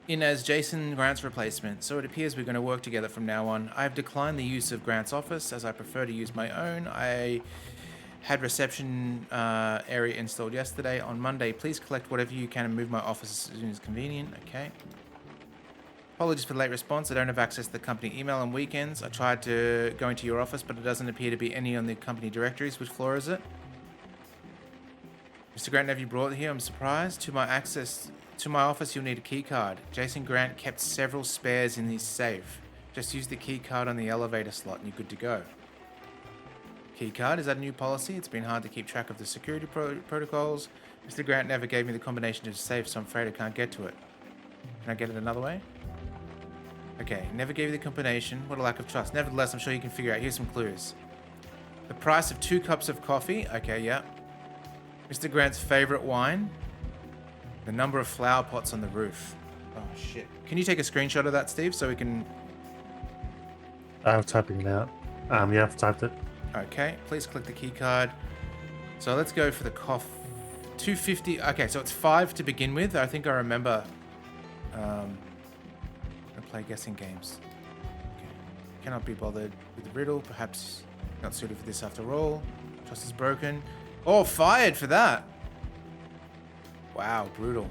Speaker 1: in as Jason Grant's replacement, so it appears we're going to work together from now on. I have declined the use of Grant's office as I prefer to use my own. I had reception area installed yesterday. On Monday, please collect whatever you can and move my office as soon as convenient. Okay. Apologies for the late response. I don't have access to the company email on weekends. I tried to go into your office, but it doesn't appear to be any on the company directories. Which floor is it? Mr. Grant, have you brought it here? I'm surprised. To my office, you'll need a key card. Jason Grant kept several spares in his safe. Just use the key card on the elevator slot and you're good to go. Key card, is that a new policy? It's been hard to keep track of the security protocols. Mr. Grant never gave me the combination to the safe, so I'm afraid I can't get to it. Can I get it another way? Okay, never gave you the combination. What a lack of trust. Nevertheless, I'm sure you can figure out. Here's some clues. The price of 2 cups of coffee. Okay, yeah. Mr. Grant's favorite wine. The number of flower pots on the roof. Oh shit! Can you take a screenshot of that, Steve, so we can?
Speaker 2: I'm typing it out. Yeah, I've typed it.
Speaker 1: Okay, please click the key card. So let's go for the cough. 250. Okay, so it's 5 to begin with. I think I remember. I play guessing games. Okay. Cannot be bothered with the riddle. Perhaps not suited for this after all. Trust is broken. Oh, fired for that. Wow, brutal.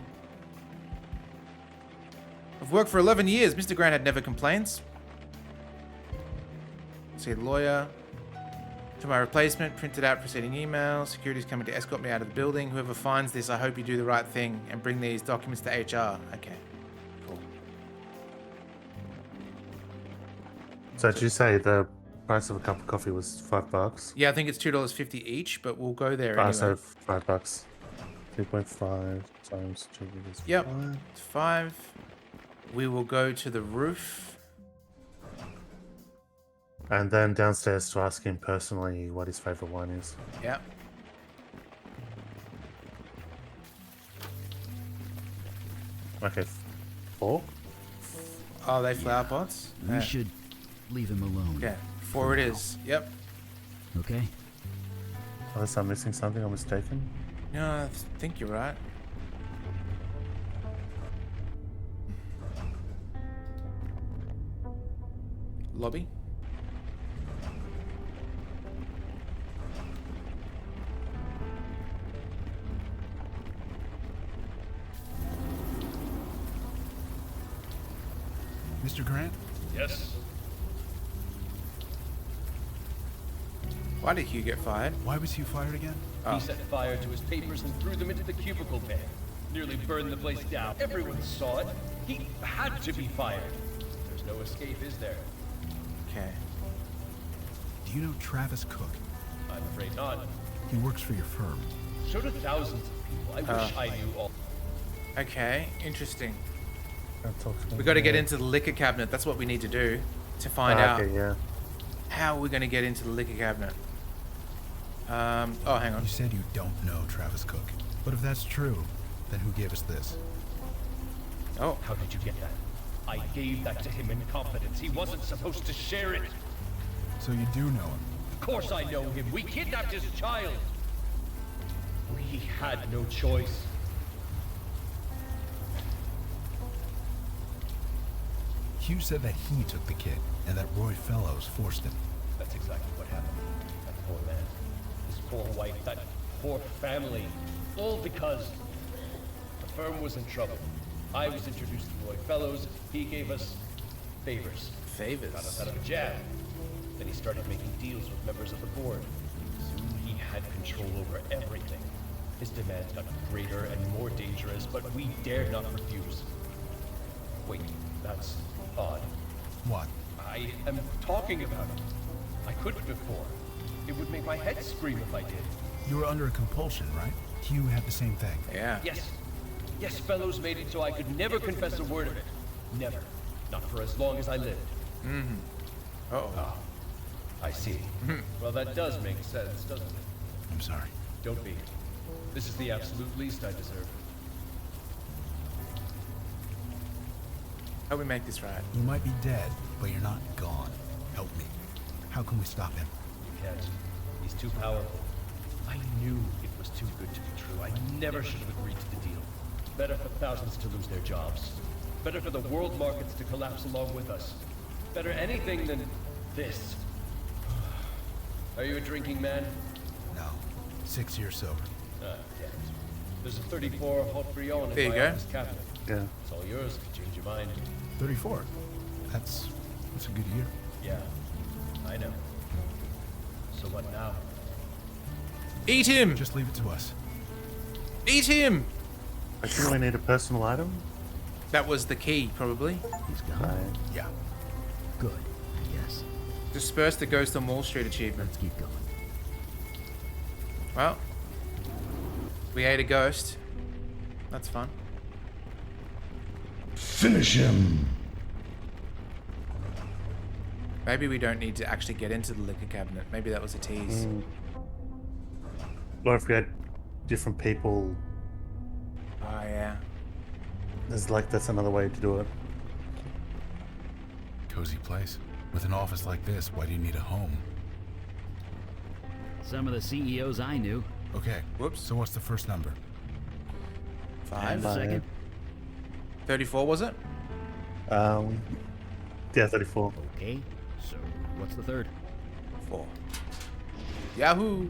Speaker 1: I've worked for 11 years. Mr. Grant had never complaints. See the lawyer. To my replacement, printed out preceding email. Security's coming to escort me out of the building. Whoever finds this, I hope you do the right thing and bring these documents to HR. Okay, cool.
Speaker 2: So did you say the price of a cup of coffee was $5?
Speaker 1: Yeah, I think it's $2.50 each, but we'll go there anyway.
Speaker 2: So $5. 2.5 times 2 is
Speaker 1: Yep,
Speaker 2: 5.
Speaker 1: it's 5. We will go to the roof.
Speaker 2: And then downstairs to ask him personally what his favorite wine is.
Speaker 1: Yep.
Speaker 2: Okay, 4?
Speaker 1: Oh, they flower pots?
Speaker 11: We
Speaker 1: Yeah.
Speaker 11: should leave him alone.
Speaker 1: Yeah, 4 it is. Yep.
Speaker 11: Okay?
Speaker 2: Unless I'm missing something or mistaken.
Speaker 1: No, I think you're right. Lobby?
Speaker 3: Mr. Grant?
Speaker 8: Yes?
Speaker 1: Why did Hugh get fired?
Speaker 3: Why was Hugh fired again?
Speaker 1: Oh.
Speaker 8: He set fire to his papers and threw them into the cubicle bin. Nearly burned the place down. Everyone saw it. He had to be fired. There's no escape, is there?
Speaker 1: Okay.
Speaker 3: Do you know Travis Cook?
Speaker 8: I'm afraid not.
Speaker 3: He works for your firm.
Speaker 8: So do thousands of people. I wish I knew all.
Speaker 1: Okay, interesting.
Speaker 2: Can't talk to
Speaker 1: We
Speaker 2: him.
Speaker 1: got to get into the liquor cabinet. That's what we need to do to find out
Speaker 2: Okay, yeah.
Speaker 1: how we're going to get into the liquor cabinet. Oh, hang on.
Speaker 3: You said you don't know Travis Cook. But if that's true, then who gave us this?
Speaker 1: Oh.
Speaker 8: How did you get that? I gave that to him in confidence. He wasn't supposed to share it.
Speaker 3: So you do know him?
Speaker 8: Of course I know him. We kidnapped his child. We had no choice.
Speaker 3: Hugh said that he took the kid, and that Roy Fellows forced him.
Speaker 8: That's exactly what happened. That poor man, his poor wife, that poor family. All because the firm was in trouble. I was introduced to Roy Fellows. He gave us favors.
Speaker 1: Favors?
Speaker 8: Got us out of a jam. Then he started making deals with members of the board. Soon he had control over everything. His demands got greater and more dangerous, but we dared not refuse. Wait, that's odd.
Speaker 3: What?
Speaker 8: I am talking about it. I couldn't before. It would make my head scream if I did.
Speaker 3: You were under a compulsion, right? Hugh had the same thing.
Speaker 1: Yeah.
Speaker 8: Yes. Yes, Fellows made it so I could never confess a word of it. Never. Not for as long as I lived.
Speaker 1: Mm-hmm. Uh-oh.
Speaker 8: Ah, I see. Well, that does make sense, doesn't it?
Speaker 3: I'm sorry.
Speaker 8: Don't be. This is the absolute least I deserve.
Speaker 1: How do we make this right?
Speaker 3: You might be dead, but you're not gone. Help me. How can we stop him?
Speaker 8: You can't. He's too powerful. I knew it was too good to be true. I never should have agreed to the deal. Better for thousands to lose their jobs. Better for the world markets to collapse along with us. Better anything than this. Are you a drinking man?
Speaker 3: No. 6 years sober.
Speaker 8: Ah, damn it. There's a 34 Haute Brion
Speaker 1: There
Speaker 8: in
Speaker 1: you
Speaker 8: my
Speaker 1: go.
Speaker 8: office cabinet.
Speaker 2: Yeah.
Speaker 8: It's all yours if you change your mind.
Speaker 3: 34. That's a good year.
Speaker 8: Yeah, I know. So what now?
Speaker 1: Eat him!
Speaker 3: Just leave it to us.
Speaker 1: Eat him!
Speaker 2: I think we need a personal item.
Speaker 1: That was the key, probably.
Speaker 11: He's gone.
Speaker 3: Yeah.
Speaker 11: Good, I guess.
Speaker 1: Disperse the Ghost on Wall Street achievement.
Speaker 11: Let's keep going.
Speaker 1: Well, we ate a ghost. That's fun.
Speaker 3: Finish him!
Speaker 1: Maybe we don't need to actually get into the liquor cabinet. Maybe that was a tease.
Speaker 2: Or if we had different people.
Speaker 1: Oh, yeah.
Speaker 2: That's another way to do it.
Speaker 3: Cozy place. With an office like this, why do you need a home?
Speaker 11: Some of the CEOs I knew.
Speaker 3: Okay.
Speaker 1: Whoops.
Speaker 3: So what's the first number?
Speaker 11: And the second.
Speaker 1: 34 was it?
Speaker 2: Yeah, 34.
Speaker 11: Okay. So what's the third?
Speaker 1: 4. Yahoo!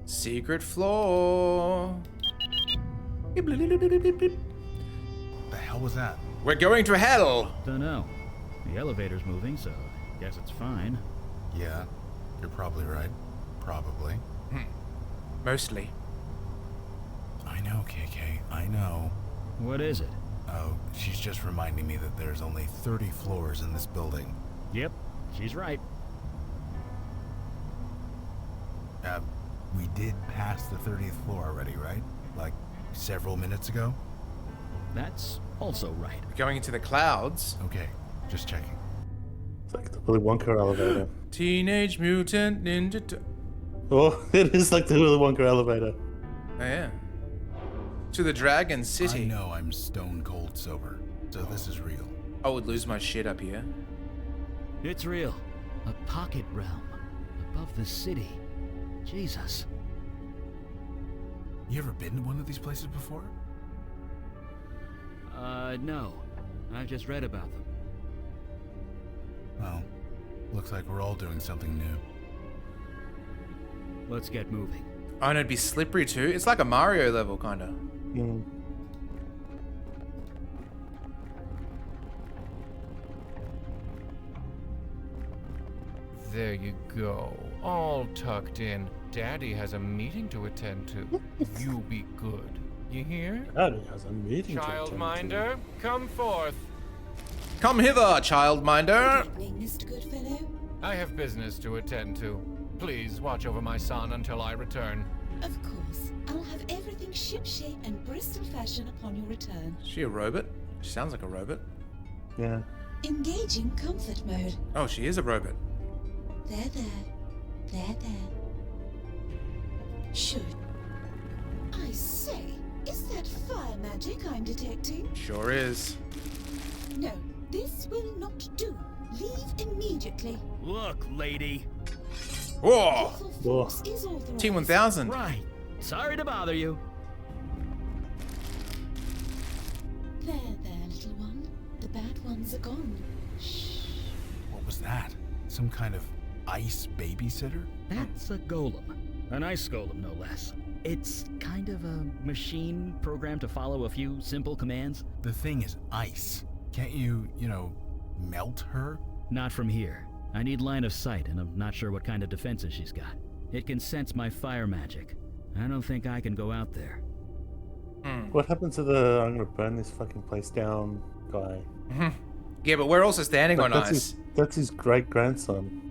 Speaker 1: Secret floor.
Speaker 3: The hell was that?
Speaker 1: We're going to hell.
Speaker 11: Dunno. The elevator's moving, so guess it's fine.
Speaker 3: Yeah, you're probably right. Probably.
Speaker 1: Mostly.
Speaker 3: I know, KK. I know.
Speaker 11: What is it?
Speaker 3: Oh, she's just reminding me that there's only 30 floors in this building.
Speaker 11: Yep, she's right.
Speaker 3: We did pass the 30th floor already, right? Like, several minutes ago?
Speaker 11: That's also right.
Speaker 1: We're going into the clouds.
Speaker 3: Okay, just checking.
Speaker 2: It's like the Willy Wonka elevator.
Speaker 1: Teenage Mutant Ninja
Speaker 2: Oh, it is like the Willy Wonka elevator.
Speaker 1: Oh, yeah. To the Dragon City.
Speaker 3: I know I'm stone cold sober, so this is real.
Speaker 1: I would lose my shit up here.
Speaker 11: It's real. A pocket realm. Above the city. Jesus.
Speaker 3: You ever been to one of these places before?
Speaker 11: No. I've just read about them.
Speaker 3: Well, looks like we're all doing something new.
Speaker 11: Let's get moving.
Speaker 1: Oh, and it'd be slippery too. It's like a Mario level, kinda.
Speaker 12: There you go. All tucked in. Daddy has a meeting to attend to. You be good. You hear?
Speaker 2: Daddy has a meeting to attend to.
Speaker 12: Childminder, come forth.
Speaker 1: Come hither, childminder.
Speaker 14: Good evening, Mr. Goodfellow.
Speaker 12: I have business to attend to. Please watch over my son until I return.
Speaker 14: Of course. I'll have everything shipshape and Bristol fashion upon your return.
Speaker 1: Is she a robot? She sounds like a robot.
Speaker 2: Yeah.
Speaker 14: Engaging comfort mode.
Speaker 1: Oh, she is a robot.
Speaker 14: There. Should. I say, is that fire magic I'm detecting?
Speaker 1: Sure is.
Speaker 14: No, this will not do. Leave immediately.
Speaker 11: Look, lady.
Speaker 1: Whoa!
Speaker 14: Lethal force is authorized.
Speaker 1: T-1000.
Speaker 11: Right. Sorry to bother you.
Speaker 14: There, little one. The bad ones are gone. Shh.
Speaker 3: What was that? Some kind of ice babysitter?
Speaker 11: That's a golem. An ice golem, no less. It's kind of a machine programmed to follow a few simple commands.
Speaker 3: The thing is ice. Can't you, melt her?
Speaker 11: Not from here. I need line of sight, and I'm not sure what kind of defenses she's got. It can sense my fire magic. I don't think I can go out there.
Speaker 2: What happened to the I'm gonna burn this fucking place down guy?
Speaker 1: Yeah, but we're also standing on ice.
Speaker 2: That's his great grandson.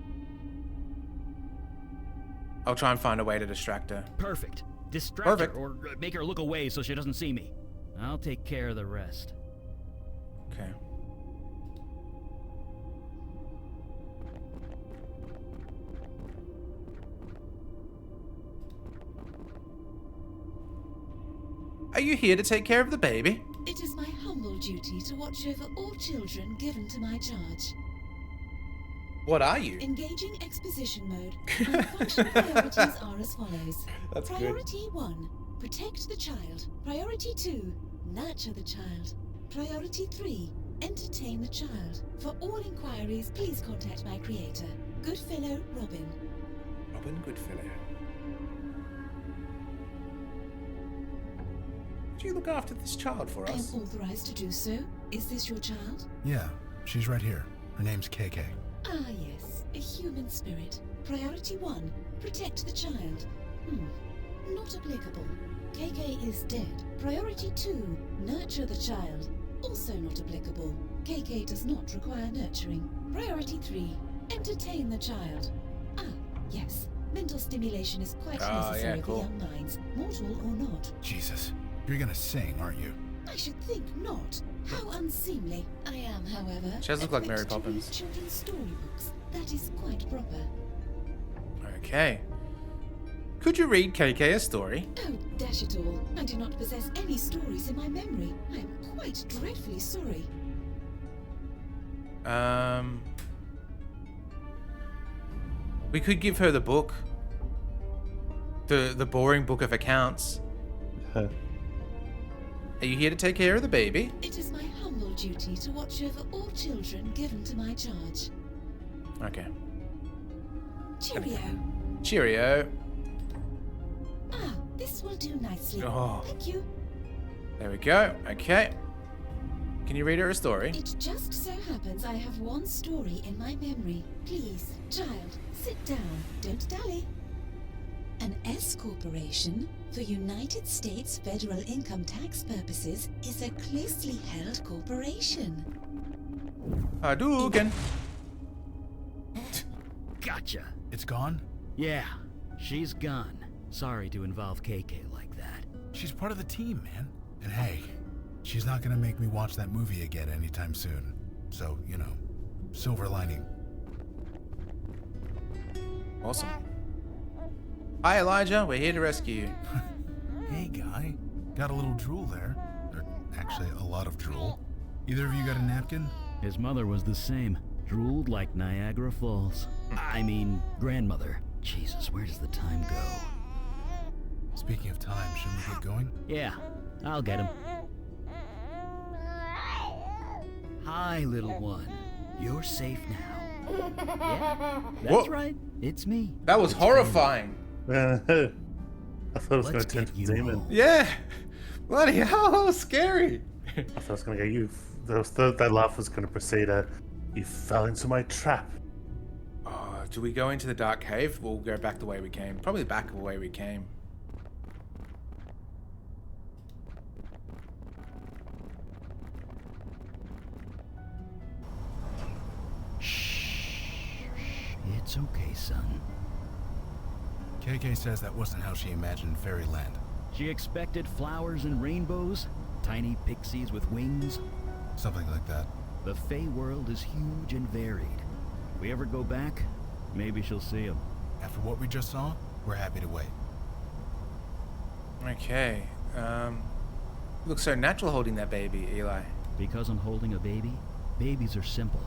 Speaker 1: I'll try and find a way to distract her.
Speaker 11: Perfect. Distract her or make her look away so she doesn't see me. I'll take care of the rest.
Speaker 1: Okay. Are you here to take care of the baby?
Speaker 14: It is my humble duty to watch over all children given to my charge.
Speaker 1: What are you?
Speaker 14: Engaging exposition mode. My function priorities are as follows.
Speaker 1: That's good.
Speaker 14: Priority 1, protect the child. Priority 2, nurture the child. Priority 3, entertain the child. For all inquiries, please contact my creator, Goodfellow Robin.
Speaker 1: Robin Goodfellow. Do you look after this child for
Speaker 14: I am
Speaker 1: us?
Speaker 14: authorized to do so. Is this your child?
Speaker 3: Yeah, she's right here. Her name's KK.
Speaker 14: Ah, yes, a human spirit. Priority 1, protect the child. Not applicable. KK is dead. Priority 2, nurture the child. Also not applicable. KK does not require nurturing. Priority 3, entertain the child. Ah, yes, mental stimulation is quite necessary for young minds, mortal or not.
Speaker 3: Jesus. You're gonna sing, aren't you?
Speaker 14: I should think not. How unseemly. I am, however.
Speaker 1: She does look like Mary
Speaker 14: equipped to read
Speaker 1: Poppins.
Speaker 14: children's storybooks. That is quite proper.
Speaker 1: Okay. Could you read KK a story?
Speaker 14: Oh, dash it all. I do not possess any stories in my memory. I am quite dreadfully sorry.
Speaker 1: We could give her the book. The boring book of accounts. Are you here to take care of the baby?
Speaker 14: It is my humble duty to watch over all children given to my charge.
Speaker 1: Okay.
Speaker 14: Cheerio.
Speaker 1: Cheerio.
Speaker 14: Ah, this will do nicely.
Speaker 1: Oh.
Speaker 14: Thank you.
Speaker 1: There we go. Okay. Can you read her a story?
Speaker 14: It just so happens I have one story in my memory. Please, child, sit down. Don't dally. An S corporation, for United States federal income tax purposes, is a closely held corporation.
Speaker 1: Hadouken.
Speaker 11: Gotcha.
Speaker 3: It's gone?
Speaker 11: Yeah, she's gone. Sorry to involve KK like that.
Speaker 3: She's part of the team, man. And hey, she's not gonna make me watch that movie again anytime soon. So, you know, silver lining.
Speaker 1: Awesome. Hi, Elijah. We're here to rescue you.
Speaker 3: Hey, guy. Got a little drool there. Or actually, a lot of drool. Either of you got a napkin?
Speaker 11: His mother was the same. Drooled like Niagara Falls. I mean, grandmother. Jesus, where does the time go?
Speaker 3: Speaking of time, shouldn't we get going?
Speaker 11: Yeah, I'll get him. Hi, little one. You're safe now. Yeah, that's
Speaker 1: Whoa.
Speaker 11: right. It's me.
Speaker 1: That was
Speaker 11: It's
Speaker 1: horrifying.
Speaker 2: I thought it was going to
Speaker 11: Let's
Speaker 2: turn
Speaker 11: get
Speaker 2: to
Speaker 11: you
Speaker 2: a demon.
Speaker 11: home.
Speaker 1: Yeah. Bloody hell, that was scary.
Speaker 2: I thought I was going to get you. That laugh was going to precede a. You fell into my trap.
Speaker 1: Oh, do we go into the dark cave? We'll go back the way we came. Probably back the way we came.
Speaker 11: It's okay, son.
Speaker 3: KK says that wasn't how she imagined fairyland.
Speaker 11: She expected flowers and rainbows, tiny pixies with wings.
Speaker 3: Something like that.
Speaker 11: The Fey world is huge and varied. If we ever go back, maybe she'll see them.
Speaker 3: After what we just saw, we're happy to wait.
Speaker 1: Okay. Looks so natural holding that baby, Eli.
Speaker 11: Because I'm holding a baby, babies are simple.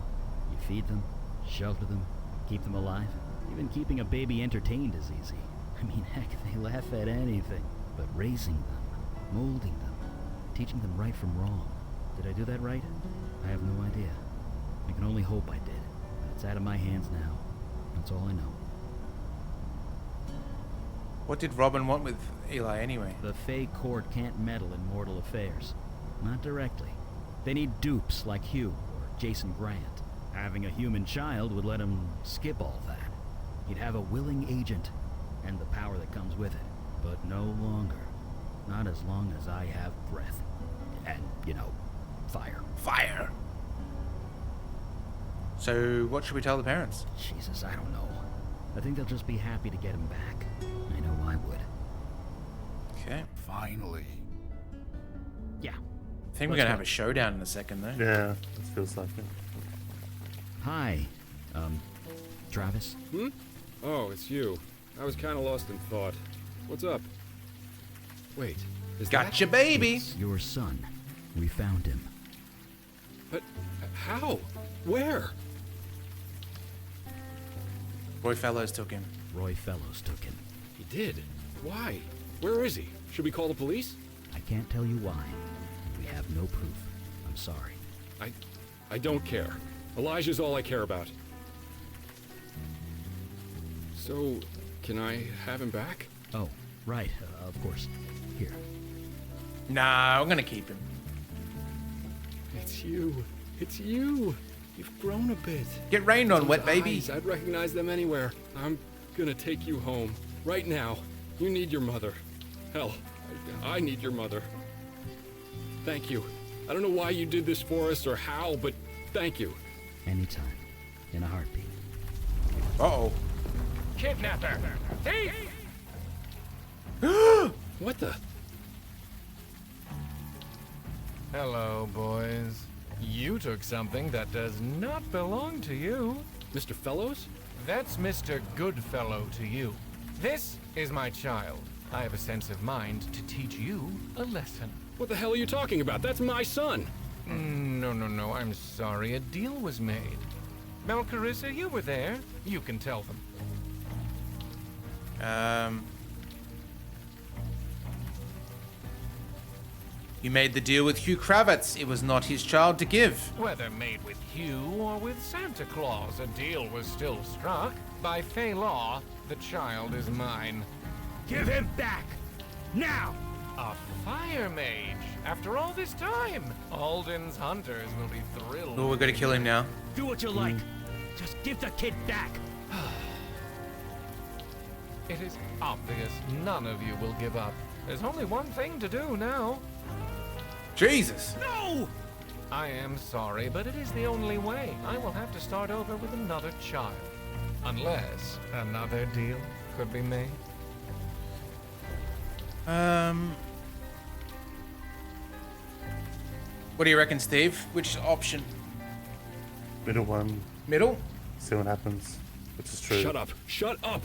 Speaker 11: You feed them, shelter them, keep them alive. Even keeping a baby entertained is easy. I mean, heck, they laugh at anything. But raising them, molding them, teaching them right from wrong. Did I do that right? I have no idea. I can only hope I did. It's out of my hands now. That's all I know.
Speaker 1: What did Robin want with Eli anyway?
Speaker 11: The Fey court can't meddle in mortal affairs. Not directly. They need dupes like Hugh or Jason Grant. Having a human child would let him skip all that. He'd have a willing agent, and the power that comes with it. But no longer. Not as long as I have breath. And, you know, fire.
Speaker 1: Fire! So, what should we tell the parents?
Speaker 11: Jesus, I don't know. I think they'll just be happy to get him back. I know I would.
Speaker 1: Okay.
Speaker 3: Finally.
Speaker 11: Yeah.
Speaker 1: I think we're gonna have a showdown in a second, though.
Speaker 2: Yeah, it feels like it.
Speaker 11: Hi. Travis?
Speaker 13: Hmm? Oh, it's you. I was kind of lost in thought. What's up? Wait, is
Speaker 1: Gotcha, baby!
Speaker 11: It's your son. We found him.
Speaker 13: But how? Where?
Speaker 1: Roy Fellows took him.
Speaker 11: Roy Fellows took him.
Speaker 13: He did? Why? Where is he? Should we call the police?
Speaker 11: I can't tell you why. We have no proof. I'm sorry.
Speaker 13: I don't care. Elijah's all I care about. So, can I have him back?
Speaker 11: Oh, right. Of course. Here.
Speaker 1: Nah, I'm gonna keep him.
Speaker 13: It's you. It's you. You've grown a bit.
Speaker 1: Get rained on,
Speaker 13: Those
Speaker 1: wet baby.
Speaker 13: eyes, I'd recognize them anywhere. I'm gonna take you home. Right now. You need your mother. Hell, I need your mother. Thank you. I don't know why you did this for us or how, but thank you.
Speaker 11: Anytime. In a heartbeat.
Speaker 1: Uh-oh.
Speaker 12: Kidnapper! Thief!
Speaker 13: What the?
Speaker 12: Hello, boys. You took something that does not belong to you.
Speaker 13: Mr. Fellows?
Speaker 12: That's Mr. Goodfellow to you. This is my child. I have a sense of mind to teach you a lesson.
Speaker 13: What the hell are you talking about? That's my son!
Speaker 12: No, I'm sorry. A deal was made. Melcarissa, you were there. You can tell them.
Speaker 1: You made the deal with Hugh Kravitz. It was not his child to give.
Speaker 12: Whether made with Hugh or with Santa Claus, a deal was still struck. By Fey law, the child is mine.
Speaker 7: Give him back! Now!
Speaker 12: A fire mage! After all this time! Alden's hunters will be thrilled.
Speaker 1: Oh, we're gonna kill him now.
Speaker 7: Do what you like. Just give the kid back.
Speaker 12: It is obvious none of you will give up. There's only one thing to do now.
Speaker 1: Jesus!
Speaker 7: No!
Speaker 12: I am sorry, but it is the only way. I will have to start over with another child. Unless another deal could be made.
Speaker 1: What do you reckon, Steve? Which option?
Speaker 2: Middle one.
Speaker 1: Middle?
Speaker 2: See what happens. Which is true.
Speaker 13: Shut up! Shut up!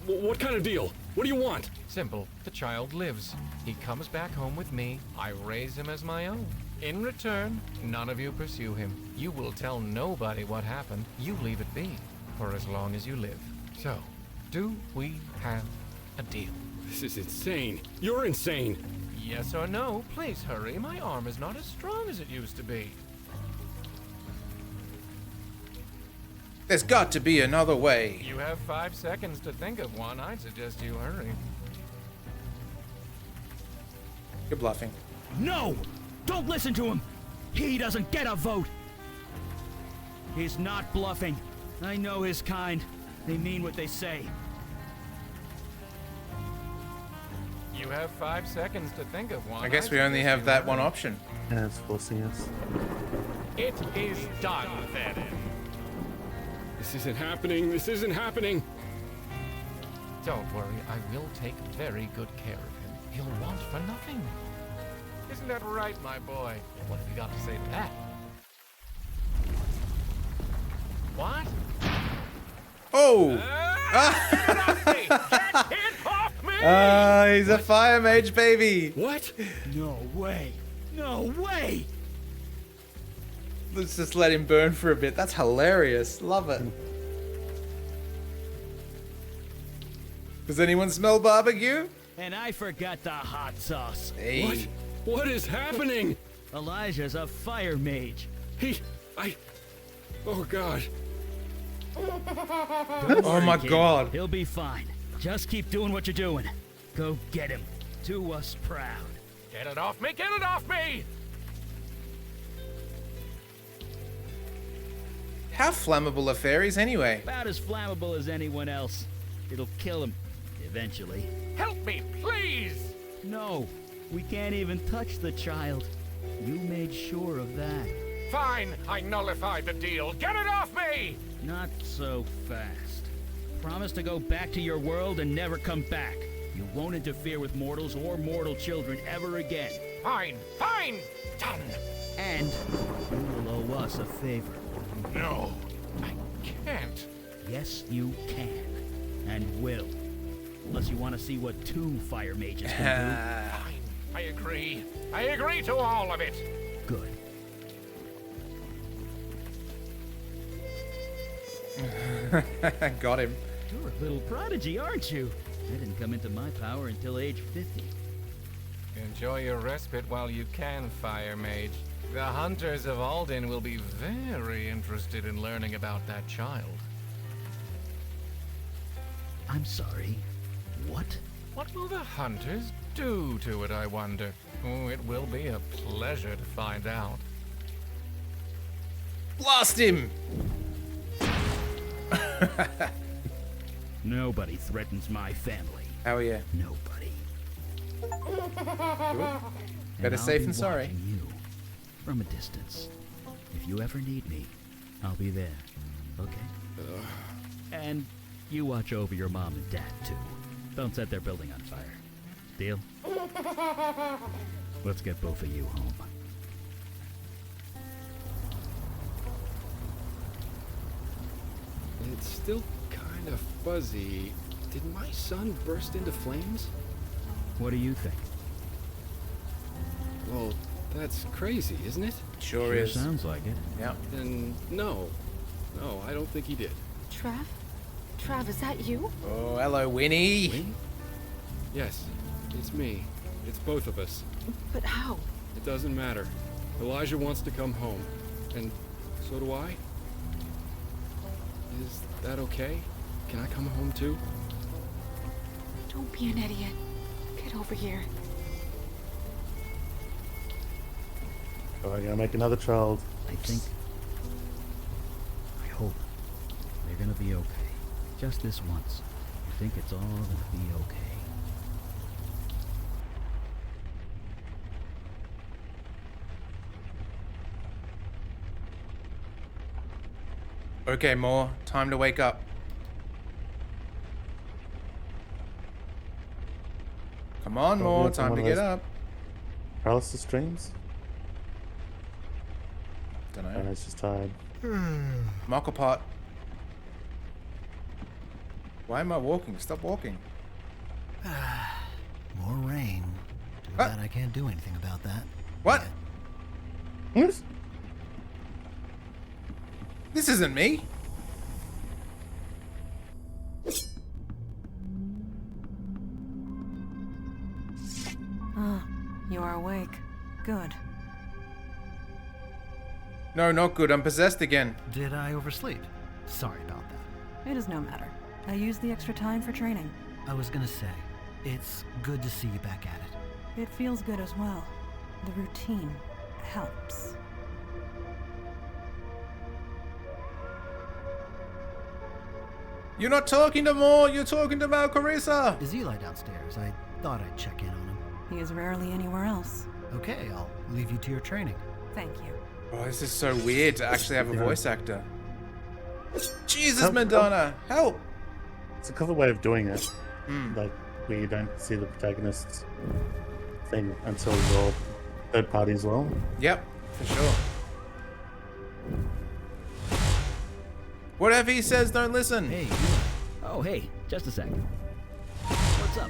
Speaker 13: What kind of deal? What do you want?
Speaker 12: Simple. The child lives. He comes back home with me. I raise him as my own. In return, none of you pursue him. You will tell nobody what happened. You leave it be for as long as you live. So, do we have a deal?
Speaker 13: This is insane. You're insane.
Speaker 12: Yes or no? Please hurry. My arm is not as strong as it used to be.
Speaker 1: There's got to be another way.
Speaker 12: You have 5 seconds to think of one. I'd suggest you hurry.
Speaker 1: You're bluffing.
Speaker 7: No! Don't listen to him! He doesn't get a vote! He's not bluffing. I know his kind. They mean what they say.
Speaker 12: You have 5 seconds to think of one.
Speaker 1: I guess we only have that one option.
Speaker 2: Yeah, it's forcing us.
Speaker 12: It is done, then.
Speaker 13: This isn't happening. This isn't happening.
Speaker 12: Don't worry. I will take very good care of him. He'll want for nothing. Isn't that right, my boy? What have you got to say to that? What?
Speaker 1: Oh! He's a fire mage, baby!
Speaker 13: What?
Speaker 7: No way! No way!
Speaker 1: Let's just let him burn for a bit. That's hilarious. Love it. Does anyone smell barbecue?
Speaker 7: And I forgot the hot sauce.
Speaker 1: Hey.
Speaker 13: What? What is happening?
Speaker 7: Elijah's a fire mage.
Speaker 13: Oh, God.
Speaker 1: Oh, my God.
Speaker 7: He'll be fine. Just keep doing what you're doing. Go get him. Do us proud.
Speaker 12: Get it off me! Get it off me!
Speaker 1: How flammable are fairies anyway?
Speaker 7: About as flammable as anyone else. It'll kill him. Eventually.
Speaker 12: Help me, please!
Speaker 7: No. We can't even touch the child. You made sure of that.
Speaker 12: Fine, I nullify the deal. Get it off me!
Speaker 7: Not so fast. Promise to go back to your world and never come back. You won't interfere with mortals or mortal children ever again.
Speaker 12: Fine, fine! Done!
Speaker 7: And you will owe us a favor.
Speaker 12: No, I can't.
Speaker 7: Yes, you can. And will. Unless you want to see what 2 fire mages can
Speaker 12: Fine, I agree. I agree to all of it.
Speaker 7: do. Good.
Speaker 1: Got him.
Speaker 7: You're a little prodigy, aren't you? I didn't come into my power until age 50.
Speaker 12: Enjoy your respite while you can, Fire Mage. The hunters of Alden will be very interested in learning about that child.
Speaker 7: I'm sorry. What?
Speaker 12: What will the hunters do to it, I wonder? Oh, it will be a pleasure to find out.
Speaker 1: Blast him!
Speaker 7: Nobody threatens my family.
Speaker 1: How are you?
Speaker 7: Nobody.
Speaker 1: Better
Speaker 7: I'll
Speaker 1: safe
Speaker 7: be
Speaker 1: than sorry.
Speaker 7: watching you from a distance. If you ever need me, I'll be there. Okay? And you watch over your mom and dad, too. Don't set their building on fire. Deal? Let's get both of you home.
Speaker 13: It's still kind of fuzzy. Did my son burst into flames?
Speaker 11: What do you think?
Speaker 13: Well, that's crazy, isn't it?
Speaker 1: Sure is.
Speaker 11: Sounds like it.
Speaker 1: Yeah.
Speaker 13: Then no. No, I don't think he did.
Speaker 6: Trav? Trav, is that you?
Speaker 1: Oh, hello, Winnie.
Speaker 13: Winnie? Yes, it's me. It's both of us.
Speaker 6: But how?
Speaker 13: It doesn't matter. Elijah wants to come home. And so do I. Is that okay? Can I come home too?
Speaker 6: Don't be an idiot. Get over here.
Speaker 2: Oh, I'm gonna make another child.
Speaker 11: I hope they're gonna be okay. Just this once. I think it's all gonna be okay.
Speaker 1: Okay, Moore. Time to wake up. Come on,
Speaker 2: Oh,
Speaker 1: Moore.
Speaker 2: yeah,
Speaker 1: Time to
Speaker 2: one of
Speaker 1: get
Speaker 2: those-
Speaker 1: up.
Speaker 2: Paralysis dreams?
Speaker 1: Don't know.
Speaker 2: And it's just tired.
Speaker 1: Muckle pot. Why am I walking? Stop walking.
Speaker 3: More rain. Too bad I can't do anything about that.
Speaker 1: What?
Speaker 2: Yes.
Speaker 1: This isn't me.
Speaker 5: Ah, you are awake. Good.
Speaker 1: No, not good. I'm possessed again.
Speaker 3: Did I oversleep? Sorry about that.
Speaker 5: It is no matter. I used the extra time for training.
Speaker 3: I was gonna say, it's good to see you back at it.
Speaker 5: It feels good as well. The routine helps.
Speaker 1: You're not talking to Moore. You're talking to Malcarissa.
Speaker 3: Is Eli downstairs? I thought I'd check in on him.
Speaker 5: He is rarely anywhere else.
Speaker 3: Okay, I'll leave you to your training.
Speaker 5: Thank you.
Speaker 1: Oh, this is so weird to actually have a voice actor. Jesus,
Speaker 2: Help,
Speaker 1: Madonna, help!
Speaker 2: It's a clever way of doing it. Like, where you don't see the protagonist's thing until you're third party as well.
Speaker 1: Yep, for sure. Whatever he says, don't listen.
Speaker 11: Hey, oh hey, just a sec. What's up?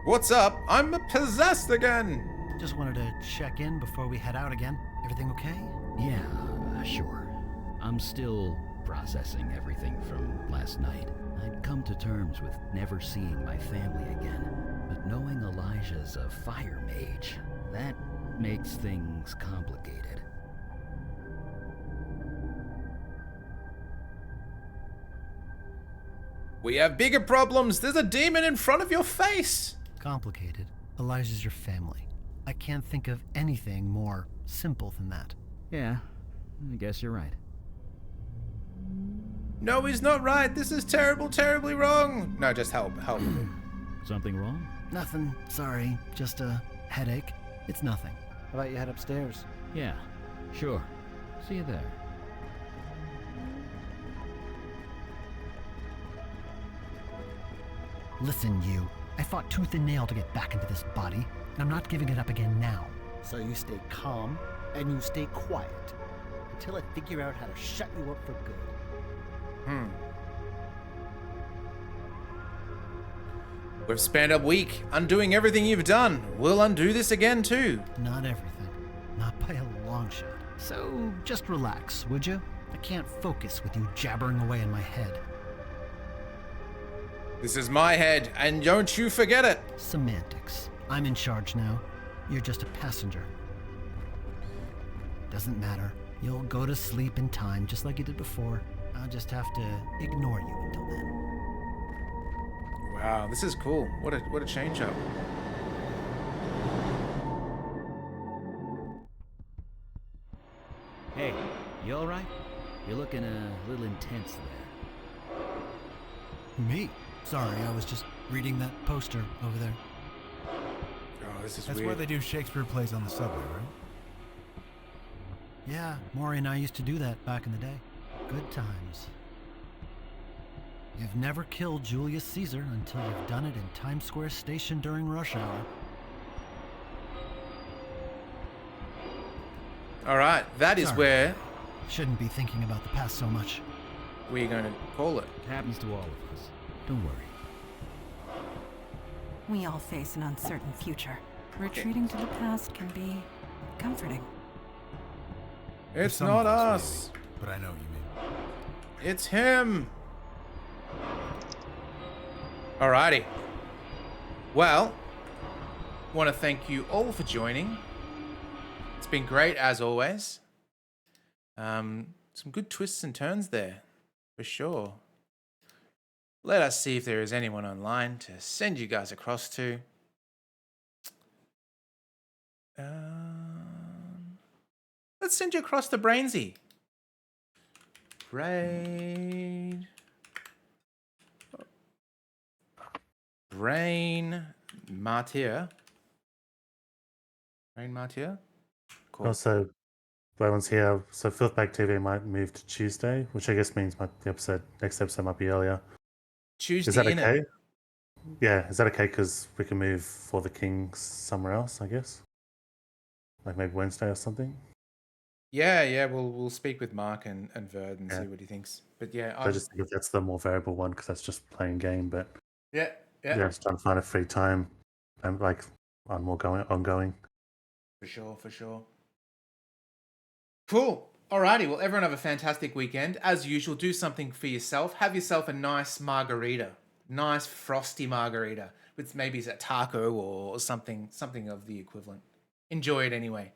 Speaker 1: What's up? I'm possessed again.
Speaker 3: Just wanted to check in before we head out again. Everything okay?
Speaker 11: Yeah, sure. I'm still processing everything from last night. I'd come to terms with never seeing my family again, but knowing Elijah's a fire mage, that makes things complicated.
Speaker 1: We have bigger problems. There's a demon in front of your face.
Speaker 3: Complicated. Elijah's your family. I can't think of anything more simple than that.
Speaker 11: Yeah, I guess you're right.
Speaker 1: No, he's not right. This is terrible, terribly wrong. No, just help.
Speaker 11: Something wrong?
Speaker 3: Nothing. Sorry. Just a headache. It's nothing. How about you head upstairs?
Speaker 11: Yeah, sure. See you there.
Speaker 3: Listen, you. I fought tooth and nail to get back into this body, and I'm not giving it up again now. So you stay calm, and you stay quiet, until I figure out how to shut you up for good.
Speaker 1: We've spent a week undoing everything you've done. We'll undo this again too.
Speaker 3: Not everything. Not by a long shot. So just relax, would you? I can't focus with you jabbering away in my head.
Speaker 1: This is my head, and don't you forget it.
Speaker 3: Semantics. I'm in charge now. You're just a passenger. Doesn't matter. You'll go to sleep in time, just like you did before. I'll just have to ignore you until then.
Speaker 1: Wow, this is cool. What a change up.
Speaker 11: Hey, you alright? You're looking a little intense there.
Speaker 3: Me? Sorry, I was just reading that poster over there.
Speaker 1: Oh, this is
Speaker 3: That's
Speaker 1: weird.
Speaker 3: where they do Shakespeare plays on the subway, right? Yeah, Maury and I used to do that back in the day. Good times. You've never killed Julius Caesar until you've done it in Times Square Station during rush hour.
Speaker 1: All right, that is
Speaker 3: Sorry.
Speaker 1: where.
Speaker 3: Shouldn't be thinking about the past so much.
Speaker 1: we're going to call it.
Speaker 11: It happens to all of us. Don't worry.
Speaker 5: We all face an uncertain future. Retreating to the past can be comforting.
Speaker 1: It's
Speaker 3: Some
Speaker 1: not
Speaker 3: of us,
Speaker 1: us.
Speaker 3: really, but I know what you mean.
Speaker 1: It's him. Alrighty. Well, want to thank you all for joining. It's been great as always. Some good twists and turns there, for sure. Let us see if there is anyone online to send you guys across to. Let's send you across to Brainsy. Brain Martyr. Brain Martyr? Cool.
Speaker 2: Also, while one's here, so Filth Bag TV might move to Tuesday, which I guess means the next episode might be earlier.
Speaker 1: Tuesday,
Speaker 2: is that okay?
Speaker 1: innit?
Speaker 2: Yeah, is that okay? Because we can move For the King somewhere else, I guess. Like maybe Wednesday or something.
Speaker 1: Yeah. We'll speak with Mark and Verd and see what he thinks. But yeah,
Speaker 2: I just think that's the more variable one because that's just playing game. But
Speaker 1: yeah,
Speaker 2: just trying to find a free time and like ongoing.
Speaker 1: For sure. Cool. Alrighty. Well, everyone have a fantastic weekend. As usual, do something for yourself. Have yourself a nice margarita, nice frosty margarita with maybe a taco or something of the equivalent. Enjoy it anyway.